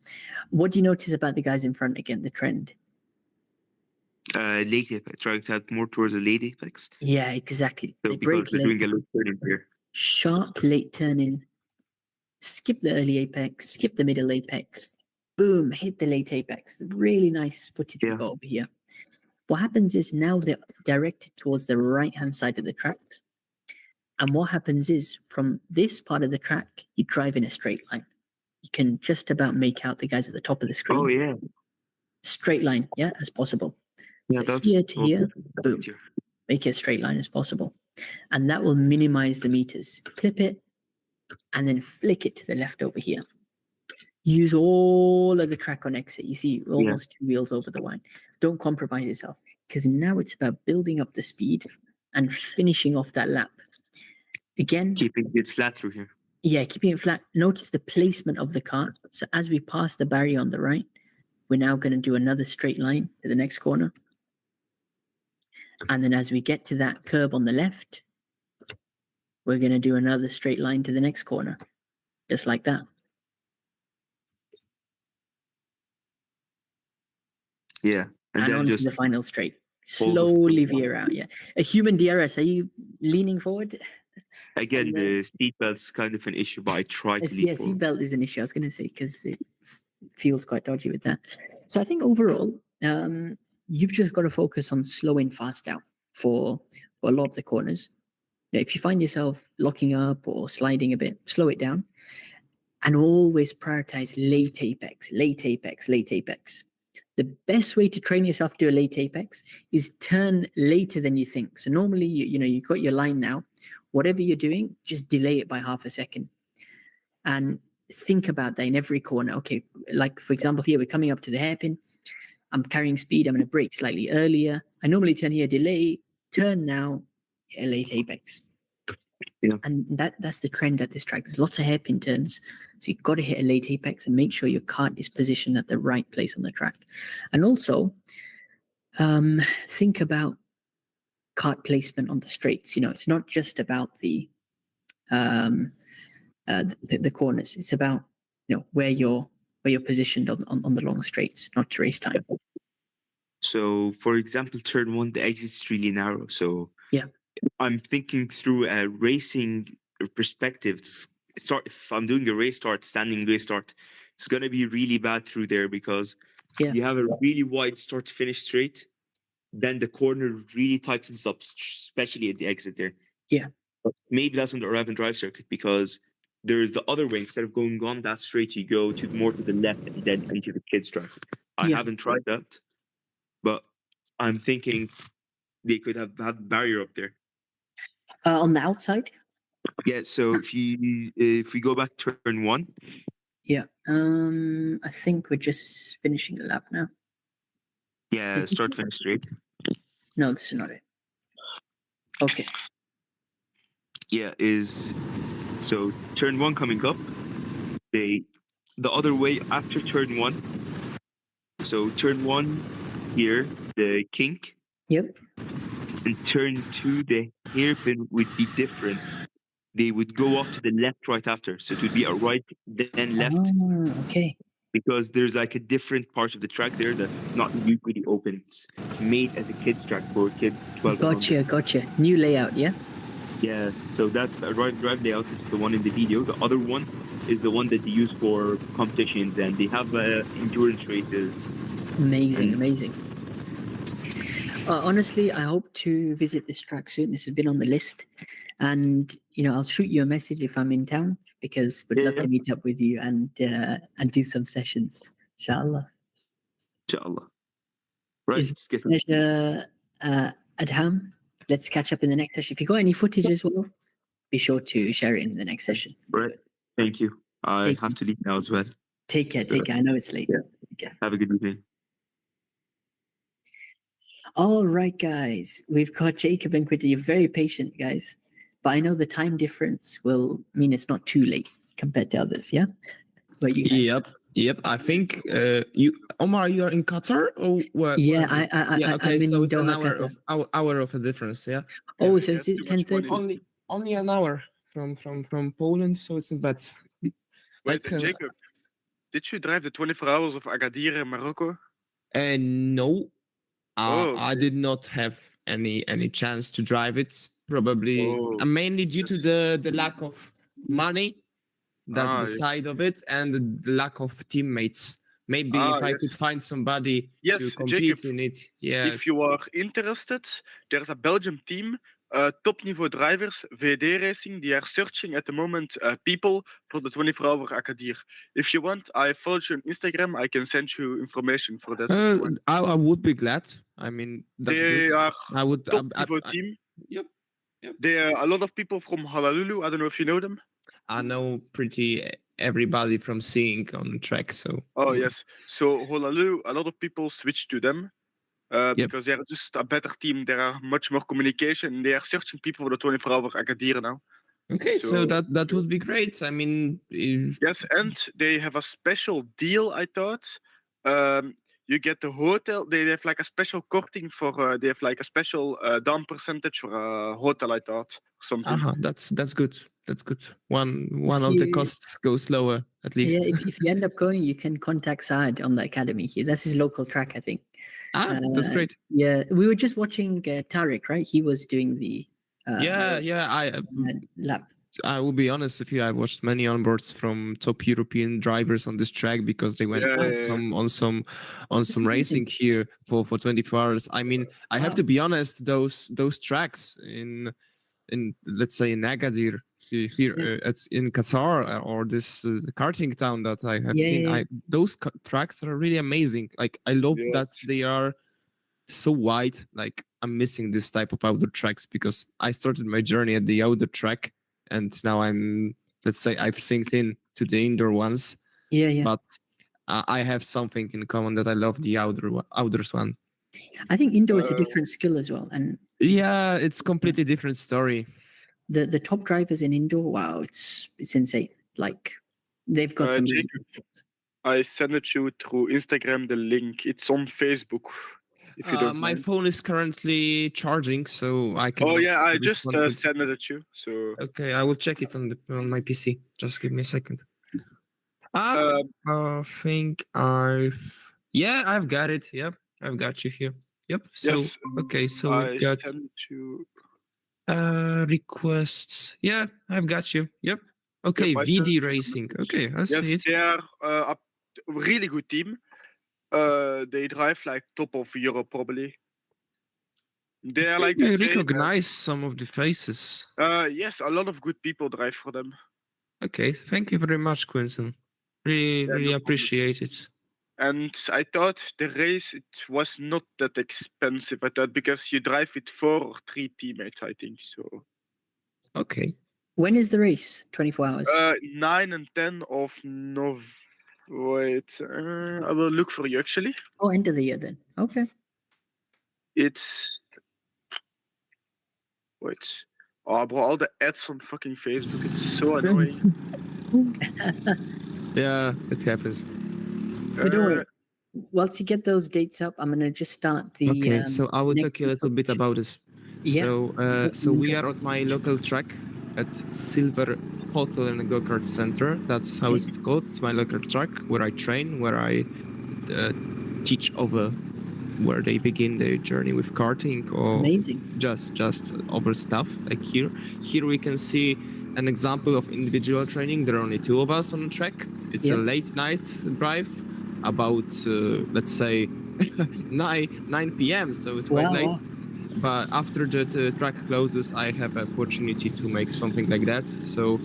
What do you notice about the guys in front again, the trend? Late apex, trying to head more towards a late apex. Yeah, exactly. So They because break they're late, doing a low turning here. sharp late turning, skip the early apex, skip the middle apex, boom, hit the late apex. Really nice footage we got over here. What happens is now they're directed towards the right-hand side of the track. And what happens is from this part of the track, you drive in a straight line. You can just about make out the guys at the top of the screen. Oh, yeah. Straight line, yeah, as possible. Yeah, so that's here to here, boom, make it a straight line as possible. And that will minimize the meters. Clip it, and then flick it to the left over here. Use all of the track on exit. You see almost 2 wheels over the line. Don't compromise yourself, because now it's about building up the speed and finishing off that lap. Again, keeping it flat through here. Yeah, keeping it flat. Notice the placement of the kart. So as we pass the barrier on the right, we're now going to do another straight line to the next corner. And then as we get to that curb on the left, we're going to do another straight line to the next corner. Just like that. Yeah. And then on just to the final straight. Slowly veer out, yeah. A human DRS, are you leaning forward? Again, the seatbelt's kind of an issue, but I try to lean forward. Seatbelt is an issue, I was going to say, because it feels quite dodgy with that. So I think overall, you've just got to focus on slowing fast out for a lot of the corners. Now, if you find yourself locking up or sliding a bit, slow it down. And always prioritize late apex, late apex, late apex. The best way to train yourself to do a late apex is turn later than you think. So normally, you've got your line now. Whatever you're doing, just delay it by half a second. And think about that in every corner. Okay, like for example, here we're coming up to the hairpin. I'm carrying speed. I'm going to brake slightly earlier. I normally turn here, delay, turn now, hit a late apex. Yeah. And that's the trend at this track. There's lots of hairpin turns. So you've got to hit a late apex and make sure your kart is positioned at the right place on the track. And also, think about kart placement on the straights. It's not just about the corners. It's about where you're positioned on the long straights, not to race time. So, for example, turn 1, the exit's really narrow. So yeah, I'm thinking through a racing perspective. If I'm doing a race start, standing race start, it's gonna be really bad through there because you have a really wide start to finish straight. Then the corner really tightens up, especially at the exit there. Yeah. But maybe that's on the arrive and drive circuit because there's the other way. Instead of going on that straight, you go more to the left and then into the kids' track. I haven't tried that, but I'm thinking they could have had barrier up there. On the outside? Yeah, so if we go back to turn 1. Yeah. I think we're just finishing the lap now. Yeah, start finish straight. No, this is not it. Okay. Yeah, so turn 1 coming up. The other way after turn 1. So turn 1 here, the kink. Yep. And turn 2, the hairpin would be different. They would go off to the left right after. So it would be a right, then left. Oh, okay. Because there's like a different part of the track there that's not usually open. It's made as a kids track for kids 12 Gotcha. New layout, yeah? Yeah, so that's the arrive drive layout. This is the one in the video. The other one is the one that they use for competitions, and they have endurance races. Amazing. Honestly, I hope to visit this track soon. This has been on the list. And, I'll shoot you a message if I'm in town because we'd love to meet up with you and do some sessions. Inshallah. Right. It's a pleasure, Adham. Let's catch up in the next session. If you got any footage as well, be sure to share it in the next session. Right. Thank you. I have to leave now as well. Take care. I know it's late. Yeah. Have a good evening. All right, guys. We've got Jacob and Quinty. You're very patient, guys. But I know the time difference will mean it's not too late compared to others, yeah? But you guys. Yep. I think Omar, you are in Qatar or what? Yeah, okay, I'm in so it's an Doha, hour of a difference, yeah. Oh, so is too it much 10:30? Only an hour from Poland, so it's not bad. Wait, Jacob, did you drive the 24 hours of Agadir in Morocco? No, Oh, I did not have any chance to drive it. Probably mainly due to the lack of money. That's the side of it, and the lack of teammates. Maybe if I could find somebody to compete Jacob, in it. Yeah. If you are interested, there's a Belgium team, top niveau drivers, VD Racing. They are searching at the moment people for the 24-hour Agadir. If you want, I follow you on Instagram. I can send you information for that. I would be glad. I mean, that's they good. are I would. top niveau team. Yep. There are a lot of people from Honolulu. I don't know if you know them. I know pretty everybody from seeing on track. So. Oh yes. So Honolulu, a lot of people switch to them. Because they are just a better team. There are much more communication. They are searching people for the 24-hour Agadir now. Okay, so that would be great. I mean, yes, and they have a special deal. I thought you get the hotel. They have like a special korting for. They have like a special down percentage for a hotel. I thought something. That's good. That's good. One of the costs goes lower at least. Yeah, if you end up going, you can contact Saad on the academy here. That's his local track, I think. That's great. Yeah, we were just watching Tariq, right? He was doing the lap. I will be honest with you. I watched many onboards from top European drivers on this track because they went on some racing here for 24 hours. I mean, I have to be honest. Those tracks in let's say in Agadir here in Qatar or this karting town that I have seen, those tracks are really amazing. Like I love that they are so wide. Like I'm missing this type of outdoor tracks because I started my journey at the outdoor track and now let's say I've synced in to the indoor ones. But I have something in common that I love the outdoors one. I think indoor is a different skill as well, and it's completely different story. The top drivers in indoor, wow, it's insane. Like they've got some. I send it you through Instagram. The link. It's on Facebook. If you don't my mind. phone is currently charging, so I can. Oh yeah, I just sent it at you. So okay, I will check it on my PC. Just give me a second. I think I've got it. Yep, I've got you here. Yep. So yes, okay, so we've got requests. Yeah, I've got you. Yep. Okay, yep, VD Racing. Okay, I see it. They are a really good team. They drive like top of Europe probably. They are like I recognize some of the faces. Yes, a lot of good people drive for them. Okay, thank you very much, Quinton. Really appreciate it. And I thought the race it was not that expensive. I thought because you drive with 4 or 3 teammates, I think so. Okay. When is the race? 24 hours. 9 and 10 of November. Wait, I will look for you actually. Oh, end of the year then. Okay. It's wait. Oh, bro, all the ads on fucking Facebook. It's so annoying. Yeah, it happens. But don't worry. Once you get those dates up, I'm gonna just start the. Okay, so I will talk you a little bit about this. Yeah. So we are at my local track at Silver Hotel and Go Kart Center. That's how it's called. It's my local track where I train, where I teach over where they begin their journey with karting or just over stuff like here. Here we can see an example of individual training. There are only 2 of us on the track. It's a late night drive, about let's say 9 p.m. So it's quite late. But after the track closes, I have an opportunity to make something like that. So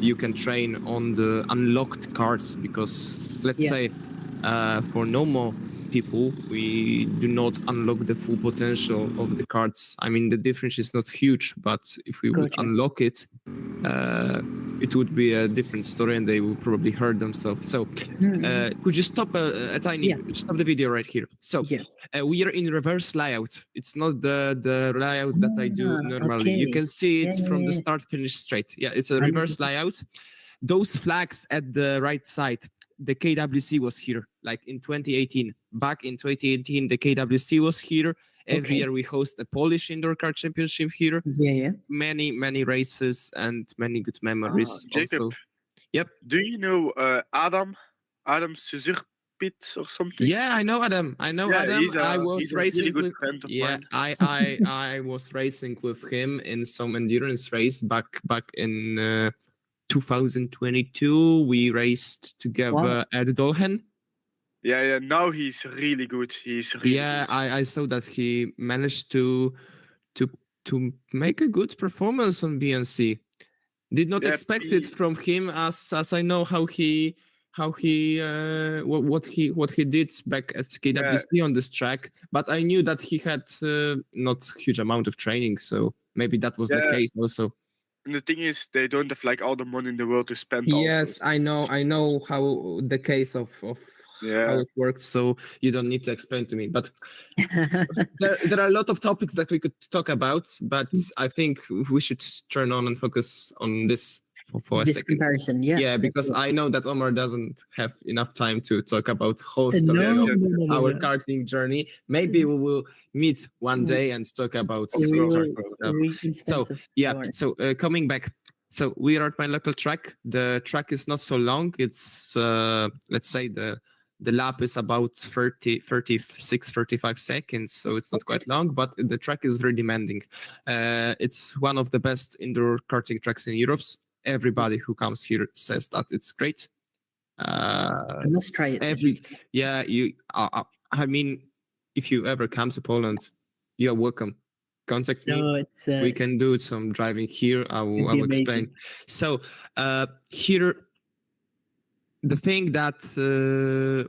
you can train on the unlocked karts because let's say for normal people, we do not unlock the full potential of the karts. I mean, the difference is not huge, but if we would unlock it, it would be a different story, and they would probably hurt themselves. So, could you stop a tiny stop the video right here? So, we are in reverse layout. It's not the layout that I do normally. You can see it from the start, finish straight. Yeah, it's a reverse layout. Those flags at the right side, the KWC was here, like in 2018. Back in 2018, the KWC was here. Every year we host a Polish indoor kart championship here. Many races and many good memories. Jacob, also. Yep. Do you know Adam Suzurpit or something? Yeah, I know Adam. Adam. I was racing really good with. friend of Yeah, mine. I was racing with him in some endurance race back in 2022. We raced together at Dolhen. Yeah. Now he's really good. He's really good. I saw that he managed to make a good performance on BNC. Did not expect it from him, as I know what he did back at KWC on this track. But I knew that he had not huge amount of training, so maybe that was the case also. And the thing is, they don't have like all the money in the world to spend. Yes, also. I know how the case of how it works, so you don't need to explain to me. But there are a lot of topics that we could talk about, but I think we should turn on and focus on this for a second. Comparison, yeah, because I know that Omar doesn't have enough time to talk about whole story of our karting journey. Maybe we will meet one day and talk about stuff. So coming back. So we are at my local track. The track is not so long. It's let's say the lap is about 35 seconds, so it's not quite long, but the track is very demanding. It's one of the best indoor karting tracks in Europe. Everybody who comes here says that it's great. I must try it. I mean, if you ever come to Poland, you're welcome. Contact me. We can do some driving here. I will explain. So here, the thing that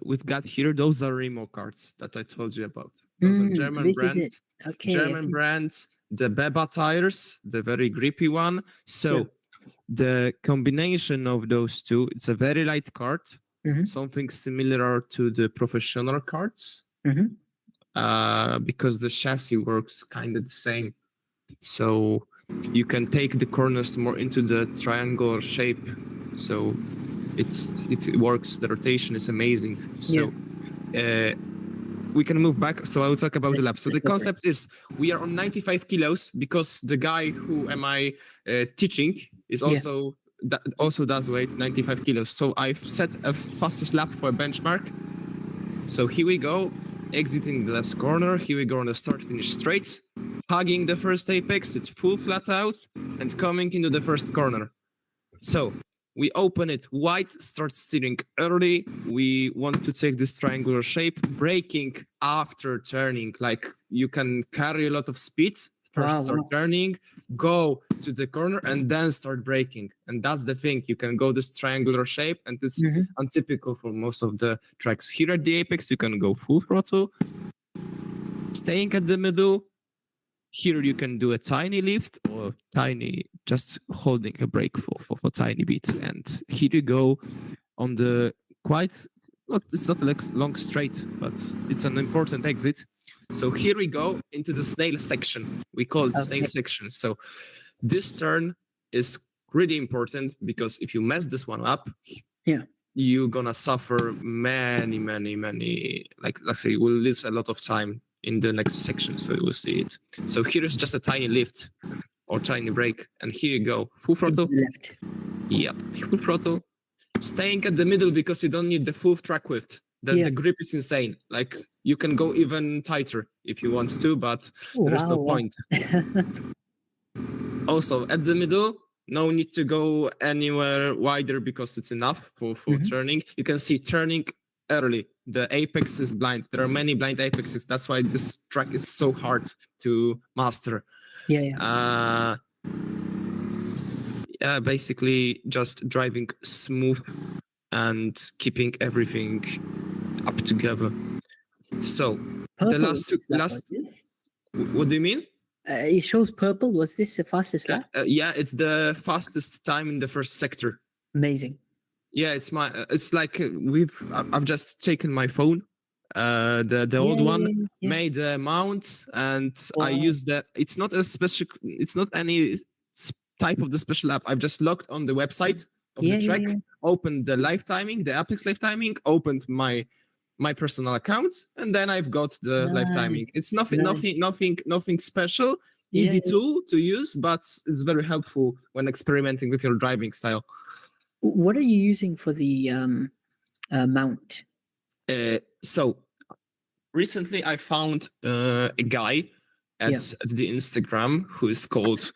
we've got here, those are Remo carts that I told you about. Those are German brands. German brands, the Beba tires, the very grippy one. So the combination of those two, it's a very light kart, something similar to the professional karts, because the chassis works kind of the same. So you can take the corners more into the triangular shape. So it works. The rotation is amazing. So we can move back. So I will talk about the lap. So the concept is we are on 95 kilos because the guy who am I teaching is also also does weight 95 kilos. So I've set a fastest lap for a benchmark. So here we go, exiting the last corner. Here we go on the start finish straight, hugging the first apex. It's full flat out and coming into the first corner. So we open it wide, start steering early. We want to take this triangular shape, braking after turning. Like you can carry a lot of speed, first start turning, go to the corner, and then start braking. And that's the thing. You can go this triangular shape, and it's untypical for most of the tracks. Here at the apex, you can go full throttle, staying at the middle. Here you can do a tiny lift or tiny, just holding a brake for a tiny bit. And here you go on the it's not a long straight, but it's an important exit. So here we go into the snail section. We call it snail section. So this turn is really important because if you mess this one up, you're gonna suffer many, like let's say, you will lose a lot of time in the next section, so you will see it. So here is just a tiny lift or tiny brake, and here you go, full throttle. Left. Yep, full throttle. Staying at the middle because you don't need the full track width. The grip is insane. Like you can go even tighter if you want to, but there's no point. Also at the middle, no need to go anywhere wider because it's enough for turning. You can see turning early. The apex is blind. There are many blind apexes. That's why this track is so hard to master. Basically just driving smooth and keeping everything up together. So the last what do you mean? It shows purple. Was this the fastest lap? Yeah, it's the fastest time in the first sector. Amazing. Yeah, it's like I've just taken my phone, the old one, made the mount, and I use that. It's not any type of the special app. I've just logged on the website of the track, opened the live timing, the Apex live timing, opened my personal account, and then I've got the live timing. It's nothing special. Easy tool to use, but it's very helpful when experimenting with your driving style. What are you using for the mount? So recently I found a guy at the Instagram who is called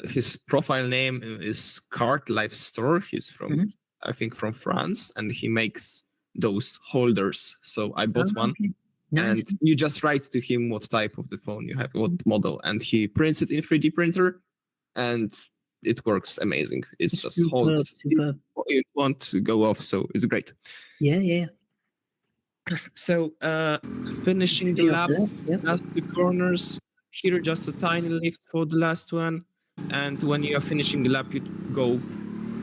his profile name is Kart Life Store. He's from I think from France, and he makes those holders. So I bought one. Nice. And you just write to him what type of the phone you have, what model, and he prints it in 3D printer, and it works amazing. It's just holds. You want to go off, so it's great. Yeah. So finishing the lap, last two corners. Here just a tiny lift for the last one, and when you are finishing the lap, you go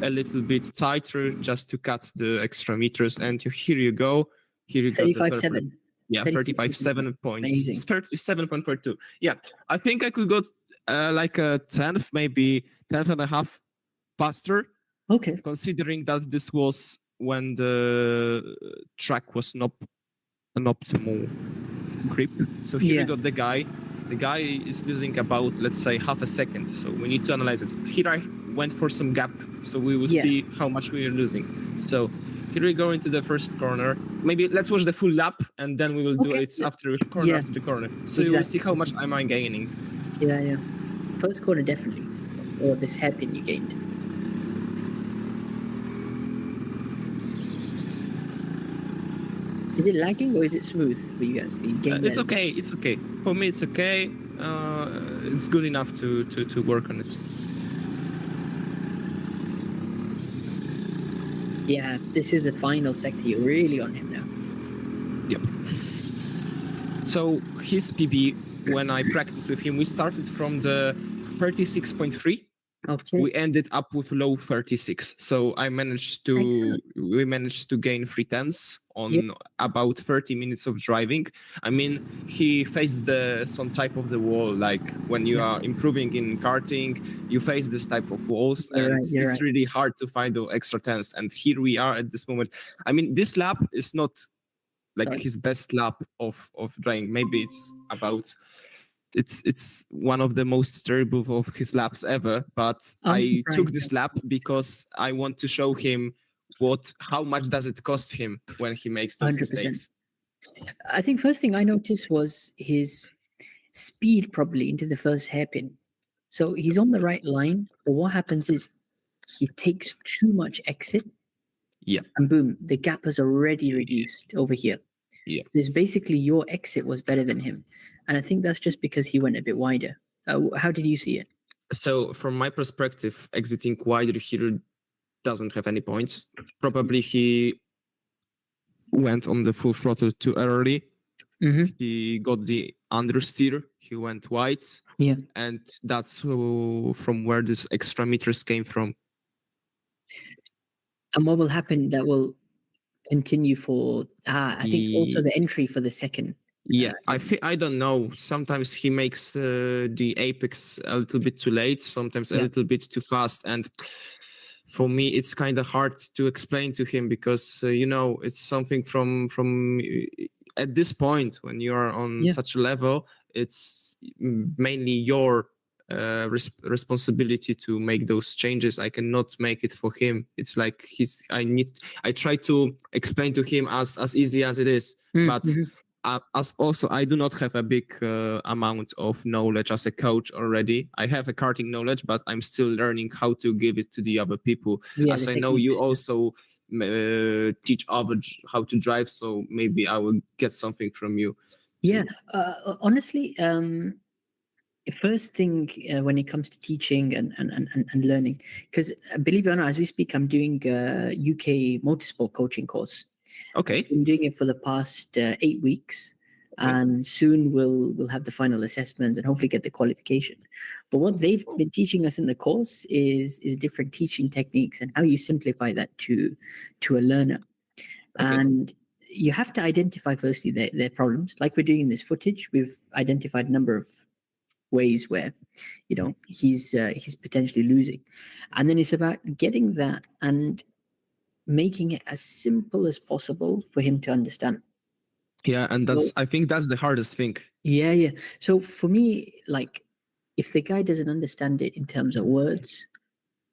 a little bit tighter just to cut the extra meters, and here you go. Here you go. 35.7. Yeah, 37.42. Yeah, I think I could go like a 10th, maybe 10th and a half faster. Okay. Considering that this was when the track was not an optimal grip. So here we got the guy. The guy is losing about, let's say, half a second. So we need to analyze it. Here I went for some gap, so we will see how much we are losing. So here we go into the first corner. Maybe let's watch the full lap, and then we will do it after corner after the corner. So you will see how much am I gaining. Yeah. First corner definitely, or this hairpin you gained. Is it lagging or is it smooth for you guys? It's okay. It's okay. For me, it's okay. It's good enough to work on it. Yeah, this is the final sector. You're really on him now. Yep. So his PB, when I practiced with him, we started from the 36.3. Okay. We ended up with low 36. So we managed to gain 3/10 on about 30 minutes of driving. I mean, he faced some type of the wall, like when you are improving in karting, you face this type of walls, and it's really hard to find the extra tenths. And here we are at this moment. I mean, this lap is not like his best lap of driving. Maybe it's about. It's one of the most terrible of his laps ever, but I took this lap because I want to show him how much does it cost him when he makes those 100%. mistakes. I think first thing I noticed was his speed probably into the first hairpin. So he's on the right line, but what happens is he takes too much exit. Yeah. And boom, the gap has already reduced over here. Yeah. So it's basically your exit was better than him. And I think that's just because he went a bit wider. How did you see it? So from my perspective, exiting wider here doesn't have any points. Probably he went on the full throttle too early. He got the understeer. He went wide. Yeah. And that's from where this extra meters came from. And what will happen that will continue for, I think also the entry for the second. Yeah, I don't know. Sometimes he makes the apex a little bit too late, sometimes a little bit too fast. And for me, it's kind of hard to explain to him because, it's something from at this point when you are on such a level, it's mainly your responsibility to make those changes. I cannot make it for him. It's like I try to explain to him as easy as it is, but as also I do not have a big amount of knowledge as a coach already. I have a karting knowledge, but I'm still learning how to give it to the other people. As I know you also teach others how to drive, so maybe I will get something from you. Yeah, honestly, first thing when it comes to teaching and learning, because believe it or not, as we speak, I'm doing a UK motorsport coaching course. Okay. I've been doing it for the past 8 weeks. and soon we'll have the final assessments and hopefully get the qualification. But what they've been teaching us in the course is different teaching techniques and how you simplify that to a learner. And you have to identify firstly their problems. Like we're doing in this footage, we've identified a number of ways where he's potentially losing, and then it's about getting that and making it as simple as possible for him to understand. Yeah, and I think that's the hardest thing. Yeah. So for me, like, if the guy doesn't understand it in terms of words,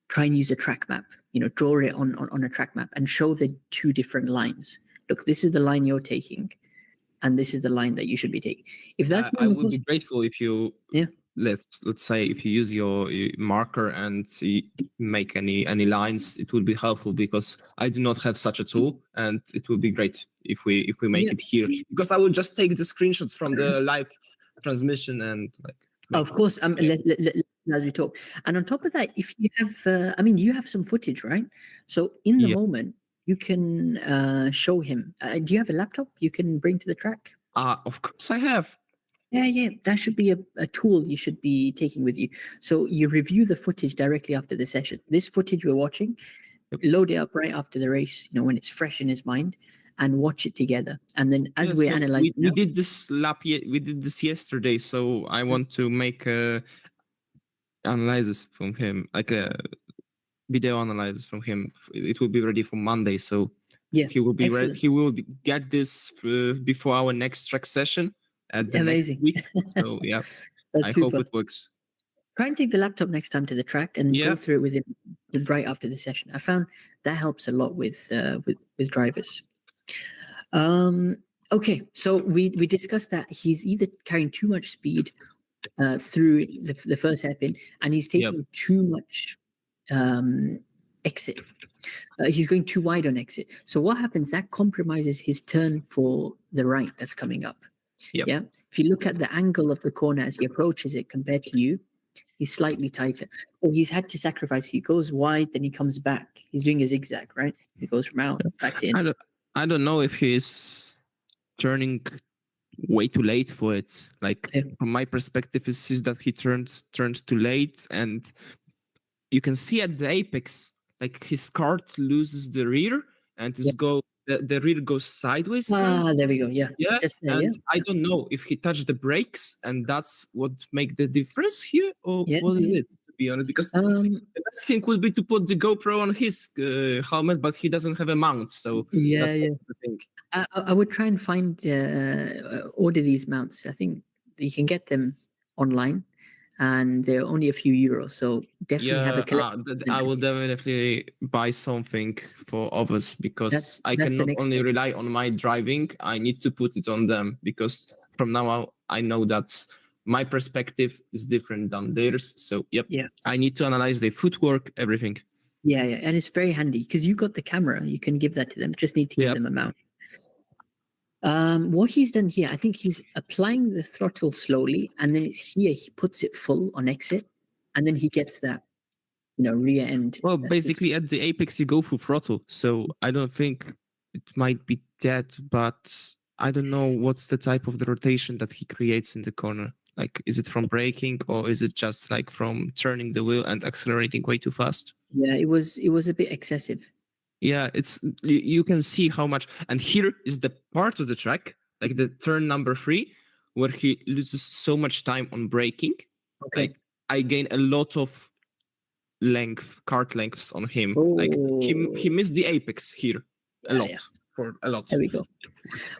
try and use a track map. Draw it on a track map and show the two different lines. Look, this is the line you're taking, and this is the line that you should be taking. If that's I would be grateful if you let's say if you use your marker and you make any lines, it would be helpful, because I do not have such a tool, and it would be great if we make it here, because I will just take the screenshots from the live transmission and like. Of course, as we talk, and on top of that, if you have, you have some footage, right? So in the moment, you can show him. Do you have a laptop you can bring to the track? Of course I have. Yeah. That should be a tool you should be taking with you. So you review the footage directly after the session. This footage we're watching, load it up right after the race, when it's fresh in his mind, and watch it together. And then as we're analyzing, we did this we did this yesterday. So I want to make analysis from him, like a video analysis from him. It will be ready for Monday. So he will be ready. He will get this before our next track session at the next week. So I hope it works. Try and take the laptop next time to the track and go through it with him right after the session. I found that helps a lot with drivers. Okay, so we discussed that he's either carrying too much speed through the first hairpin, and he's taking too much exit. He's going too wide on exit. So what happens? That compromises his turn for the right that's coming up. Yeah. If you look at the angle of the corner as he approaches it compared to you, he's slightly tighter. Or he's had to sacrifice. He goes wide, then he comes back. He's doing a zigzag, right? He goes from out back in. I don't know if he's turning way too late for it. Like from my perspective, it sees that he turns too late, and you can see at the apex, like his kart loses the rear, and the rear goes sideways. There we go. Yeah. I don't know if he touched the brakes, and that's what make the difference here, or what is it? To be honest, because the best thing would be to put the GoPro on his helmet, but he doesn't have a mount, so that's the thing. I would try and find order these mounts. I think you can get them online, and they're only a few euros. So definitely have a collection. I will definitely buy something for others, because I cannot only rely on my driving. I need to put it on them, because from now on I know that my perspective is different than theirs. So I need to analyze their footwork, everything. Yeah, and it's very handy because you got the camera. You can give that to them. Just need to give them a mount. What he's done here, I think he's applying the throttle slowly, and then it's here he puts it full on exit, and then he gets that, rear end. Well, basically at the apex you go full throttle, so I don't think it might be that, but I don't know what's the type of the rotation that he creates in the corner. Like, is it from braking, or is it just like from turning the wheel and accelerating way too fast? Yeah, it was a bit excessive. Yeah, you can see how much. And here is the part of the track, like the turn number 3, where he loses so much time on braking. Okay. Like, I gain a lot of kart lengths on him. Oh. Like he missed the apex here a lot. For a lot. There we go.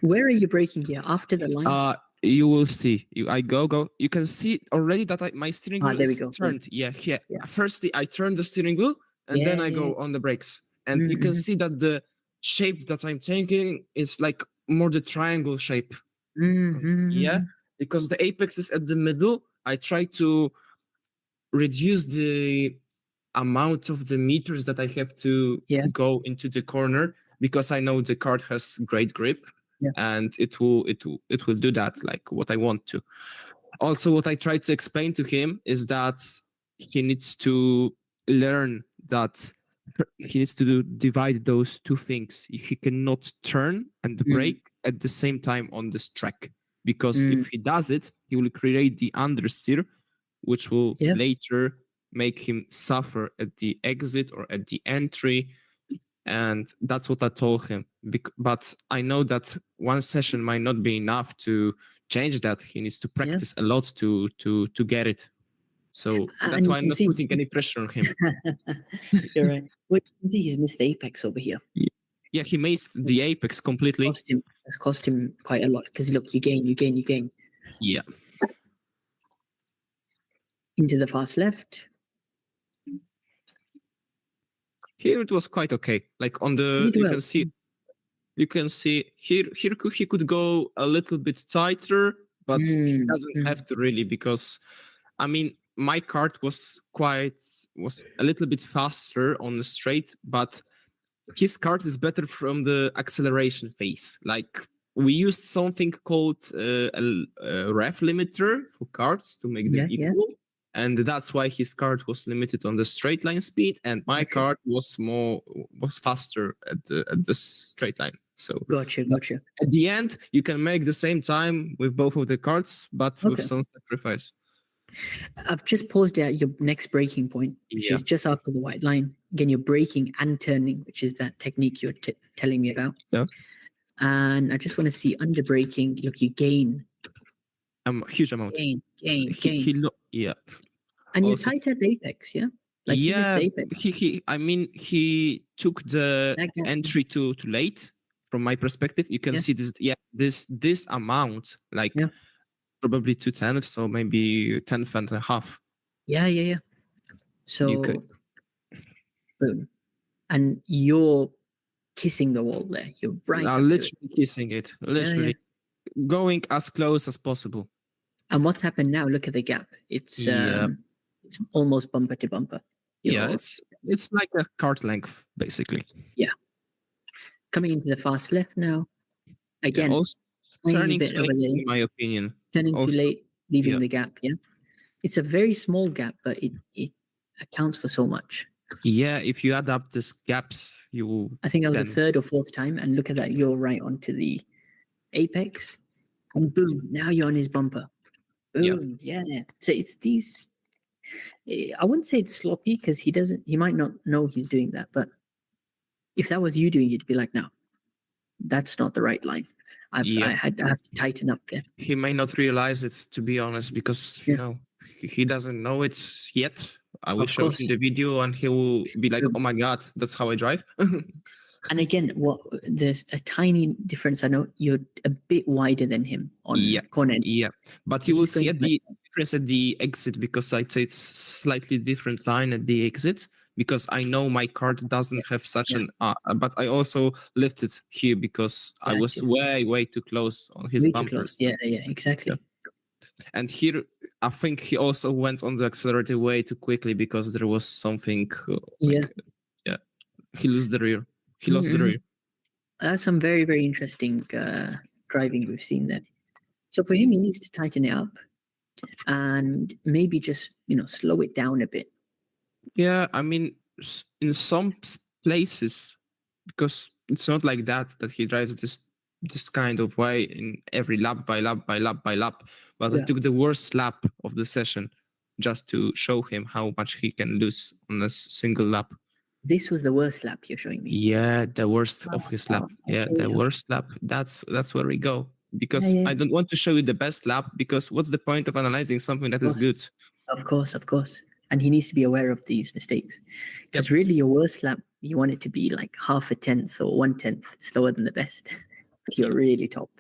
Where are you braking here? After the line? You will see. I go. You can see already that my steering wheel is turned. Yeah. Firstly, I turn the steering wheel, and then I go on the brakes. And you can see that the shape that I'm taking is like more the triangle shape. Yeah, because the apex is at the middle. I try to reduce the amount of the meters that I have to go into the corner, because I know the kart has great grip, and it will do that, like what I want to. Also, what I try to explain to him is that he needs to learn that he needs to divide those two things. He cannot turn and brake at the same time on this track. because if he does it, he will create the understeer, which will later make him suffer at the exit or at the entry. And that's what I told him. But I know that one session might not be enough to change that. He needs to practice a lot to get it. So that's why I'm not putting any pressure on him. You're right. Well, you can see he's missed the apex over here. Yeah, he missed the apex completely. It's cost him quite a lot because look, you gain. Yeah. Into the fast left. Here it was quite okay. Like on the, you can see here he could go a little bit tighter, but he doesn't have to really, because I mean my kart was a little bit faster on the straight, but his kart is better from the acceleration phase. Like we used something called a ref limiter for karts to make them equal. And that's why his kart was limited on the straight line speed, and my kart was faster at the straight line. So gotcha. At the end, you can make the same time with both of the karts, but with some sacrifice. I've just paused at your next braking point, which is just after the white line. Again, you're braking and turning, which is that technique you're telling me about. Yeah. And I just want to see under braking. Look, you gain. Huge amount. Gain. Yeah. And you're tight at the apex, yeah? Like he missed the apex. He took the entry too late from my perspective. You can see this amount, like probably 2/10, so maybe 10th and a half. Yeah. So boom. And you're kissing the wall there. You're right. Literally kissing it. Literally going as close as possible. And what's happened now? Look at the gap. It's almost bumper to bumper. It's like a kart length, basically. Yeah. Coming into the fast left now. Again, also turning too late, in my opinion. Turning too late, leaving the gap. Yeah. It's a very small gap, but it accounts for so much. Yeah, if you add up these gaps, you will. I think that was the third or fourth time, and look at that. You're right onto the apex, and boom! Now you're on his bumper. Boom! Yeah. So it's these. I wouldn't say it's sloppy because he might not know he's doing that, but if that was you doing it, you'd be like, no, that's not the right line. I have to tighten up there. He may not realize it, to be honest, because he doesn't know it yet. I will show him the video and he will be like, oh my God, that's how I drive. And again, there's a tiny difference. I know you're a bit wider than him on corner. Yeah, but you will see the difference at the exit, because I say it's slightly different line at the exit, because I know my kart doesn't have such an but I also lifted here because I was way too close on his bumpers. Yeah, exactly. And here, I think he also went on the accelerated way too quickly because there was something. He lost the rear. That's some very, very interesting driving we've seen there. So for him, he needs to tighten it up and maybe just slow it down a bit. Yeah, I mean, in some places, because it's not like that he drives this kind of way in every lap by lap. But I took the worst lap of the session just to show him how much he can lose on a single lap. This was the worst lap you're showing me. Yeah, the worst of his lap. Yeah, the worst lap. That's where we go. Because I don't want to show you the best lap, because what's the point of analyzing something that is good? Of course. And he needs to be aware of these mistakes. Because really your worst lap, you want it to be like 0.5 tenth or 1/10 slower than the best. You're really top.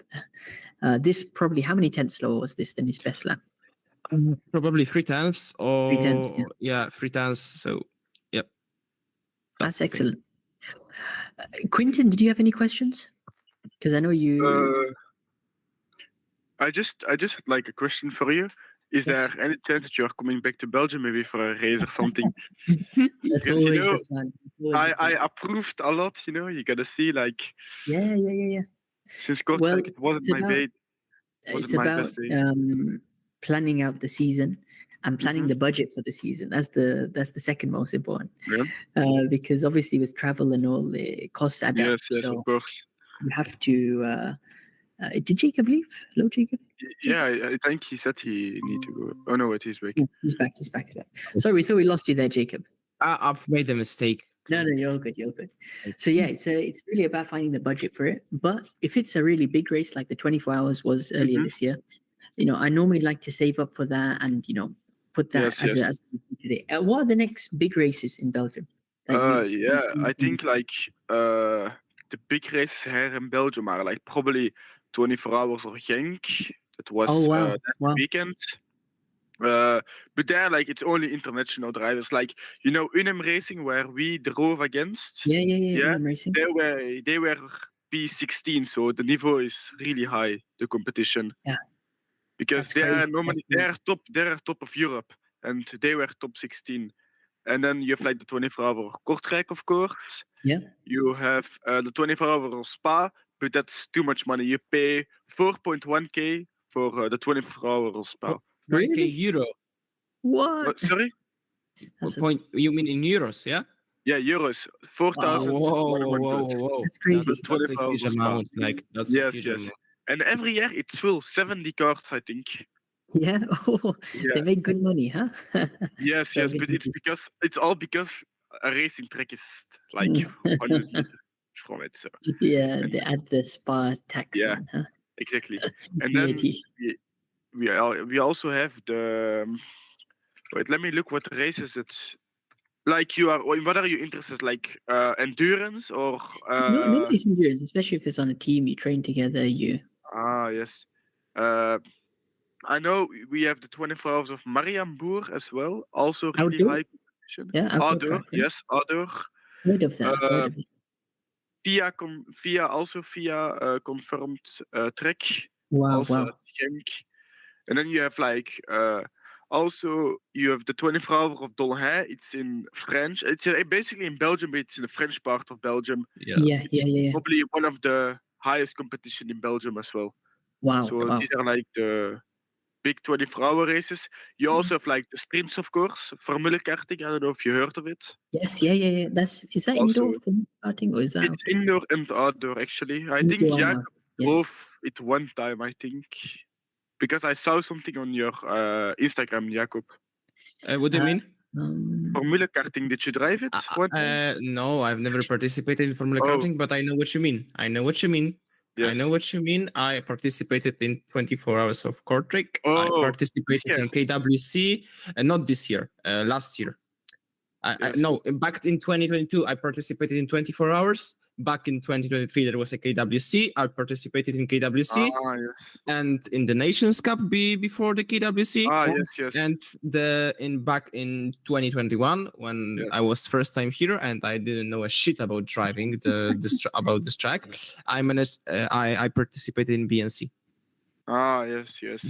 This probably, how many tenths slower was this than his best lap? Probably 3/10 or 3/10, 3/10. So, yep. That's excellent. Quinten, did you have any questions? Because I know you. I just had like a question for you. Is there any chance that you are coming back to Belgium maybe for a race or something? That's always the plan. I approved a lot. You gotta see like. Yeah. Since Kortrijk, it wasn't my bait. It's about planning out the season and planning the budget for the season. That's the second most important. Yeah. Because obviously with travel and all, the costs add up. Yes, of course. You have to Did Jacob leave? Hello, Jacob. Yeah, I think he said he need to go. Oh no, wait, he's back. He's back. He's back. Sorry, we thought we lost you there, Jacob. I've made a mistake. No, you're all good. You're all good. So yeah, it's really about finding the budget for it. But if it's a really big race like the 24 hours was earlier this year, I normally like to save up for that and put that as today. What are the next big races in Belgium? I think like the big races here in Belgium are like probably 24 hours or Genk. That was that weekend. But there, like, it's only international drivers. Like, Unem Racing, where we drove against. Yeah. Unem Racing. They were P16, so the niveau is really high. The competition. Yeah. Because they're top of Europe, and they were top 16. And then you have like the 24-hour Kortrijk, of course. Yeah. You have the 24-hour Spa, but that's too much money. You pay 4.1k for the 24-hour Spa. 9k euro. What? Sorry? You mean in euros, yeah? Yeah, euros. 4,000. Whoa. That's crazy. That's a huge amount. Yes. And every year it's full 70 cards, I think. Yeah. They make good money, huh? Yes. But it's all because a racing track is like 100 meters from it. So. Yeah, they add the Spa tax on, huh? Exactly. And then we also have the. Wait, let me look what races it's. Like what are you interested? Like endurance or? No, it's endurance, especially if it's on a team. You train together. Yes. I know we have the 24 hours of Mariambourg as well. Also really outdoor? high competition. Yeah, outdoor. Track, right? Yes, outdoor. Heard of that. FIA confirmed track. Wow. At Genk. And then you have like also you have the 24 hours of Dolhain. It's in French. It's basically in Belgium, but it's in the French part of Belgium. Yeah. Probably one of the highest competition in Belgium as well. Wow. So these are like the big 24-hour races. You also have like the sprints, of course. Formule Karting. I don't know if you heard of it. Yes. Yeah. Is that indoor Formule Karting or is that? It's indoor and outdoor actually. I think Jacob drove it one time. I think because I saw something on your Instagram, Jacob. What do you mean? Formule Karting. Did you drive it? No, I've never participated in Formula Karting, but I know what you mean. Yes. I know what you mean. I participated in 24 hours of Kortrijk. I participated in KWC, and not this year, last year. No, back in 2022, I participated in 24 hours. Back in 2023, there was a KWC. I participated in KWC. And in the Nations Cup before the KWC. Yes. And back in 2021, when I was first time here and I didn't know a shit about driving about this track, I participated in BNC. Yes.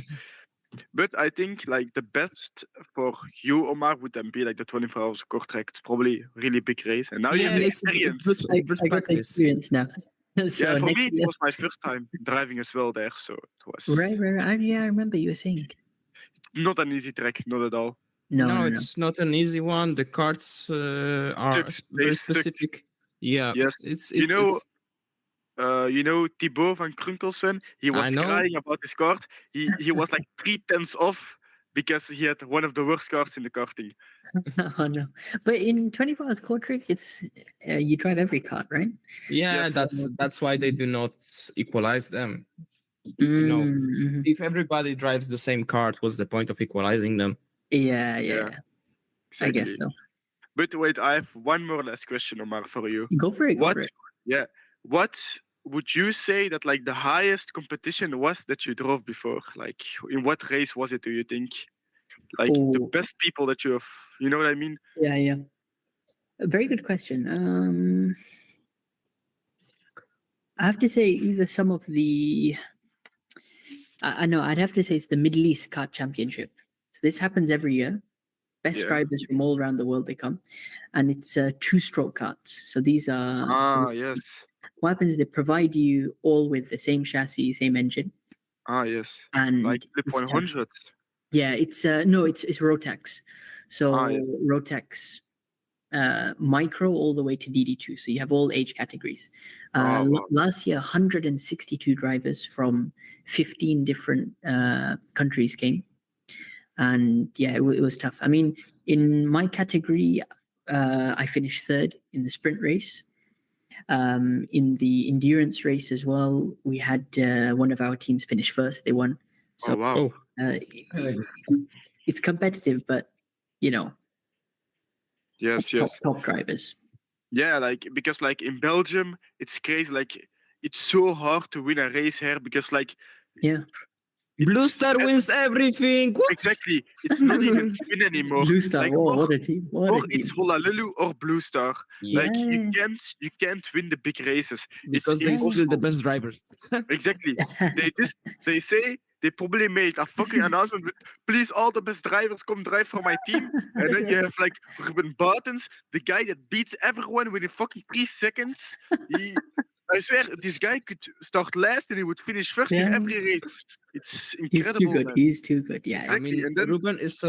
But I think like the best for you, Omar, would then be like the 24 hours Kortrijk. It's probably a really big race. And now you have the experience. I got the experience now. So for me, it was my first time driving as well there. So it was... Right. Yeah, I remember you were saying. Not an easy track, not at all. No, it's not an easy one. The karts are very specific. Yeah. Yes. You know Thibaut van Krunkelsven? He was crying about his kart. He was like 3/10 off because he had one of the worst karts in the karting. Oh no! But in 24 hours Kortrijk, it's you drive every kart, right? Yeah, that's why they do not equalize them. If everybody drives the same kart, what's the point of equalizing them? Yeah. Exactly. I guess so. But wait, I have one more last question, Omar, for you. Go for it. Yeah. What would you say that like the highest competition was that you drove before? Like in what race was it, do you think? Like the best people that you have, you know what I mean? Yeah. A very good question. I have to say either some of the I know I'd have to say it's the Middle East Kart Championship. So this happens every year. Best drivers from all around the world, they come. And it's 2-stroke karts. So these are... yes. What happens is they provide you all with the same chassis, same engine. Yes. And like Flip 100. Yeah, it's Rotax. So Rotax micro all the way to DD2. So you have all age categories. Wow. Last year, 162 drivers from 15 different countries came. And yeah, it was tough. I mean, in my category, I finished third in the sprint race. In the endurance race as well, we had one of our teams finish first. They won. So wow. it's competitive, but Yes. top drivers. Yeah, like because like in Belgium, it's crazy. Like it's so hard to win a race here because like Blue Star wins everything. What? exactly, it's not even Finn anymore. Blue Star, like, what a team! Or it's Honolulu or Blue Star. Yeah. Like you can't win the big races Because they're still the best drivers. Exactly. They say they probably made a fucking announcement with please all the best drivers come drive for my team. And then you have like Ruben Bartens, the guy that beats everyone within fucking 3 seconds. I swear this guy could start last and he would finish first in every race. It's incredible. He's too good. Yeah. Exactly. I mean, And then, Ruben is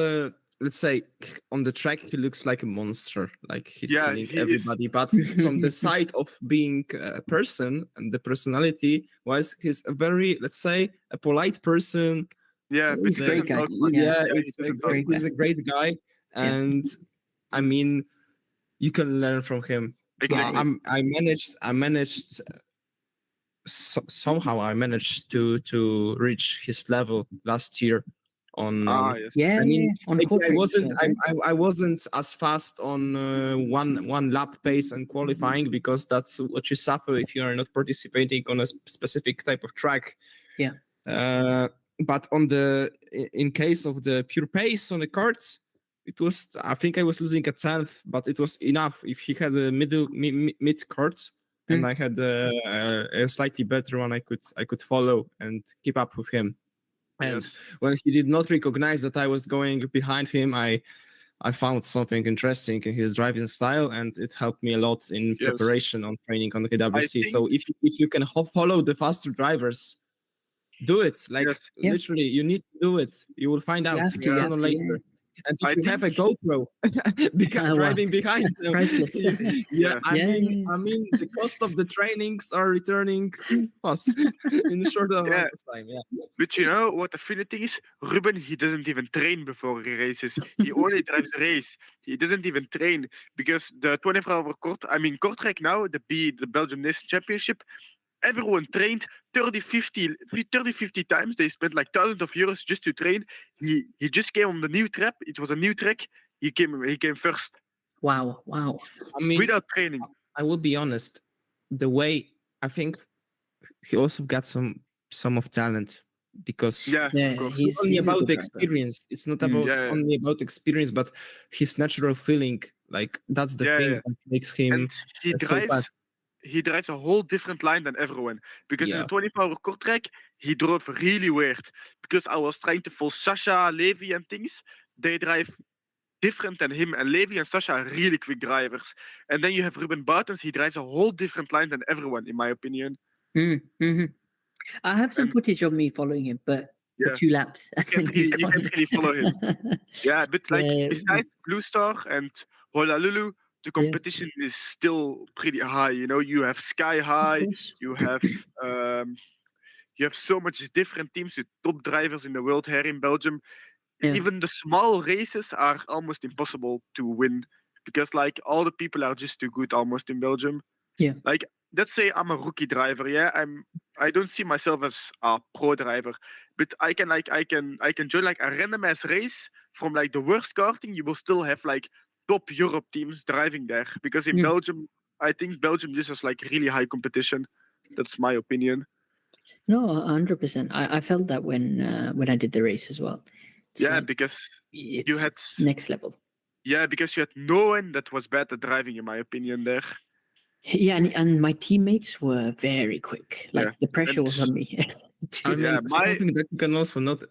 let's say on the track he looks like a monster, like he's killing he everybody. But from the side of being a person and the personality wise, he's a very, let's say, a polite person. Yeah, he's a great guy. He's a great guy, and I mean, you can learn from him. Exactly. I managed somehow I managed to reach his level last year on yeah, I mean, on I wasn't as fast on one lap pace and qualifying, because that's what you suffer if you are not participating on a specific type of track. But in case of the pure pace on the karts, it was, I think I was losing a 10th, but it was enough. If he had a mid karts and I had a slightly better one, I could follow and keep up with him. And when he did not recognize that I was going behind him, I found something interesting in his driving style, and it helped me a lot in preparation on training on the KWC. So if you can follow the faster drivers, do it. Like literally, you need to do it. You will find out sooner or later. And if you have a GoPro driving behind them, priceless. I mean, the cost of the trainings are returning fast in a short amount of time. Yeah. But you know what the funny thing is? Ruben, he doesn't even train before he races. He only drives a race. He doesn't even train because the 24-hour kort track now, the Belgium Nation Championship, everyone trained 30-50 times. They spent like thousands of euros just to train. He just came on the new track. It was a new track. He came first. Wow. I mean, without training. I will be honest. The way I think he also got some of talent, because it's only about the experience. It's not about only about experience, but his natural feeling. Like that's the thing that makes him so fast. He drives a whole different line than everyone. Because in the 24-hour kort track, he drove really weird. Because I was trying to follow Sasha, Levi and things. They drive different than him. And Levi and Sasha are really quick drivers. And then you have Ruben Bartens. He drives a whole different line than everyone, in my opinion. Mm-hmm. I have some footage of me following him, but for 2 laps. You can't really follow him. But like besides Blue Star and Honolulu, the competition is still pretty high. You know, you have Sky High, you have so much different teams with top drivers in the world here in Belgium. Even the small races are almost impossible to win because like all the people are just too good almost in Belgium. Like let's say I'm a rookie driver. I don't see myself as a pro driver, but I can join like a randomized race from like the worst karting. You will still have like top Europe teams driving there because in Belgium, I think Belgium just has like really high competition. That's my opinion. No, 100%. I felt that when I did the race as well. It's because you had next level. Yeah, because you had no one that was bad at driving, in my opinion. There. Yeah, and my teammates were very quick. Like the pressure was on me. I mean, something that you can also not.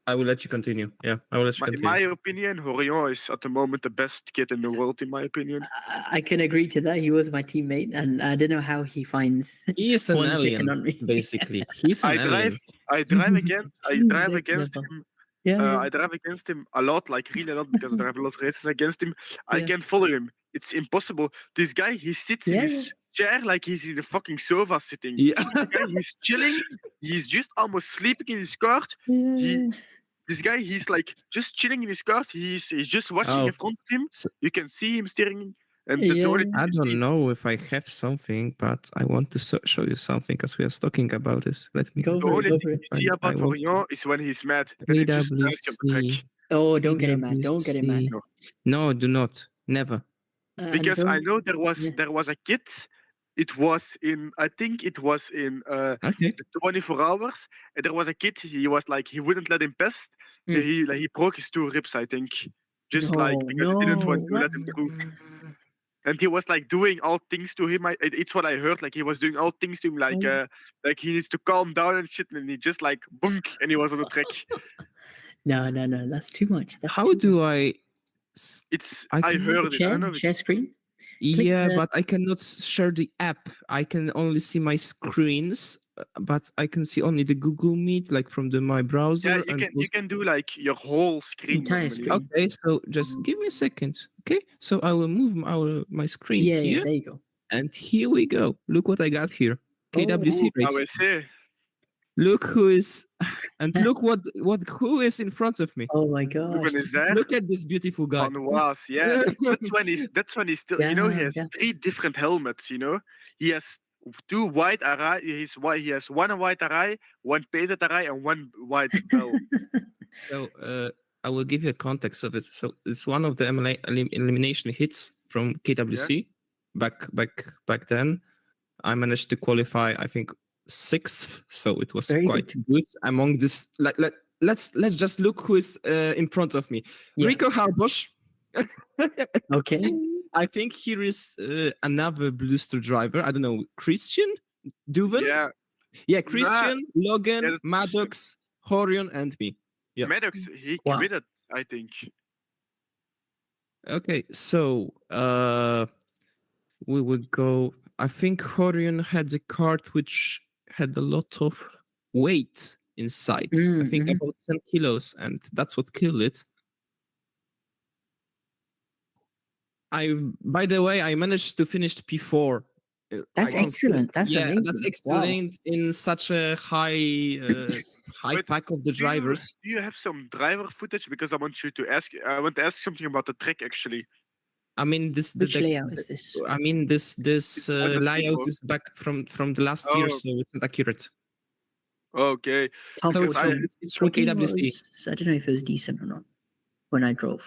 I will let you continue. Yeah, I will let you continue. In my opinion, Horion is at the moment the best kid in the world. In my opinion, I can agree to that. He was my teammate, and I don't know how he finds. He is an 1 alien, second on me. basically. He's an alien. I drive against him. Yeah. I drive against him a lot, like really a lot, because I drive a lot of races against him. I can follow him. it's impossible. This guy, he sits in his chair like he's in a fucking sofa sitting. Yeah. The guy, he's chilling. He's just almost sleeping in his kart. This guy, he's like just chilling in his kart. He's just watching in front of him. You can see him staring. And that's the only thing I you see. don't know if I have something, but I want to show you something because we are talking about this. Let me Go The for only it. thing you see about Florian is when he's mad. Then he just turns on the track. Oh, don't get him mad. Don't get him mad. No, do not. Never. Because I know there was a kid. It was in, I think it was in Okay. the 24 hours. And there was a kid. He was like, he wouldn't let him pass. He broke his 2 ribs, I think. Just like because he didn't want to let him through. And he was like doing all things to him. It's what I heard. Like he was doing all things to him, like he needs to calm down and shit. And he just like bunk, and he was on the track. No, that's too much. That's How do I? I heard it. I don't know. Share screen. Yeah, but I cannot share the app. I can only see my screens, but I can see only the Google Meet, like from my browser. Yeah, you can do like your whole screen. Entire screen. Okay, so just give me a second. Okay, so I will move my screen here. Yeah, there you go. And here we go. Look what I got here. KWC race. AWC. Look who is, and look who is in front of me. Oh my god! Look at this beautiful guy. On was, yeah. That's when he's still. You know, he has 3 different helmets. You know, he has 2 white Arai. He has 1 white Arai, 1 painted Arai, and 1 white bell. So I will give you a context of it. So it's one of the elimination hits from KWC back then. I managed to qualify, I think, 6th, so it was quite good among this. Let's just look who is in front of me. Rico Harbosch. Okay. I think here is another Bluster driver. I don't know, Christian Duven. Yeah, Christian, Logan, Maddox, Horion, and me. Yeah, Maddox, he quitted, I think. Okay, so we would go. I think Horion had a cart which had a lot of weight inside. I think about 10 kilos, and that's what killed it. By the way, I managed to finish P4. That's excellent. That's amazing. That's excellent in such a high pack of the drivers. Do you have some driver footage? Because I want to ask something about the track actually. I mean, which layout is this? I mean, this layout is back from the last year, so it's not accurate. Okay. How So it's from KWC. I don't know if it was decent or not when I drove.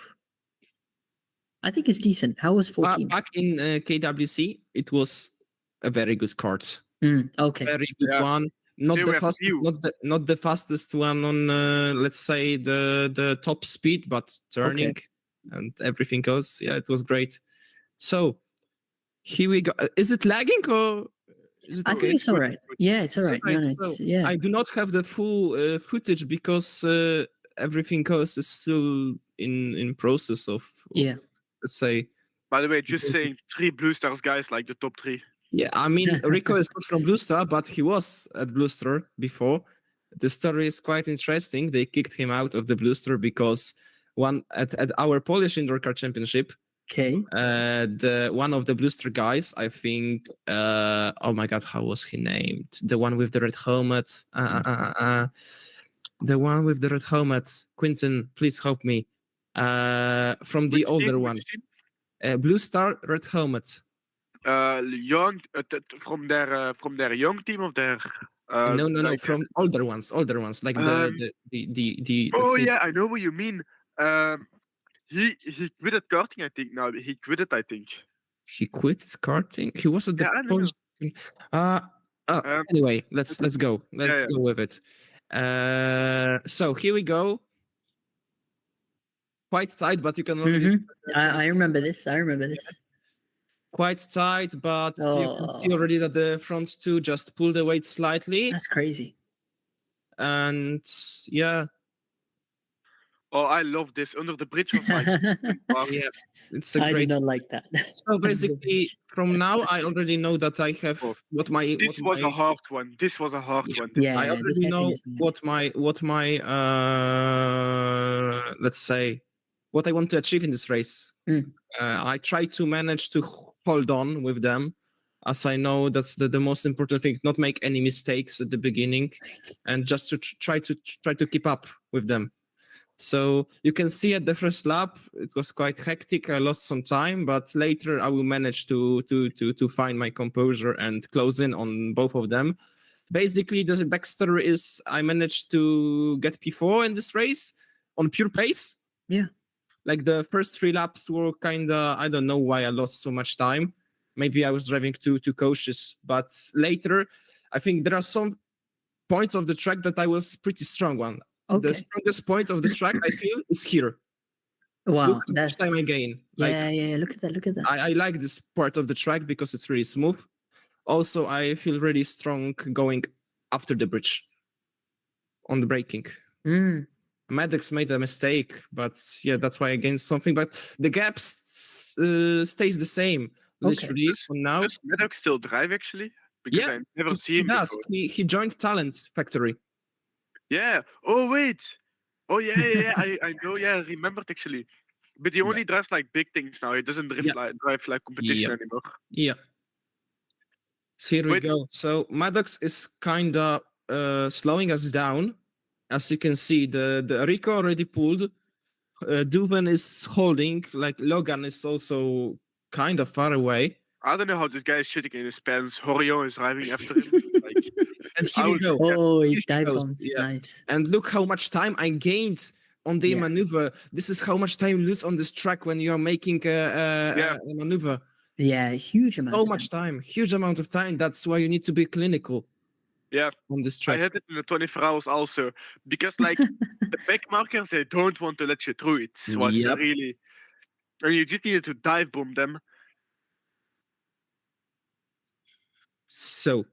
I think it's decent. How was 14? Back in KWC, it was a very good kart. Okay. Very good one. Not the fastest one on let's say the top speed, but turning and everything else. Yeah, it was great. So here we go. Is it lagging or? Is it I think it's all right. Yeah, it's all right. So I do not have the full footage because everything else is still in process of let's say. By the way, just saying 3 Blue Stars guys, like the top 3. Yeah, I mean, Rico is not from Blue Star, but he was at Blue Star before. The story is quite interesting. They kicked him out of the Blue Star because at our Polish Indoor Car Championship, one of the Blue Star guys, I think, oh my God, how was he named? The one with the red helmet. The one with the red helmet. Quentin, please help me. From the older one. Blue Star, red helmet. Young from their young team of their no, like, from older ones, like the oh yeah, I know what you mean. He quit at karting, I think. Now he quit it, I think. He quit karting. He was at the anyway, let's go. Let's go with it. So here we go. Quite tight, but you can already. I remember this. Quite tight, but you can see already that the front 2 just pulled the weight slightly. That's crazy. And yeah. Oh, I love this under the bridge of like. Yeah, it's a great. I do not like that. So basically, from now, I already know that I have what my. This was a hard one. Yeah, I already know what my let's say what I want to achieve in this race. I try to manage to hold on with them, as I know that's the most important thing. Not make any mistakes at the beginning, and just to try to keep up with them. So you can see at the first lap it was quite hectic. I lost some time, but later I will manage to find my composure and close in on both of them. Basically, the backstory is I managed to get P4 in this race on pure pace. Yeah. Like the first 3 laps were kinda, I don't know why I lost so much time. Maybe I was driving too cautious. But later, I think there are some points of the track that I was pretty strong on. Okay. The strongest point of the track I feel is here. Wow, Look how that's much time I gain. yeah. Look at that. Look at that. I like this part of the track because it's really smooth. Also, I feel really strong going after the bridge on the braking. Maddox made a mistake, but yeah, that's why I gained something. But the gap stays the same, literally, for now. Does Maddox still drive, actually? Because I never seen him before. He joined Talent Factory. Yeah. Oh, wait. Oh, yeah. I know. Yeah, I remembered, actually. But he only drives like big things now. He doesn't drive like competition anymore. Yeah. So here we go. So Maddox is kind of slowing us down. As you can see, the Rico already pulled. Duven is holding. Like Logan is also kind of far away. I don't know how this guy is shitting in his pants. Horion is driving after him. Like, and here we go. Oh, he dive bombs. Yeah. Nice. And look how much time I gained on the maneuver. This is how much time you lose on this track when you are making a maneuver. Yeah, huge amount. So much time, huge amount of time. That's why you need to be clinical. Yeah, on this track. I had it in the 24 hours also because, like, the back markers, they don't want to let you through. It was really, and you just needed to dive bomb them. So,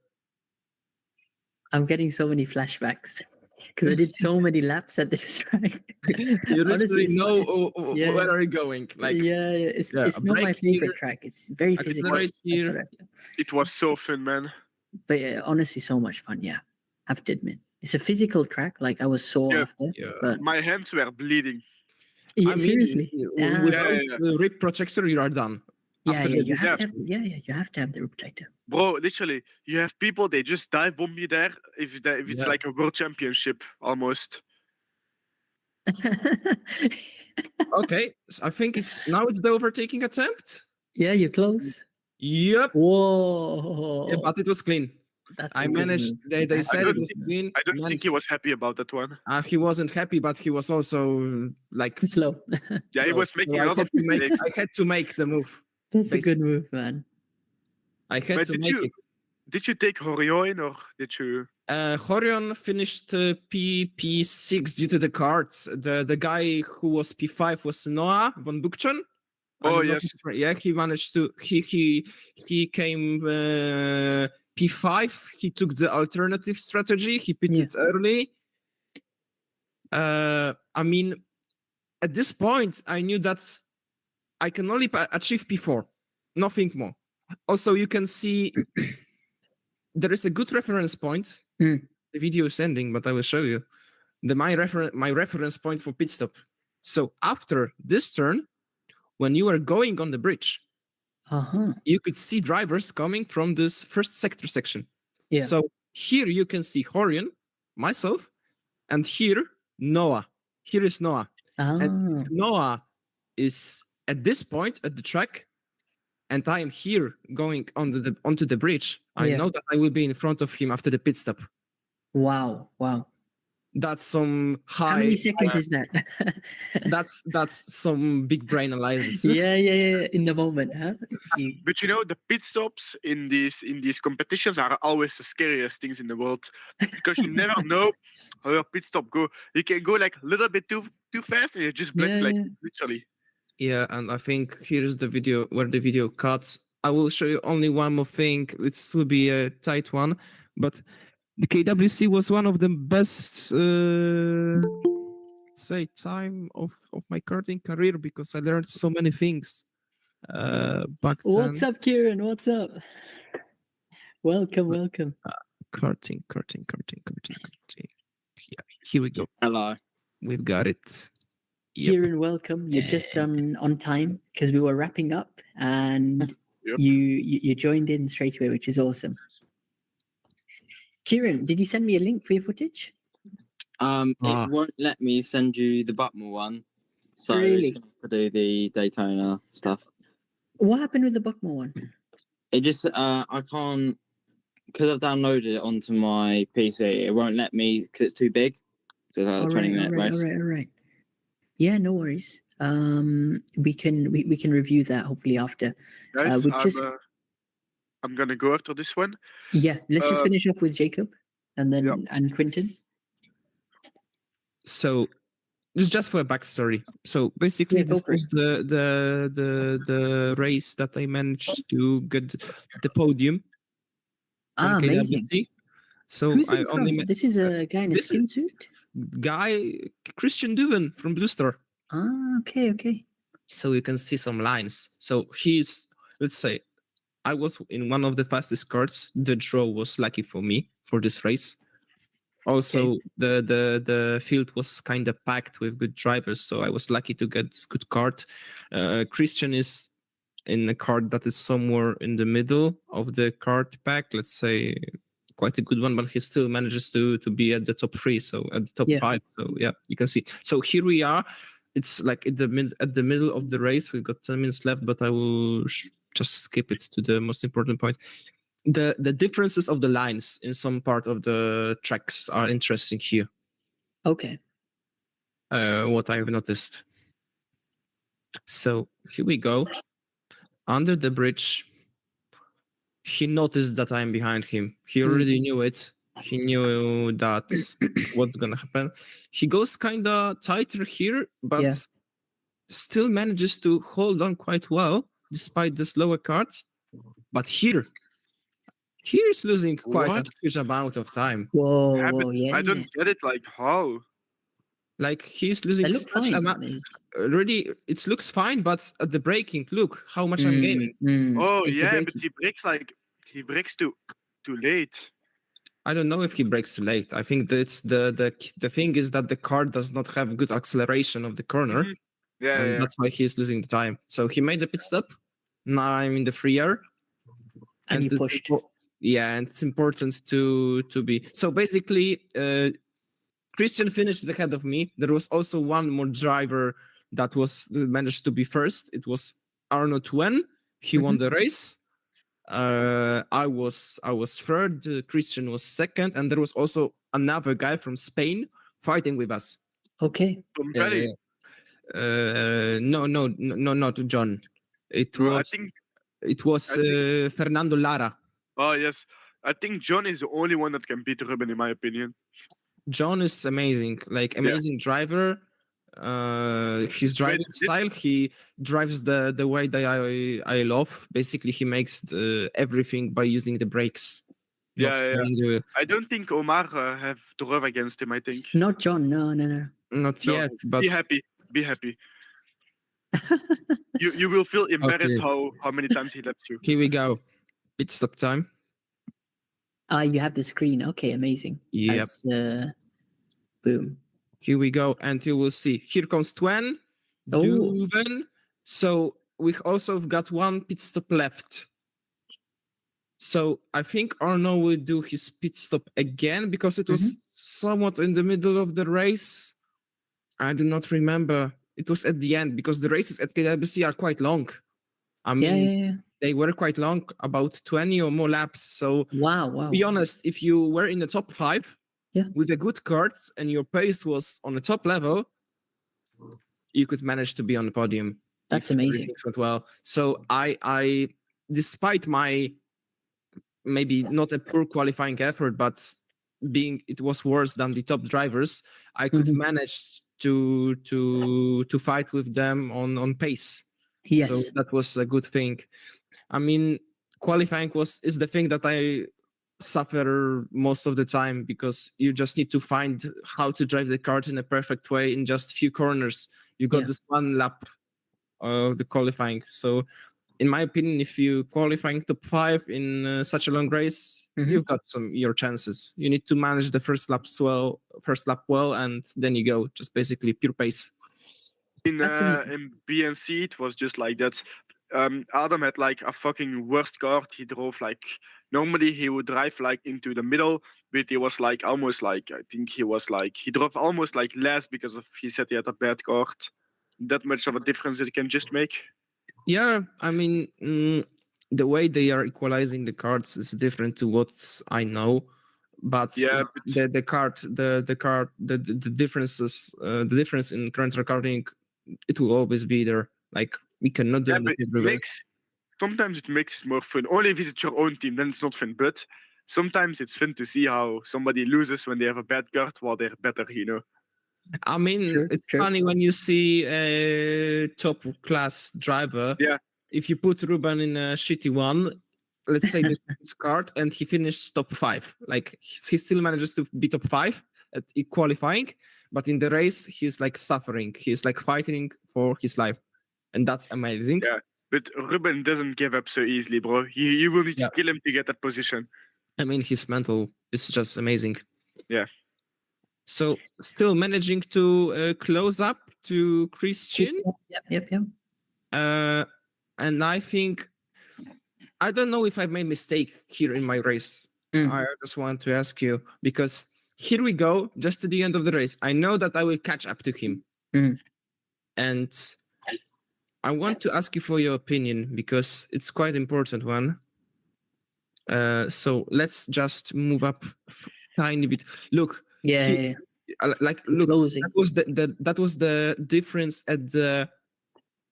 I'm getting so many flashbacks because I did so many laps at this track. You literally know where are you going. Like, it's not my favorite track. It's very physical. It was so fun, man. But honestly, so much fun. Yeah, I have to admit, it's a physical track. Like I was sore after. But my hands were bleeding. Yeah, seriously. Without the rib protector, you are done. You have to have the rib protector. Bro, literally, you have people, they just dive bomb you there if it's like a world championship almost. Okay, so I think it's the overtaking attempt. Yeah, you're close. Yep. Whoa. Yeah, but it was clean. I managed. They said it was clean. I don't think he was happy about that one. He wasn't happy, but he was also like slow. Yeah, he was making a lot of mistakes. I had to make the move. That's a good move, man. I had to make it. Did you take Horion or did you? Horion finished P6 due to the carts. The guy who was P5 was Noah von Bukchon. Oh yes. Yeah, he managed to. He came P5. He took the alternative strategy. He pitted early. I mean, at this point, I knew that I can only achieve P4, nothing more. Also, you can see there is a good reference point. The video is ending, but I will show you my reference point for pit stop. So after this turn, when you are going on the bridge, you could see drivers coming from this first sector section. Yeah. So here you can see Horion, myself, and here Noah. Here is Noah. And if Noah is at this point at the track, and I am here going onto the bridge, I know that I will be in front of him after the pit stop. Wow. That's some high. How many seconds is that? That's some big brain analysis. Yeah. In the moment, huh? But you know, the pit stops in these competitions are always the scariest things in the world because you never know how your pit stop go. You can go like a little bit too fast and you just blend literally. Yeah, and I think here is the video where the video cuts. I will show you only one more thing. It will be a tight one, but the KWC was one of the best, time of my karting career because I learned so many things back then. What's up, Kieran? What's up? Welcome. Karting. Yeah, here we go. Hello. We've got it. Kieran, welcome. You're just on time because we were wrapping up, and Yep. you joined in straight away, which is awesome. Kieran, did you send me a link for your footage? It won't let me send you the Buckmore one, so Really? it's gonna have to do the Daytona stuff. What happened with the Buckmore one? It just I can't, because I've downloaded it onto my PC. It won't let me because it's too big. So it's like a 20-minute race. All right. Yeah, no worries. We can review that hopefully after. Guys, Which I'm gonna go after this one. yeah, let's just finish off with Jacob and then Yep. and Quinton. So this is just for a backstory. So basically, Yeah, go this for was the race that I managed to get the podium. on Amazing. KWC. So Who's I it only from? met This is a guy in a this skin suit? guy Christian Duven from Blue Star. Okay. So you can see some lines. So he's, let's say, I was in one of the fastest karts. The draw was lucky for me for this race. Also, the field was kind of packed with good drivers, so I was lucky to get this good kart. Christian is in a kart that is somewhere in the middle of the kart pack, let's say quite a good one, but he still manages to be at the top 3, so at the top 5. So yeah, you can see. So here we are. It's like at the middle of the race. We've got 10 minutes left, but I will just skip it to the most important point. The differences of the lines in some part of the tracks are interesting here. Okay. What I've noticed. So here we go. Under the bridge, he noticed that I'm behind him. He already knew it. He knew that what's gonna happen. He goes kinda tighter here, but still manages to hold on quite well despite the slower kart. But here is losing quite a huge amount of time. Whoa, yeah. I don't get it. Like how? Like he's losing such amount. Already, it looks fine, but at the braking, look how much I'm gaining. Oh yeah, but he breaks too late. I don't know if he breaks too late. I think that's the thing is that the car does not have good acceleration of the corner, and that's why he's losing the time. So he made a pit stop. Now I'm in the free air, and you pushed. Yeah, and it's important to be. So basically, Christian finished ahead of me. There was also one more driver that was managed to be first. It was Arno Twen. He won the race. I was third. Christian was second, and there was also another guy from Spain fighting with us. Okay. No, not John. It was Fernando Lara. Oh yes, I think John is the only one that can beat Ruben, in my opinion. John is amazing, like amazing driver. His driving style, he drives the way that I love. Basically, he makes everything by using the brakes. I don't think Omar have drove against him. I think not John. No. Not yet. But be happy. you will feel embarrassed how many times he laps you. Here we go. Pit stop time. You have the screen. Okay, amazing. Yep. Boom. Here we go, and you will see. Here comes Twen. Duven. So we also got one pit stop left. So I think Arno will do his pit stop again because it was somewhat in the middle of the race. I do not remember. It was at the end because the races at KWC are quite long. I mean, they were quite long, about 20 or more laps. So wow. To be honest, if you were in the top 5 with a good kart and your pace was on the top level, you could manage to be on the podium. That's amazing. Went well. So I, despite my maybe not a poor qualifying effort, but it was worse than the top drivers, I could manage to fight with them on pace. Yes. So that was a good thing. I mean, qualifying is the thing that I suffer most of the time because you just need to find how to drive the kart in a perfect way in just few corners. You got this one lap of the qualifying. So in my opinion, if you qualifying top 5 in such a long race, you've got your chances. You need to manage the first lap well, and then you go. Just basically pure pace. That's amazing. In BNC, it was just like that. Adam had like a fucking worst kart. He drove like normally he would drive like into the middle, but he was like almost like I think he was like he drove almost like less because of he said he had a bad kart. That much of a difference it can just make. Yeah, I mean, the way they are equalizing the cards is different to what I know, but Yeah, but the differences, the difference in current karting, it will always be there. Like we cannot do yeah, but anything it reverse. makes sometimes it makes it more fun. Only if it's your own team, then it's not fun. But sometimes it's fun to see how somebody loses when they have a bad kart while they're better. You know. I mean, True, it's true. funny when you see a top class driver. Yeah. If you put Ruben in a shitty one, let's say this card, and he finished top 5, like he still manages to be top 5 at qualifying, but in the race he's like suffering. He's like fighting for his life, and that's amazing. Yeah. But Ruben doesn't give up so easily, bro. You will need to kill him to get that position. I mean, his mental is just amazing. Yeah. So still managing to close up to Christian. Yep. And I think, I don't know if I made mistake here in my race. I just want to ask you, because here we go, just to the end of the race. I know that I will catch up to him. And I want to ask you for your opinion, because it's quite important one. So let's just move up a tiny bit. Look. Yeah. Like look, Closing. that was the difference at the.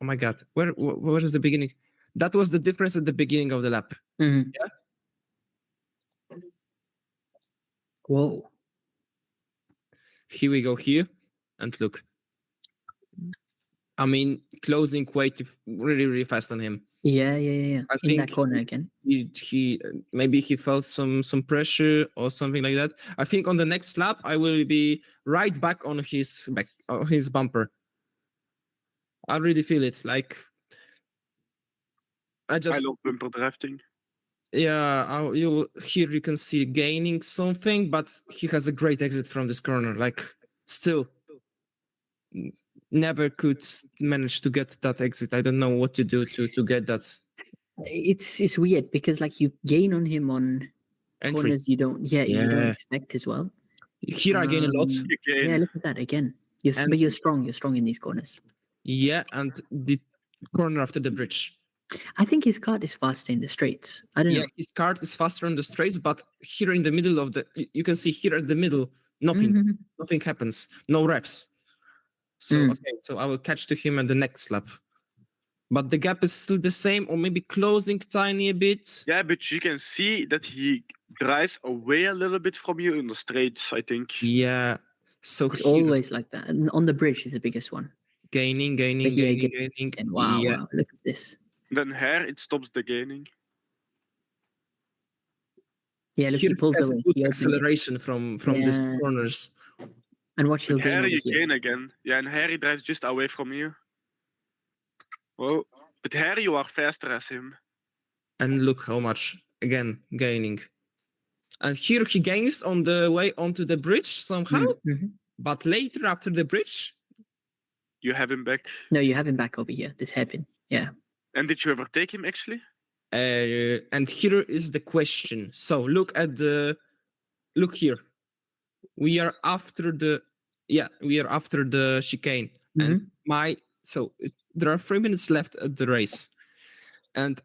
Oh my God, where is the beginning? That was the difference at the beginning of the lap. Yeah. Whoa. Here we go here, and look. I mean, closing way really fast on him. Yeah. I In think that corner again. He maybe he felt some pressure or something like that. I think on the next lap I will be right back on his bumper. I really feel it. Like I love bumper drafting. Yeah, here you can see gaining something, but he has a great exit from this corner. Like still never could manage to get that exit. I don't know what to do to get that. It's weird because like you gain on him on Entry. corners you don't expect as well. Here I gain a lot. Yeah, look at that again. But you're strong. You're strong in these corners. Yeah, and the corner after the bridge. I think his kart is faster in the straights. I don't know. Yeah, his kart is faster on the straights, but here in the middle of you can see here at the middle, nothing happens, no reps. So okay, so I will catch to him at the next lap. But the gap is still the same, or maybe closing tiny a bit. Yeah, but you can see that he drives away a little bit from you in the straights, I think. Yeah. So it's always like that. And on the bridge is the biggest one. Gaining. And wow, look at this. Then here it stops the gaining. Yeah, look, he pulls away. Good acceleration from these corners. And watch he'll gain over you here. gain again. Yeah, and Harry drives just away from you. Whoa. But Harry, you are faster as him. And look how much, again, gaining. And here he gains on the way onto the bridge somehow. But later, after the bridge... You have him back. No, you have him back over here, this hairpin. Yeah. And did you ever take him, actually? And here is the question. So look here. We are after the chicane. And there are 3 minutes left at the race. And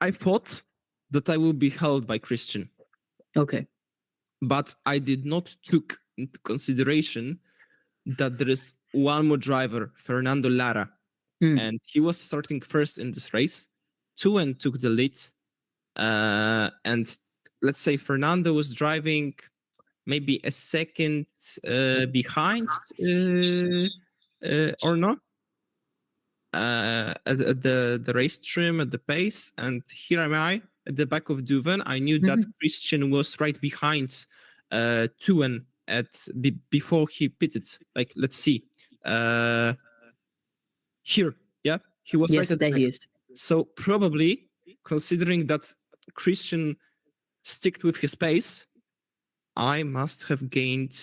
I thought that I would be held by Christian. Okay. But I did not took into consideration that there is one more driver, Fernando Lara. And he was starting first in this race. Tuen took the lead. And let's say Fernando was driving maybe a second behind or not at the race trim, at the pace. And here am I at the back of Duven. I knew that Christian was right behind Tuen before he pitted. Like, let's see. Here, yeah, he was right at there the he is. So probably, considering that Christian sticked with his pace, I must have gained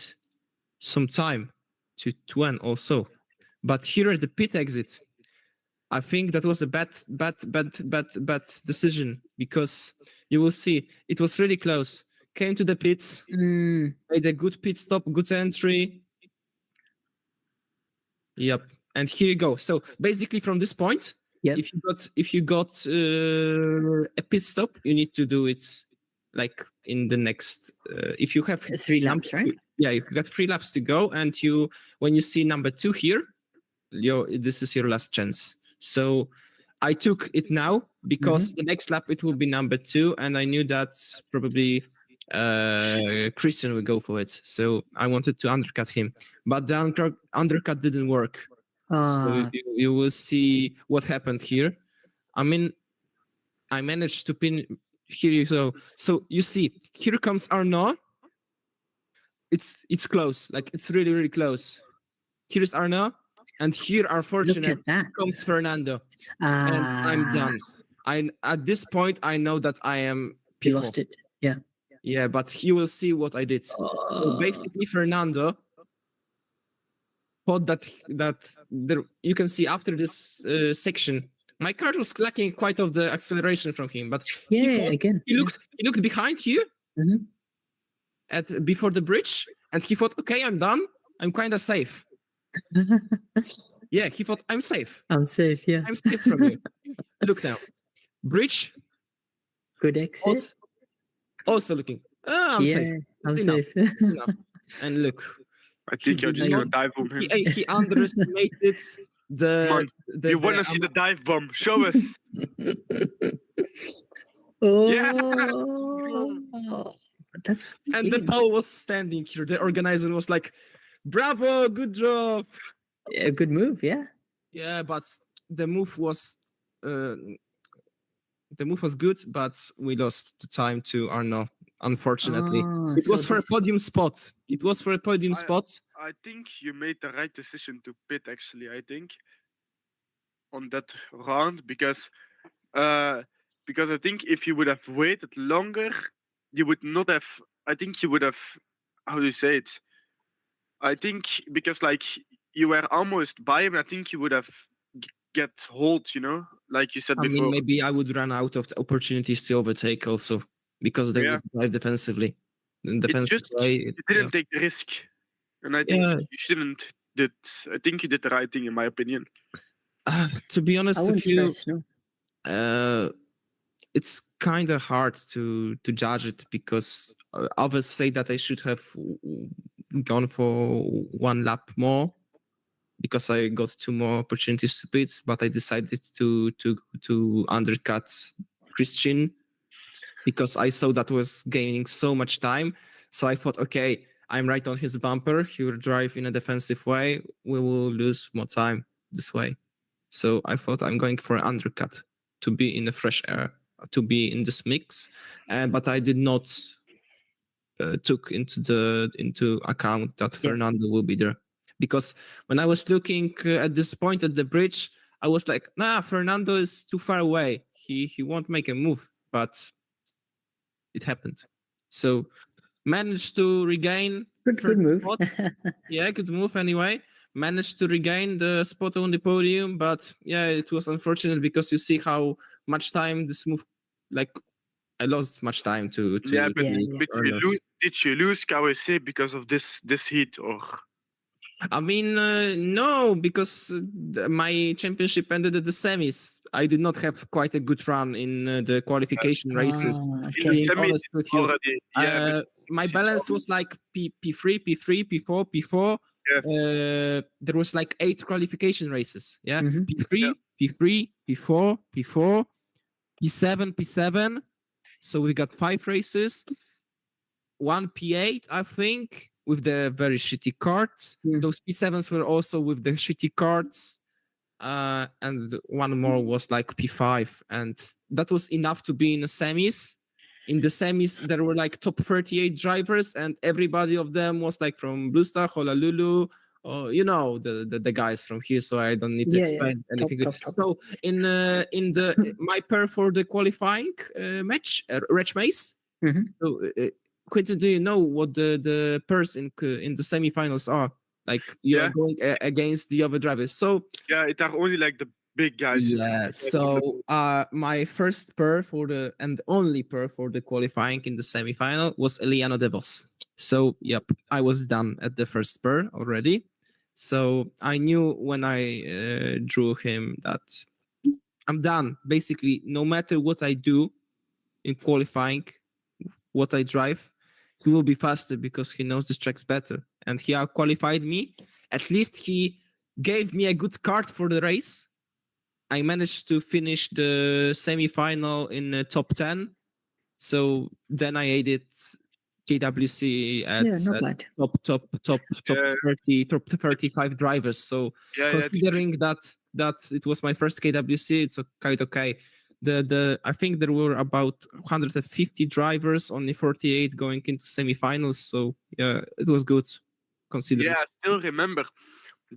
some time to Tuen also. But here at the pit exit, I think that was a bad decision, because you will see it was really close. Came to the pits, made a good pit stop, good entry. Yep, and here you go. So basically, from this point, if you got a pit stop, you need to do it like in the next. If you have 3 laps, right? Yeah, you got 3 laps to go, and when you see number 2 here, this is your last chance. So I took it now because the next lap it will be number 2, and I knew that probably Christian would go for it. So I wanted to undercut him, but the undercut didn't work. So you will see what happened here. I mean, I managed to pin here. So you see, here comes Arnaud. It's close, like it's really, really close. Here's Arnaud. And here, unfortunately, comes Fernando, and I'm done. At this point, I know that I am. You lost it, yeah. Yeah, but you will see what I did. So basically, Fernando thought that there, you can see after this section, my kart was lacking quite of the acceleration from him. But he looked behind here before the bridge, and he thought, okay, I'm done. I'm kind of safe. Yeah, he thought I'm safe. I'm safe, yeah. I'm safe from you. Look now. Bridge. Good exit. Also looking. I'm safe. I'm safe. Enough. And look. I think you're just gonna dive bomb him. He underestimated the you wanna see the dive bomb? Show us. That's and the Paul was standing here. The organizer was like, bravo, good job. Yeah, good move, yeah. Yeah, but the move was good, but we lost the time to Arnaud, unfortunately. It was for a podium spot. It was for a podium spot. I think you made the right decision to pit, actually, I think, on that round, because I think if you would have waited longer, you would not have, I think you would have, how do you say it? I think because like you were almost by him, I think you would have get hold, like you said before. I mean, maybe I would run out of the opportunities to overtake also, because they would drive defensively. You didn't take the risk, and I think you shouldn't. I think you did the right thing, in my opinion. To be honest with you, no. It's kind of hard to judge it, because others say that I should have gone for 1 lap more, because I got 2 more opportunities to pit, but I decided to undercut Christian, because I saw that was gaining so much time. So I thought, okay, I'm right on his bumper. He will drive in a defensive way. We will lose more time this way. So I thought I'm going for an undercut to be in the fresh air, to be in this mix. But I did not took into account that Fernando will be there. Because when I was looking at this point at the bridge, I was like, nah, Fernando is too far away. He won't make a move, but it happened. So managed to regain good move. Spot. Yeah, good move anyway. Managed to regain the spot on the podium, but yeah, it was unfortunate, because you see how much time this move, like I lost much time to Did you lose KWC because of this heat, or? I mean, no, because my championship ended at the semis. I did not have quite a good run in the qualification races. Being honest with you, my balance was like P3, P3, P4, P4. Yeah. There was like 8 qualification races. Yeah, P3, P3, P4, P4, P7, P7. So we got 5 races. 1 P8, I think, with the very shitty carts. Those P7s were also with the shitty carts. And 1 more was like P5. And that was enough to be in the semis. In the semis, there were like top 38 drivers, and everybody of them was like from Blue Star, Honolulu, or the guys from here. So I don't need to explain anything. Top. So in my pair for the qualifying match, Reg Mace. So, Quentin, do you know what the pairs in the semifinals are? Like you Yeah. are going against the other drivers. So Yeah, it are only like the big guys. yeah. So my first pair and only pair for the qualifying in the semifinal was Eliano De Vos. So yep, I was done at the first pair already. So I knew when I drew him that I'm done. Basically, no matter what I do in qualifying, what I drive, he will be faster because he knows the tracks better. And he out-qualified me. At least he gave me a good kart for the race. I managed to finish the semi-final in the top 10. So then I added KWC at, not bad. top 30, top 35 drivers. So considering that it was my first KWC, it's quite okay. I think there were about 150 drivers, only 48 going into semifinals. So yeah, it was good considering. Yeah, I still remember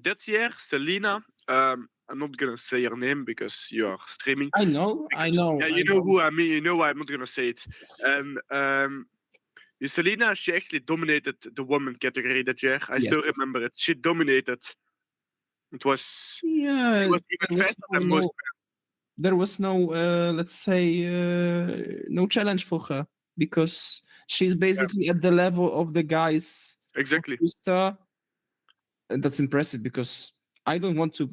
that year, Selena. I'm not gonna say your name because you are streaming. I know. Yeah, you know who I mean. You know why I'm not gonna say it. Selena, she actually dominated the woman category that year. I still remember it. She dominated. It was even faster than most. There was no, let's say, no challenge for her because she's basically at the level of the guys. Exactly. And that's impressive because I don't want to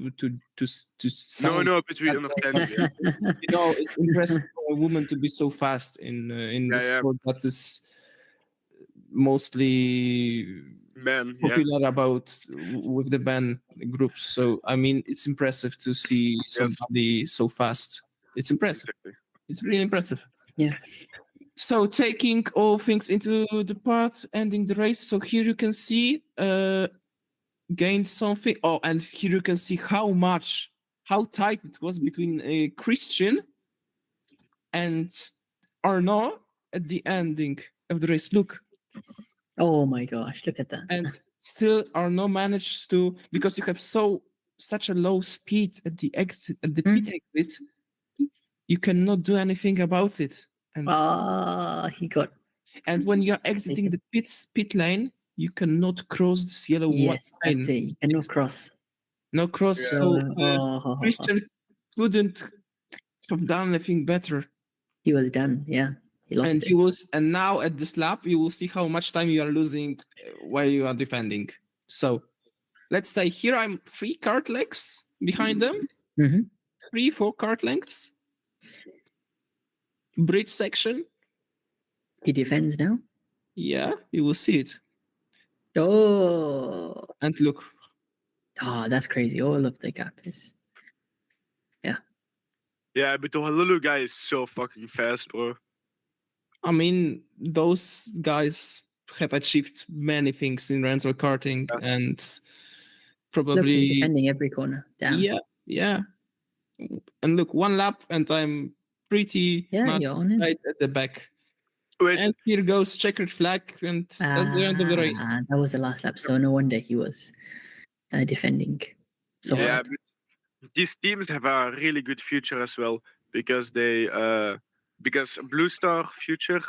sound. No, but we understand. Yeah. It's impressive for a woman to be so fast in the sport that is mostly popular with the band groups. So I mean, it's impressive to see somebody so fast. It's impressive. Exactly. It's really impressive. Yeah. So taking all things into the part, ending the race. So here you can see gained something. Oh, and here you can see how tight it was between Christian and Arnaud at the ending of the race. Look. Oh my gosh, look at that. And still Arnaud managed to, because you have such a low speed at the exit, at the pit exit, you cannot do anything about it. And he got. And when you're exiting the pit lane, you cannot cross this yellow line. Yes, that's it. You cannot cross. No cross. Yeah. So Christian couldn't have done anything better. He was done. Yeah. He lost it. And now at this lap, you will see how much time you are losing while you are defending. So let's say here I'm 3 kart lengths behind them. 3-4 kart lengths. Bridge section. He defends now? Yeah, you will see it. Oh. And look. Oh, that's crazy. All of the gap is. Yeah. Yeah, but the Honolulu guy is so fucking fast, bro. I mean, those guys have achieved many things in rental karting and probably. Look, he's defending every corner. Damn. Yeah. And look, 1 lap, and I'm pretty much right at the back. Wait. And here goes checkered flag, and that's the end of the race. That was the last lap, so no wonder he was defending. So but these teams have a really good future as well because they. Because Blue Star Future,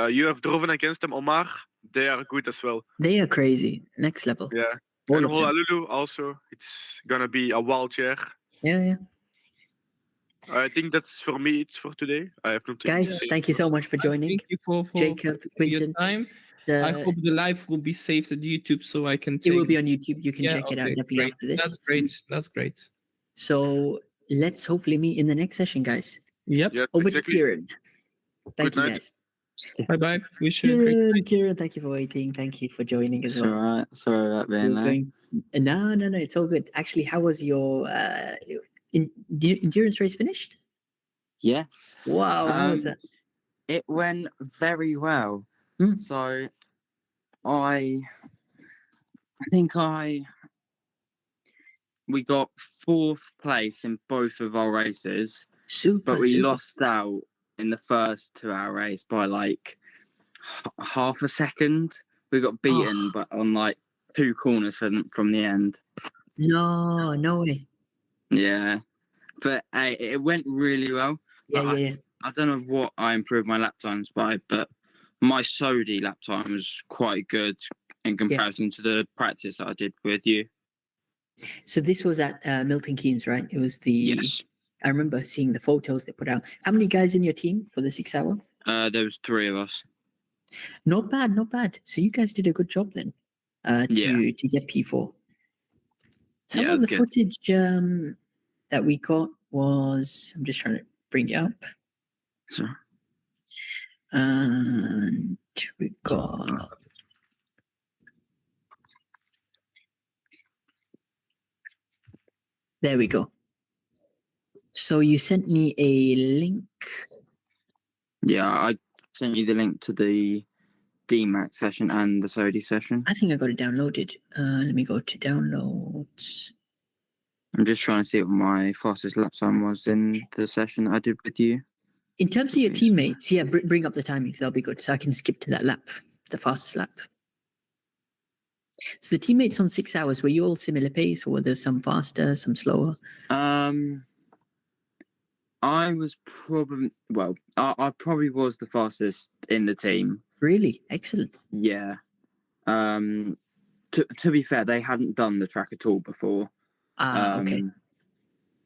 you have driven against them, Omar. They are good as well. They are crazy. Next level. Yeah. All and of them. Honolulu also. It's gonna be a wild year. Yeah. I think that's for me. It's for today. I have nothing. Guys, thank you so much for joining. Thank you for Jacob, Quinton. Your time. I hope the live will be saved at YouTube so I can. It will be on YouTube. You can check it out definitely after this. That's great. So let's hopefully meet in the next session, guys. Yep. Over to Kieran. Thank you, guys. Bye. Wish you a great night. Kieran, thank you for waiting. Thank you for joining as well. Alright. Sorry about being late. No, it's all good. Actually, how was your endurance race finished? Yes. Wow, how was that? It went very well. So I think we got 4th place in both of our races. But we lost out in the first 2-hour race by like half a second. We got beaten, but on like 2 corners from the end. No way. Yeah, but hey, it went really well. Yeah. I don't know what I improved my lap times by, but my Sodi lap time was quite good. in comparison to the practice that I did with you. So this was at Milton Keynes, right? It was the. Yes. I remember seeing the photos they put out. How many guys in your team for the 6 hour? There was 3 of us. Not bad, not bad. So you guys did a good job then. To get P4. Some of the footage that we got was, I'm just trying to bring it up. So. And we got. There we go. So you sent me a link. Yeah, I sent you the link to the DMAX session and the SODI session. I think I got it downloaded. Let me go to downloads. I'm just trying to see what my fastest lap time was in the session that I did with you. In terms of your teammates, yeah, bring up the timings. That'll be good. So I can skip to that lap, the fastest lap. So the teammates on 6 hours, were you all similar pace, or were there some faster, some slower? I was probably, I probably was the fastest in the team. Really? Excellent. Yeah. To be fair, they hadn't done the track at all before. Okay.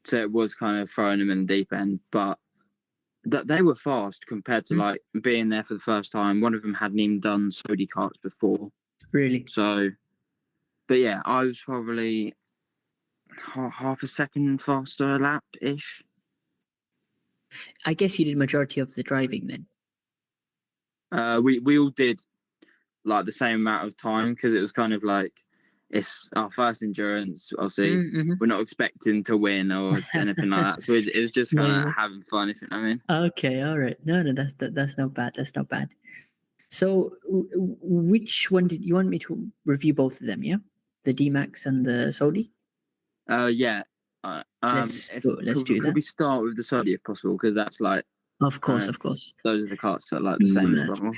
So it was kind of throwing them in the deep end, but that they were fast compared to like being there for the first time. One of them hadn't even done SODI karts before. Really? So, but yeah, I was probably half a second faster lap-ish. I guess you did majority of the driving then. We all did like the same amount of time because it was kind of like it's our first endurance. Obviously, we're not expecting to win or anything like that. So it was just kind of having fun, if you know what I mean. Okay, all right. No, that's not bad. That's not bad. So, which one did you want me to review? Both of them, yeah, the DMAX and the SODI. Yeah. Let's do that. Could we start with the SODI if possible? Because that's like. Of course, of course. Those are the karts that are like the same level.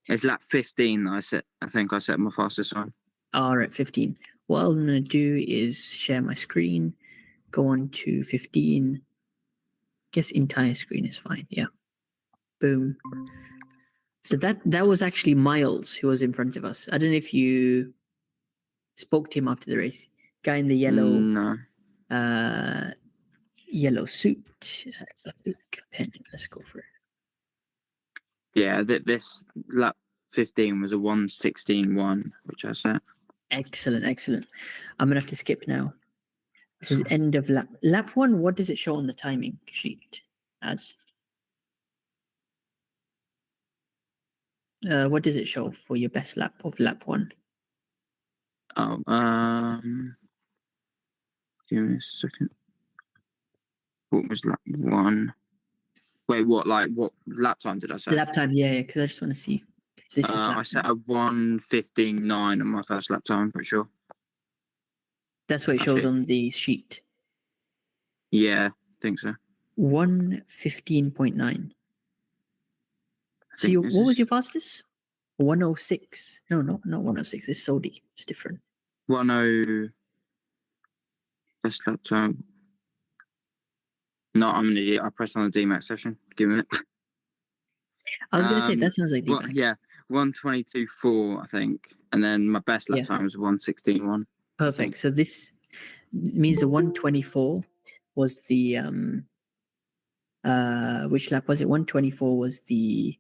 It's lap 15 that I think I set my fastest one. All right, 15. What I'm gonna do is share my screen, go on to 15. Guess entire screen is fine. Yeah. Boom. So that was actually Miles who was in front of us. I don't know if you spoke to him after the race. Guy in the yellow. Yellow suit. Pen. Let's go for it. Yeah, this lap 15 was a 1:16.1, which I set. Excellent, excellent. I'm gonna have to skip now. This is end of lap. Lap 1. What does it show on the timing sheet as? What does it show for your best lap of lap 1? Oh, give me a second. What was lap 1? Wait, what lap time did I say? Lap time, yeah, because I just want to see. If this is I set a 1:15.9 on my first lap time, I'm pretty sure. That's what it shows on the sheet. Yeah, I think so. 1:15.9. So what was your fastest? 1:06. No, not 1:06. It's SODI. It's different. 10. Best lap time. No, I'm an idiot. I pressed on the DMAX session. Give me it. I was going to say, that sounds like DMAX. Yeah, 1:22.4, I think. And then my best lap time was 1:16.1. Perfect. So this means the 1:24 was the... which lap was it? 1:24 was the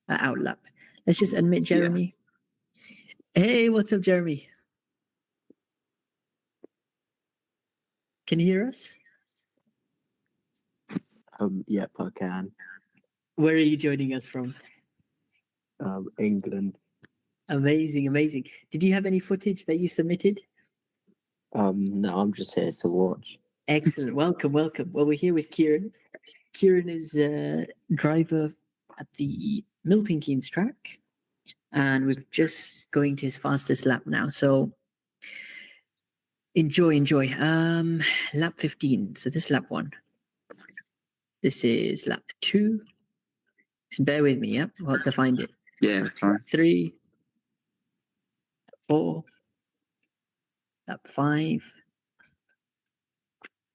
out lap. Let's just admit Jeremy. Yeah. Hey, what's up, Jeremy? Can you hear us? Yep, I can. Where are you joining us from? England. Amazing, amazing. Did you have any footage that you submitted? No, I'm just here to watch. Excellent. Welcome, welcome. Well, we're here with Kieran. Kieran is a driver at the Milton Keynes track, and we're just going to his fastest lap now. So enjoy. Lap 15. So this is lap 1. This is lap 2. Just bear with me, yeah? Whilst I find it. Yeah, that's fine. 3, 4, lap 5,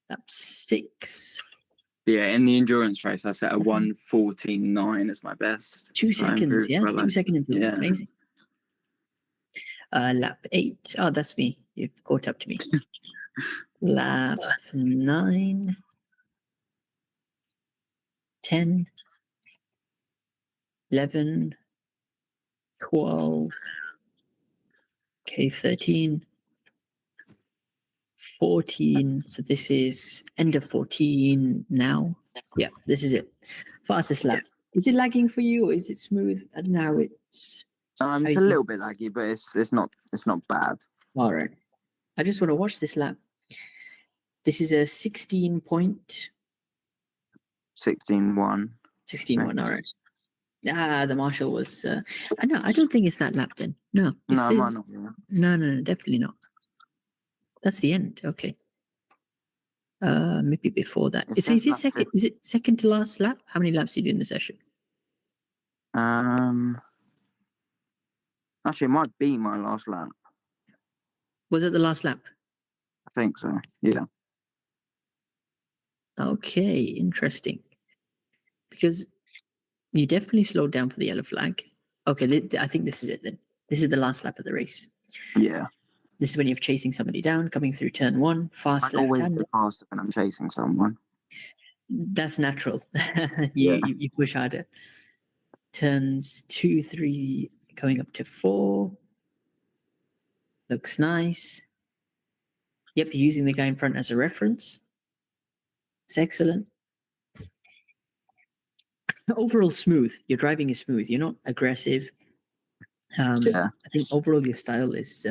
lap 6. Yeah, in the endurance race, I set a 1:14.9 as my best. 2 seconds, yeah? 2 second improvement. Yeah. Amazing. Lap 8. Oh, that's me. You've caught up to me. Lap 9, 10, 11, 12, okay, 13, 14. So this is end of 14 now. Yeah, this is it. Fastest lap. Is it lagging for you or is it smooth? I don't know how it's. It's a little bit laggy, but it's not bad. All right. I just want to watch this lap. This is a 16 point. 16-1. 16-1, all right. The marshal was. I don't think it's that lap then. No. No, might not. No, definitely not. That's the end. Okay. Maybe before that. Is it second? Is it second to last lap? How many laps do you do in the session? Actually, it might be my last lap. Was it the last lap? I think so. Yeah. Okay, interesting. Because you definitely slowed down for the yellow flag. Okay, I think this is it then. This is the last lap of the race. Yeah. This is when you're chasing somebody down, coming through turn 1, fast I always left-hander. go faster when I'm chasing someone. That's natural. you push harder. Turns 2, 3, going up to 4. Looks nice. Yep, you're using the guy in front as a reference. It's excellent. Overall smooth. Your driving is smooth. You're not aggressive. I think overall your style is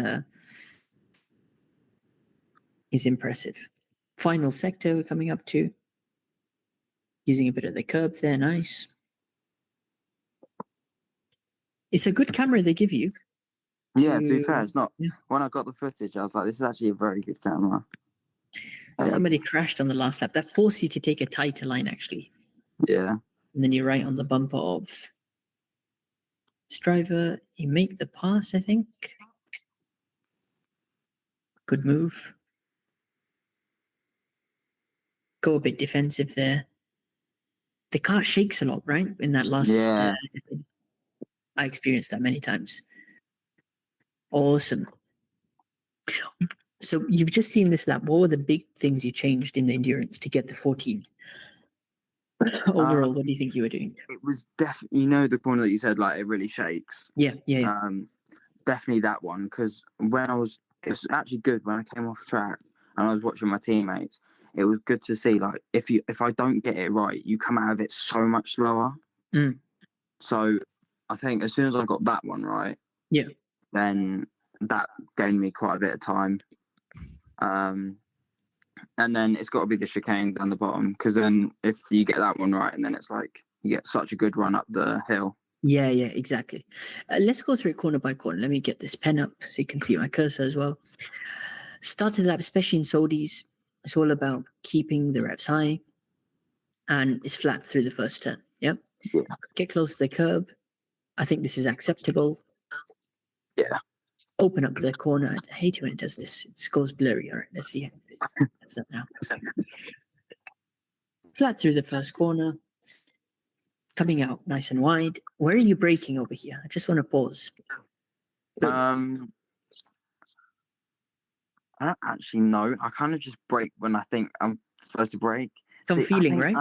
impressive. Final sector we're coming up to. Using a bit of the curb there, nice. It's a good camera they give you. Yeah, to be fair, it's not. Yeah. When I got the footage, I was like, this is actually a very good camera. Somebody crashed on the last lap. That forced you to take a tighter line, actually. Yeah. And then you're right on the bumper of this driver. You make the pass, I think. Good move. Go a bit defensive there. The car shakes a lot, right? In that last... Yeah. I experienced that many times. Awesome. So you've just seen this lap. What were the big things you changed in the endurance to get the 14? Overall, what do you think you were doing? It was definitely, the corner that you said, like, it really shakes. Yeah. Definitely that one, because it was actually good when I came off track and I was watching my teammates. It was good to see, like, if I don't get it right, you come out of it so much slower. So I think as soon as I got that one right, then that gained me quite a bit of time. And then it's got to be the chicane down the bottom, because then if you get that one right, and then it's like you get such a good run up the hill. Yeah, exactly. Let's go through it corner by corner. Let me get this pen up so you can see my cursor as well. Started the lap, especially in Saudis, it's all about keeping the reps high, and it's flat through the first turn. Yeah. Get close to the curb. I think this is acceptable. Yeah. Open up the corner. I hate it when it does this. It goes blurry. All right, let's see. That's that now. Flat through the first corner. Coming out nice and wide. Where are you braking over here? I just want to pause. I don't actually know. I kind of just brake when I think I'm supposed to brake. Some feeling, right?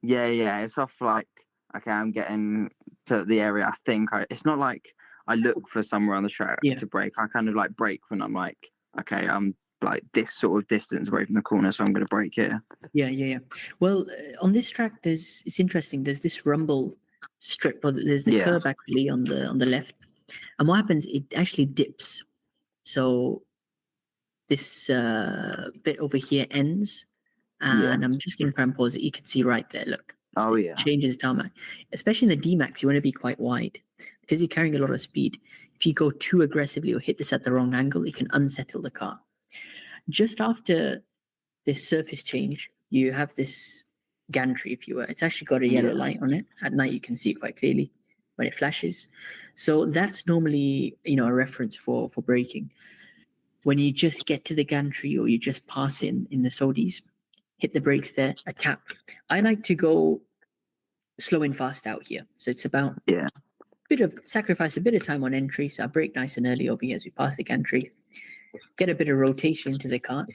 Yeah. It's off like, okay, I'm getting to the area I think. It's not like I look for somewhere on the track to brake. I kind of like brake when I'm like, okay, I'm like this sort of distance away from the corner, so I'm going to brake here. Yeah. Well, on this track, it's interesting. There's this rumble strip, or there's the curb actually on the left, and what happens? It actually dips. So this bit over here ends, and I'm just going to try and pause it. You can see right there. Look. Oh yeah. Changes tarmac, especially in the D-Max. You want to be quite wide because you're carrying a lot of speed. If you go too aggressively or hit this at the wrong angle, it can unsettle the car. Just after this surface change, you have this gantry, if you will. It's actually got a yellow light on it. At night, you can see it quite clearly when it flashes. So that's normally, a reference for braking. When you just get to the gantry or you just pass in the Saudis, hit the brakes there, a tap. I like to go slow and fast out here. So it's about sacrifice a bit of time on entry. So I brake nice and early over here as we pass the gantry, get a bit of rotation into the kart,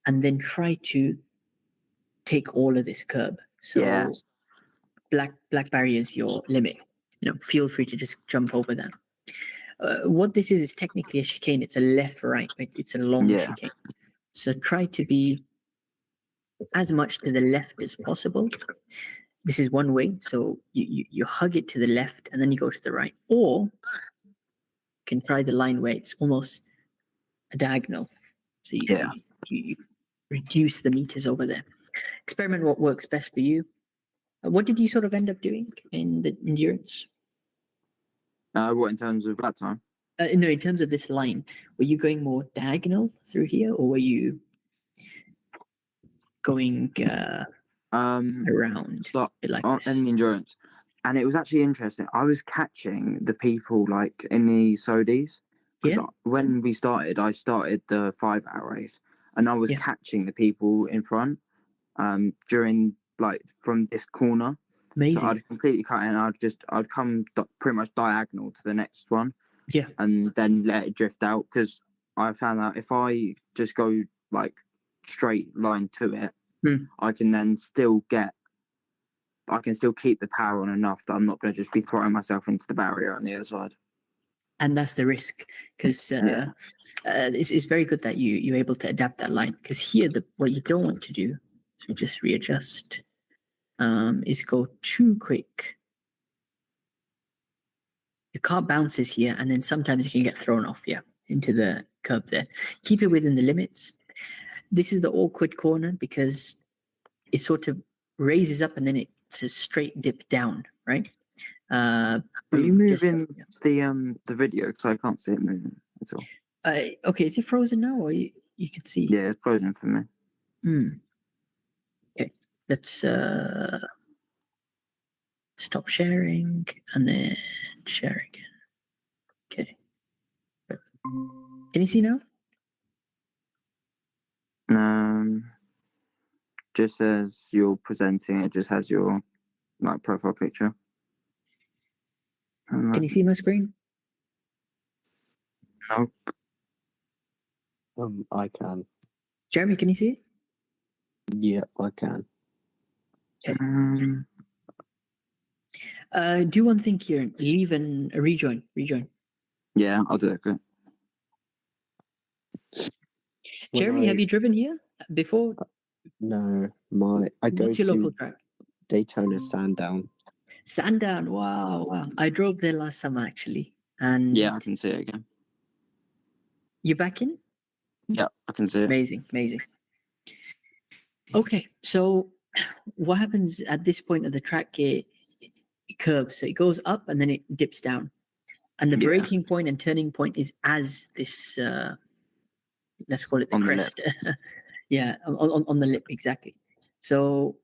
and then try to take all of this curb. So black barrier is your limit. Feel free to just jump over that. What this is technically a chicane. It's a left-right, but it's a long chicane. So try to be as much to the left as possible. This is one way. So you hug it to the left and then you go to the right. Or you can try the line where it's almost a diagonal. So you reduce the meters over there. Experiment what works best for you. What did you sort of end up doing in the endurance? What in terms of that time? No, in terms of this line, were you going more diagonal through here, or were you going around like this? In the endurance? And it was actually interesting. I was catching the people like in the Sodies. Yeah. When we started, I started the 5-hour race, and I was catching the people in front during like from this corner. Amazing. So I'd completely cut in. I'd come pretty much diagonal to the next one. Yeah. And then let it drift out, because I found out if I just go like straight line to it, I can then still keep the power on enough that I'm not going to just be throwing myself into the barrier on the other side. And that's the risk, because it's very good that you're able to adapt that line. Because here, what you don't want to do, so just readjust, is go too quick. Your car bounces here, and then sometimes you can get thrown off, into the curb there. Keep it within the limits. This is the awkward corner because it sort of raises up and then it's a straight dip down, right? Are you moving the video? Because I can't see it moving at all. Okay, is it frozen now, or you can see? Yeah, it's frozen for me. Okay, let's stop sharing and then share again. Okay. Can you see now? Just as you're presenting, it just has your like profile picture. Can you see my screen? No. I can. Jeremy, can you see it? Yeah, I can. Okay. Do one thing, Kieran. Leave and rejoin. Yeah, I'll do it. Good. Jeremy, have you driven here before? No, I go What's your to local track? Daytona Sandown. Sandown, wow. I drove there last summer actually, and yeah, I can see it again. You back in? Yeah, I can see it. Amazing. Okay, so what happens at this point of the track? It curves, so it goes up and then it dips down, and the braking point and turning point is as this. Let's call it the crest. Yeah, on the lip, exactly. So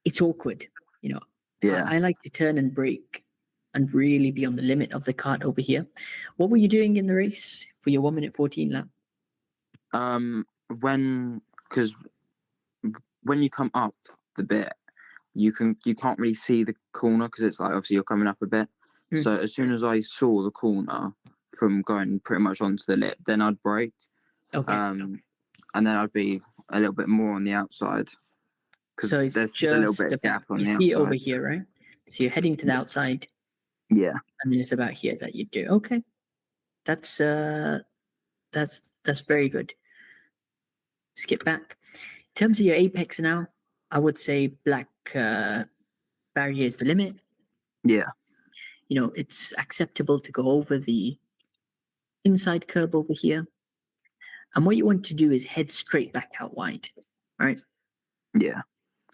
it's awkward, Yeah. I like to turn and brake and really be on the limit of the kart over here. What were you doing in the race for your 1 minute 14 lap? Because when you come up the bit, you can't really see the corner because it's like obviously you're coming up a bit. So as soon as I saw the corner from going pretty much onto the lip, then I'd brake. Okay. And then I'd be a little bit more on the outside. So it's there's just a little bit of gap on the outside. Here over here, right? So you're heading to the outside. Yeah. And then it's about here that you do. Okay. That's very good. Skip back. In terms of your apex now, I would say black barrier is the limit. Yeah. It's acceptable to go over the inside curb over here. And what you want to do is head straight back out wide, right? Yeah.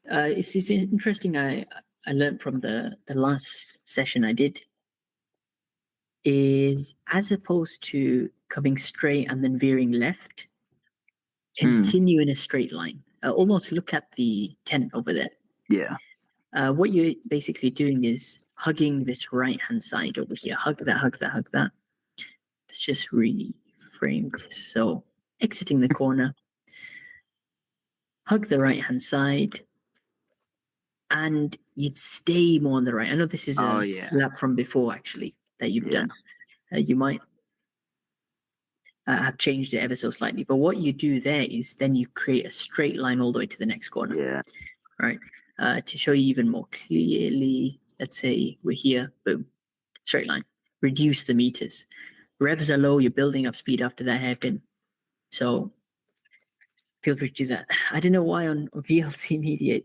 It's interesting. I learned from the last session I did is as opposed to coming straight and then veering left, continue in a straight line. Almost look at the tent over there. Yeah. What you're basically doing is hugging this right-hand side over here. Hug that, hug that, hug that. Let's just reframe this. So exiting the corner, hug the right-hand side, and you'd stay more on the right. I know this is a lap from before actually that you've done. You might have changed it ever so slightly, but what you do there is then you create a straight line all the way to the next corner. Yeah. Right. To show you even more clearly, let's say we're here, boom, straight line. Reduce the meters. Revs are low, you're building up speed after that hairpin. So feel free to do that. I don't know why on VLC Media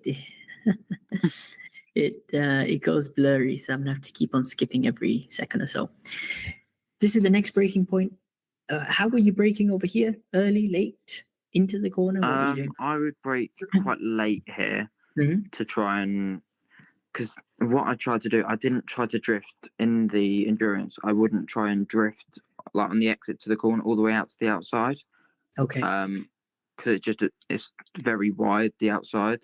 it goes blurry, so I'm gonna have to keep on skipping every second or so. This is the next breaking point. How were you braking over here? Early, late, into the corner? What were you doing? I would brake quite late here to try and, because what I tried to do, I didn't try to drift in the endurance. I wouldn't try and drift like on the exit to the corner all the way out to the outside. Okay. Because it's very wide, the outside.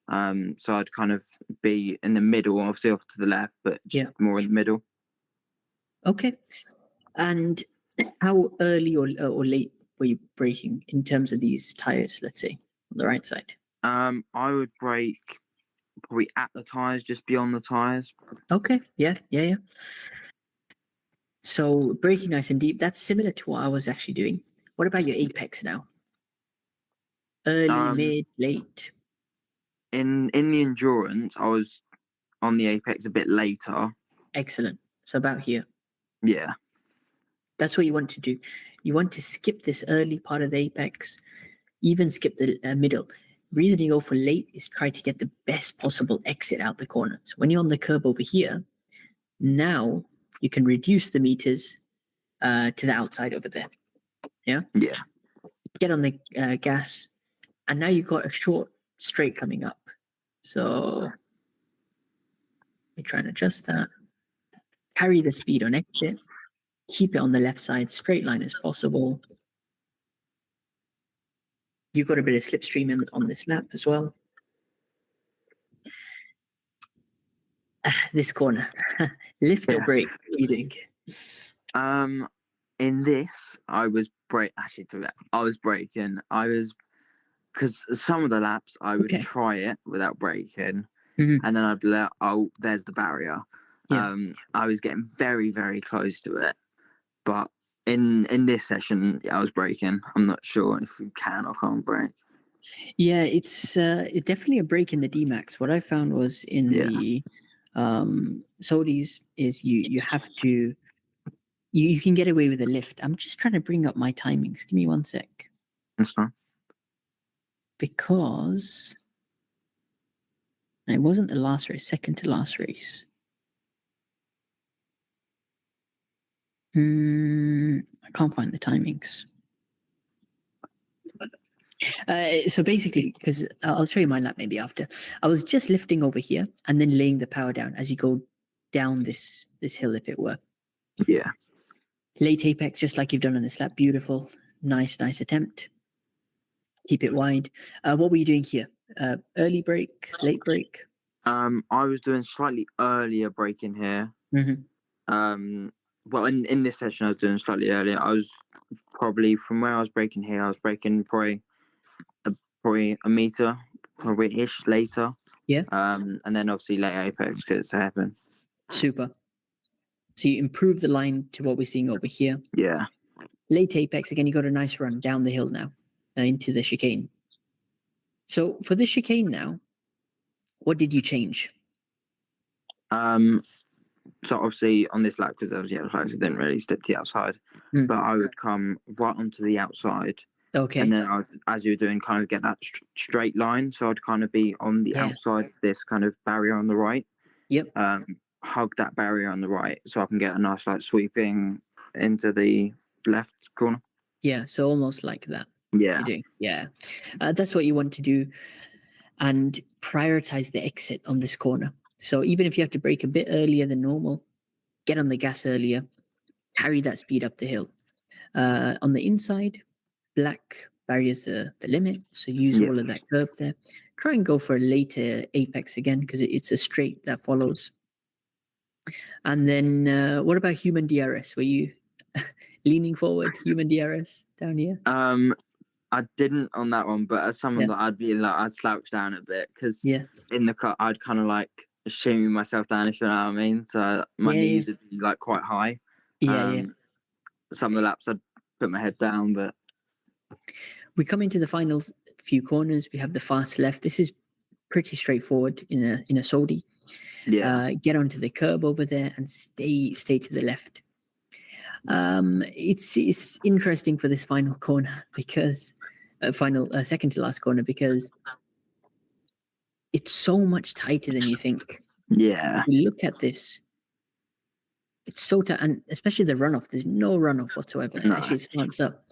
So I'd kind of be in the middle, obviously off to the left, but just more in the middle. Okay. And how early or late were you braking in terms of these tires, let's say, on the right side? I would brake probably at the tires, just beyond the tires. Okay. Yeah. So braking nice and deep, that's similar to what I was actually doing. What about your apex now? Early, mid, late? In the endurance, I was on the apex a bit later. Excellent. So about here. Yeah. That's what you want to do. You want to skip this early part of the apex, even skip the middle. The reason you go for late is try to get the best possible exit out the corner. So when you're on the curb over here, now you can reduce the meters to the outside over there. Yeah? Yeah. Get on the gas, and now you've got a short straight coming up. So let me try and adjust that. Carry the speed on exit. Keep it on the left side, straight line as possible. You've got a bit of slipstream on this lap as well. This corner. Lift or brake? What are you doing? In this, I was braking. Because some of the laps I would try it without braking, and then I'd be like, oh, there's the barrier. Yeah. I was getting very, very close to it. But in this session, I was braking. I'm not sure if you can or can't brake. Yeah, it's definitely a break in the D-Max. What I found was in the Saudis is you have to, you can get away with a lift. I'm just trying to bring up my timings. Give me 1 sec. That's fine. Because it wasn't the last race, second to last race. I can't find the timings. So basically, because I'll show you my lap maybe after. I was just lifting over here and then laying the power down as you go down this hill, if it were. Yeah. Late apex, just like you've done on this lap. Beautiful. Nice attempt. Keep it wide. What were you doing here? Early brake, late brake? I was doing slightly earlier braking here. Well, in this session, I was doing slightly earlier. I was probably, from where I was braking here, I was braking probably a meter, probably-ish later. Yeah. And then obviously late apex because it's a hairpin. Super. So you improve the line to what we're seeing over here. Yeah. Late apex, again, you got a nice run down the hill now into the chicane. So for the chicane now, what did you change? So obviously on this lap, because there was yellow flags, I didn't really step to the outside. But I would come right onto the outside. Okay. And then I would, as you were doing, kind of get that straight line. So I'd kind of be on the outside of this kind of barrier on the right. Yep. Hug that barrier on the right so I can get a nice like sweeping into the left corner. Yeah, so almost like that. Yeah. You're doing. Yeah. That's what you want to do. And prioritize the exit on this corner. So even if you have to brake a bit earlier than normal, get on the gas earlier, carry that speed up the hill. On the inside, black barriers the limit, so use all of that curb there. Try and go for a later apex again because it's a straight that follows. And then what about human DRS? Were you leaning forward, human DRS down here? I didn't on that one, but as someone that I'd slouch down a bit because in the car I'd kind of like shimmy myself down, if you know what I mean. So my knees would be like quite high. Some of the laps I'd put my head down, but we come into the final few corners. We have the fast left. This is pretty straightforward in a Saudi. Get onto the curb over there and stay to the left. It's interesting for this final corner because second to last corner, because it's so much tighter than you think. Yeah. You look at this, it's so tight, and especially the runoff. There's no runoff whatsoever. It actually starts up,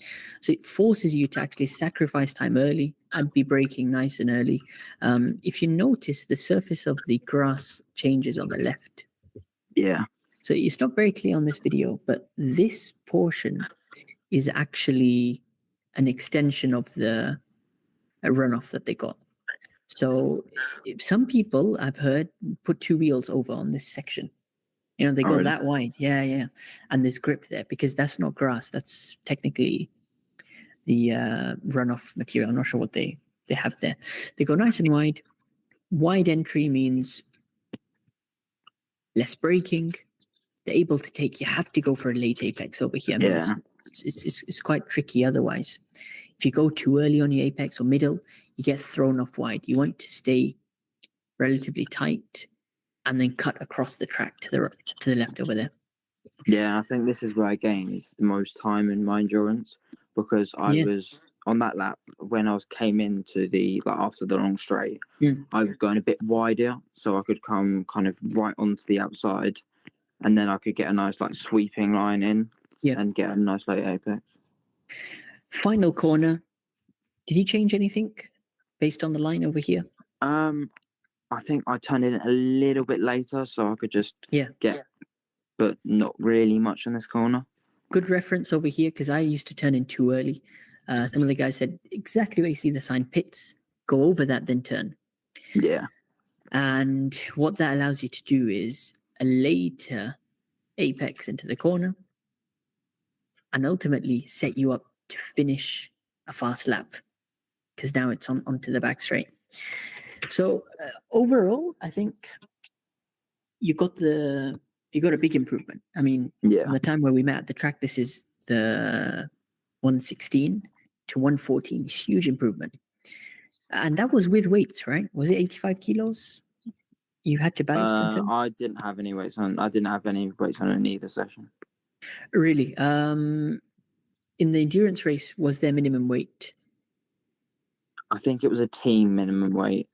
so it forces you to actually sacrifice time early. I'd be braking nice and early. If you notice, the surface of the grass changes on the left. Yeah. So it's not very clear on this video, but this portion is actually an extension of the runoff that they got. So some people, I've heard, put 2 wheels over on this section. You know, they go that wide. Yeah. And there's grip there because that's not grass. That's technically the runoff material. I'm not sure what they have there. They go nice and wide. Wide entry means less braking. They're able to take, you have to go for a late apex over here. I mean, it's quite tricky otherwise. If you go too early on your apex or middle, you get thrown off wide. You want to stay relatively tight and then cut across the track to the left over there. Yeah, I think this is where I gained the most time in my endurance, because I was on that lap when I came into the after the long straight. I was going a bit wider, so I could come kind of right onto the outside, and then I could get a nice sweeping line in and get a nice late apex. Final corner. Did you change anything based on the line over here? I think I turned in a little bit later, so I could just get, but not really much in this corner. Good reference over here, because I used to turn in too early. Some of the guys said exactly where you see the sign pits, go over that, then turn. Yeah. And what that allows you to do is a later apex into the corner and ultimately set you up to finish a fast lap, because now it's onto the back straight. So overall, I think you got a big improvement. I mean, from the time where we met at the track, this is the 116 to 114, huge improvement. And that was with weights, right? Was it 85 kilos? You had to ballast until? I didn't have any weights on. I didn't have any weights on in either session. Really? In the endurance race, was there minimum weight? I think it was a team minimum weight.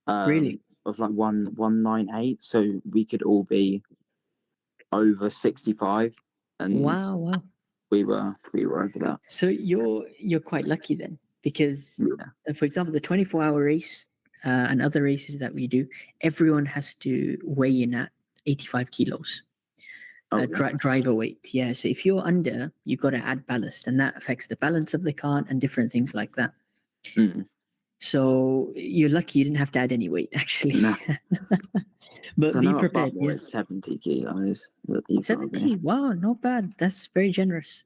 Really? Of 198, so we could all be over 65, and wow, we were over that. So you're quite lucky then, because for example, the 24-hour race and other races that we do, everyone has to weigh in at 85 kilos. Driver weight. Yeah, so if you're under, you've got to add ballast, and that affects the balance of the cart and different things like that. So you're lucky you didn't have to add any weight, actually. No. But so be prepared. Yeah. 70 kilos. 70? Wow, not bad. That's very generous.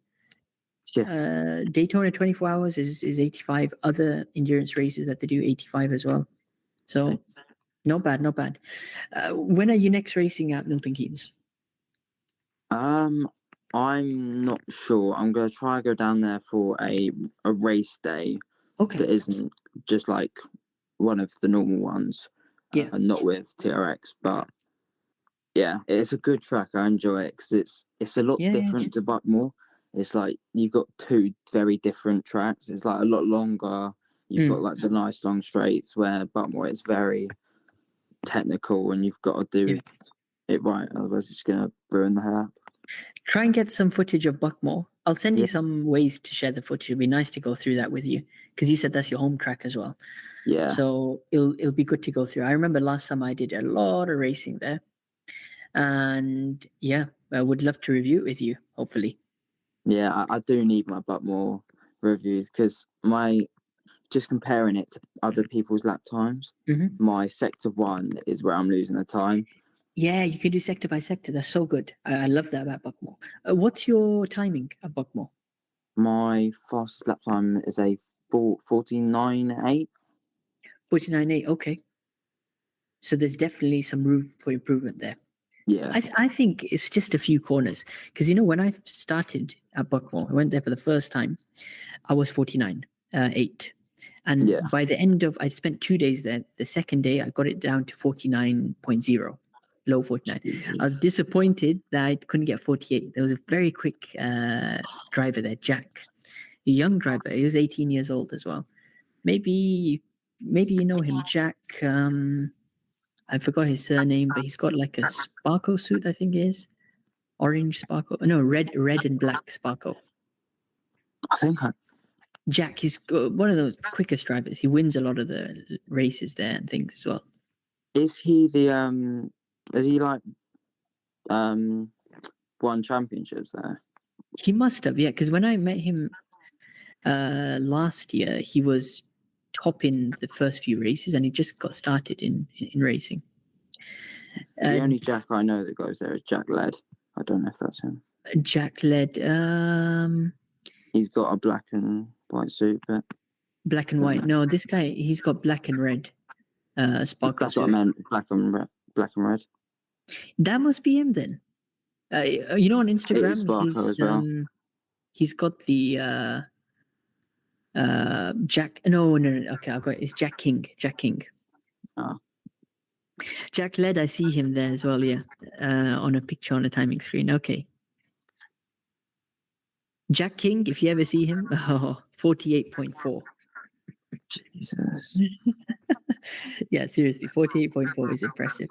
Yeah. Daytona 24 hours is 85. Other endurance races that they do 85 as well. So not bad. When are you next racing at Milton Keynes? I'm not sure. I'm gonna try to go down there for a race day. Okay. That isn't just like one of the normal ones. Not with TRX, but yeah, it's a good track. I enjoy it because it's a lot different to Buckmore. It's like you've got 2 very different tracks. It's like a lot longer. You've got the nice long straights, where Buckmore is very technical and you've got to do it right, otherwise it's gonna ruin the lap. Try and get some footage of Buckmore. I'll send you some ways to share the footage. It'd be nice to go through that with you, because you said that's your home track as well. Yeah. So it'll be good to go through. I remember last time I did a lot of racing there, and I would love to review it with you, hopefully. Yeah, I do need my Buckmore reviews, because just comparing it to other people's lap times, my sector 1 is where I'm losing the time. Yeah, you can do sector by sector. That's so good. I love that about Buckmore. What's your timing at Buckmore? My fastest lap time is a 49.8. 49.8. Okay. So there's definitely some room for improvement there. Yeah. I think it's just a few corners because when I started at Buckmore, I went there for the first time. I was 49.8, and by the end of I spent 2 days there. The second day I got it down to 49.0, low 49. Jesus. I was disappointed that I couldn't get 48. There was a very quick driver there, Jack, a young driver. He was 18 years old as well. Maybe you know him, Jack. I forgot his surname, but he's got like a Sparko suit, I think it is. Orange Sparko. No, red and black Sparko. I think Jack, he's one of those quickest drivers. He wins a lot of the races there and things as well. Is he the is he like won championships there? He must have, yeah, because when I met him last year, he was top in the first few races and he just got started in racing. The only Jack I know that goes there is Jack Led. I don't know if that's him. Jack Led. He's got a black and white suit, but black and white. No, this guy, he's got black and red. Sparkle. That's what I meant. Black and red. That must be him then. On Instagram, he's got the Jack. No. Okay, I've got it's Jack King. Jack King. Oh. Jack Led, I see him there as well. Yeah, on a picture on a timing screen. Okay. Jack King, if you ever see him, 48.4. Jesus. Yeah, seriously, 48.4 is impressive.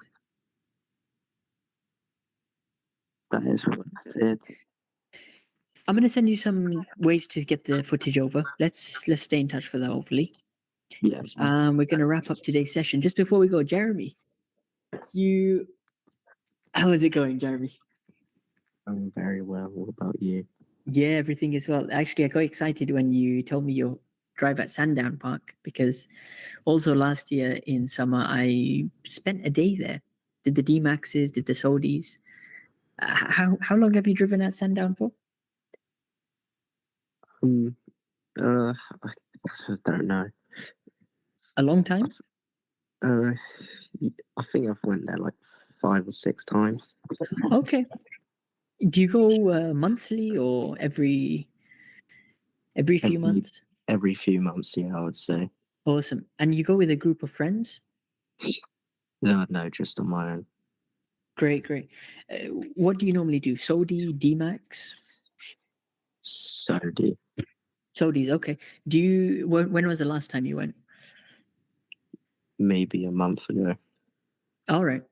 That is what I did. I'm gonna send you some ways to get the footage over. Let's stay in touch for that, hopefully. Yes. We're gonna wrap up today's session. Just before we go, Jeremy, how is it going, Jeremy? I'm very well. What about you? Yeah, everything is well. Actually, I got excited when you told me your drive at Sandown Park because also last year in summer I spent a day there. Did the D-Maxes, did the Sodis. How long have you driven at Sandown for? I don't know. A long time? I think I've went there like 5 or 6 times. Okay. Do you go monthly or every few months? Every few months, yeah, I would say. Awesome. And you go with a group of friends? No, just on my own. Great. What do you normally do? Sodi, D-Max? Sodi. Sodis, okay. When was the last time you went? Maybe a month ago. All right.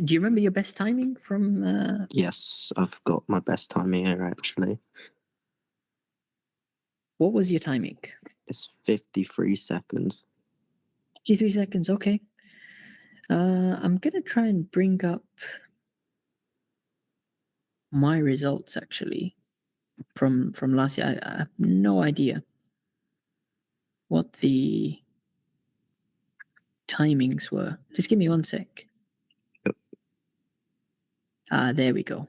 Do you remember your best timing from? Yes, I've got my best timing here actually. What was your timing? It's 53 seconds. 53 seconds, okay. I'm gonna try and bring up my results actually from last year. I have no idea what the timings were. Just give me 1 sec. Yep. There we go.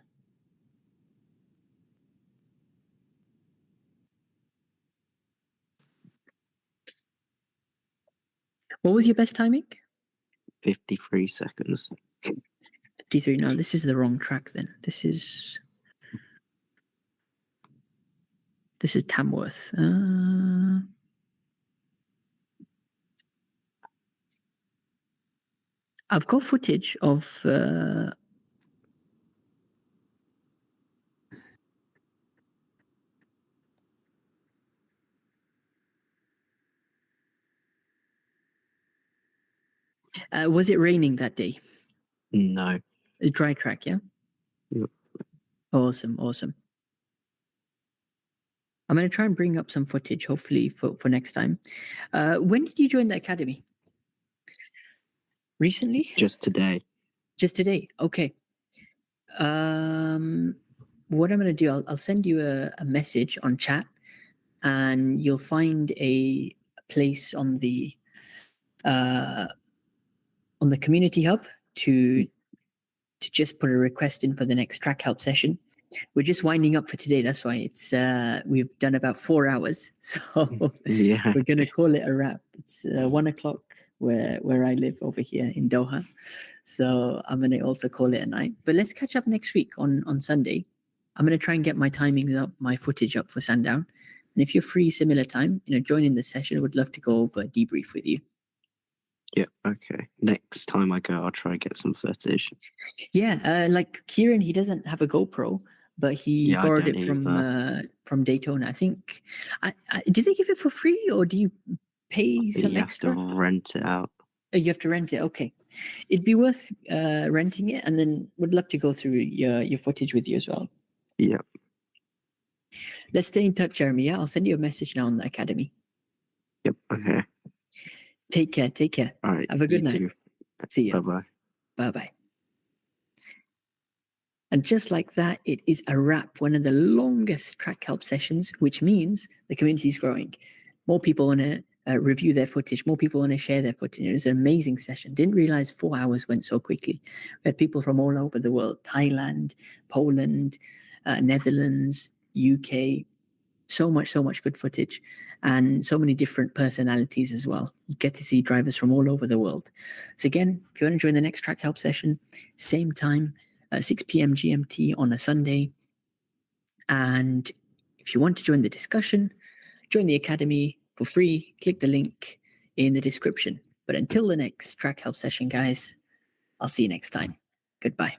What was your best timing? 53 seconds. 53. No, this is the wrong track then. This is Tamworth. I've got footage of was it raining that day? No. A dry track, yeah? Yep. Awesome. I'm going to try and bring up some footage, hopefully, for next time. When did you join the academy? Recently? Just today. Just today? Okay. What I'm going to do, I'll send you a message on chat, and you'll find a place on the community hub to just put a request in for the next track help session. we're just winding up for today. That's why it's we've done about 4 hours, so Yeah. we're gonna call it a wrap. It's 1 o'clock where I live over here in Doha, so I'm gonna also call it a night. But let's catch up next week on Sunday. I'm gonna try and get my timings up, my footage up for Sandown, and if you're free similar time, join in the session. I would love to go over a debrief with you. Yeah, okay. Next time I go, I'll try and get some footage. Yeah, like Kieran, he doesn't have a GoPro, but he Yeah, I borrowed don't it from Daytona. I think. Did they give it for free, or do you pay some You have extra? to rent it out. Oh, you have to rent it. Okay, it'd be worth renting it, and then would love to go through your footage with you as well. Yeah. Let's stay in touch, Jeremy. Yeah, I'll send you a message now on the academy. Yep. Okay. Take care. Take care. All right. Have a good you night. too. See you. Bye-bye. Bye-bye. And just like that, it is a wrap. One of the longest track help sessions, which means the community is growing. More people want to review their footage. More people want to share their footage. It was an amazing session. Didn't realize 4 hours went so quickly. We had people from all over the world: Thailand, Poland, Netherlands, UK. So much good footage, and so many different personalities as well. You get to see drivers from all over the world. So again, if you want to join the next track help session, same time, 6 p.m. GMT on a Sunday. And if you want to join the discussion, join the academy for free. Click the link in the description. But until the next track help session, guys, I'll see you next time. Goodbye.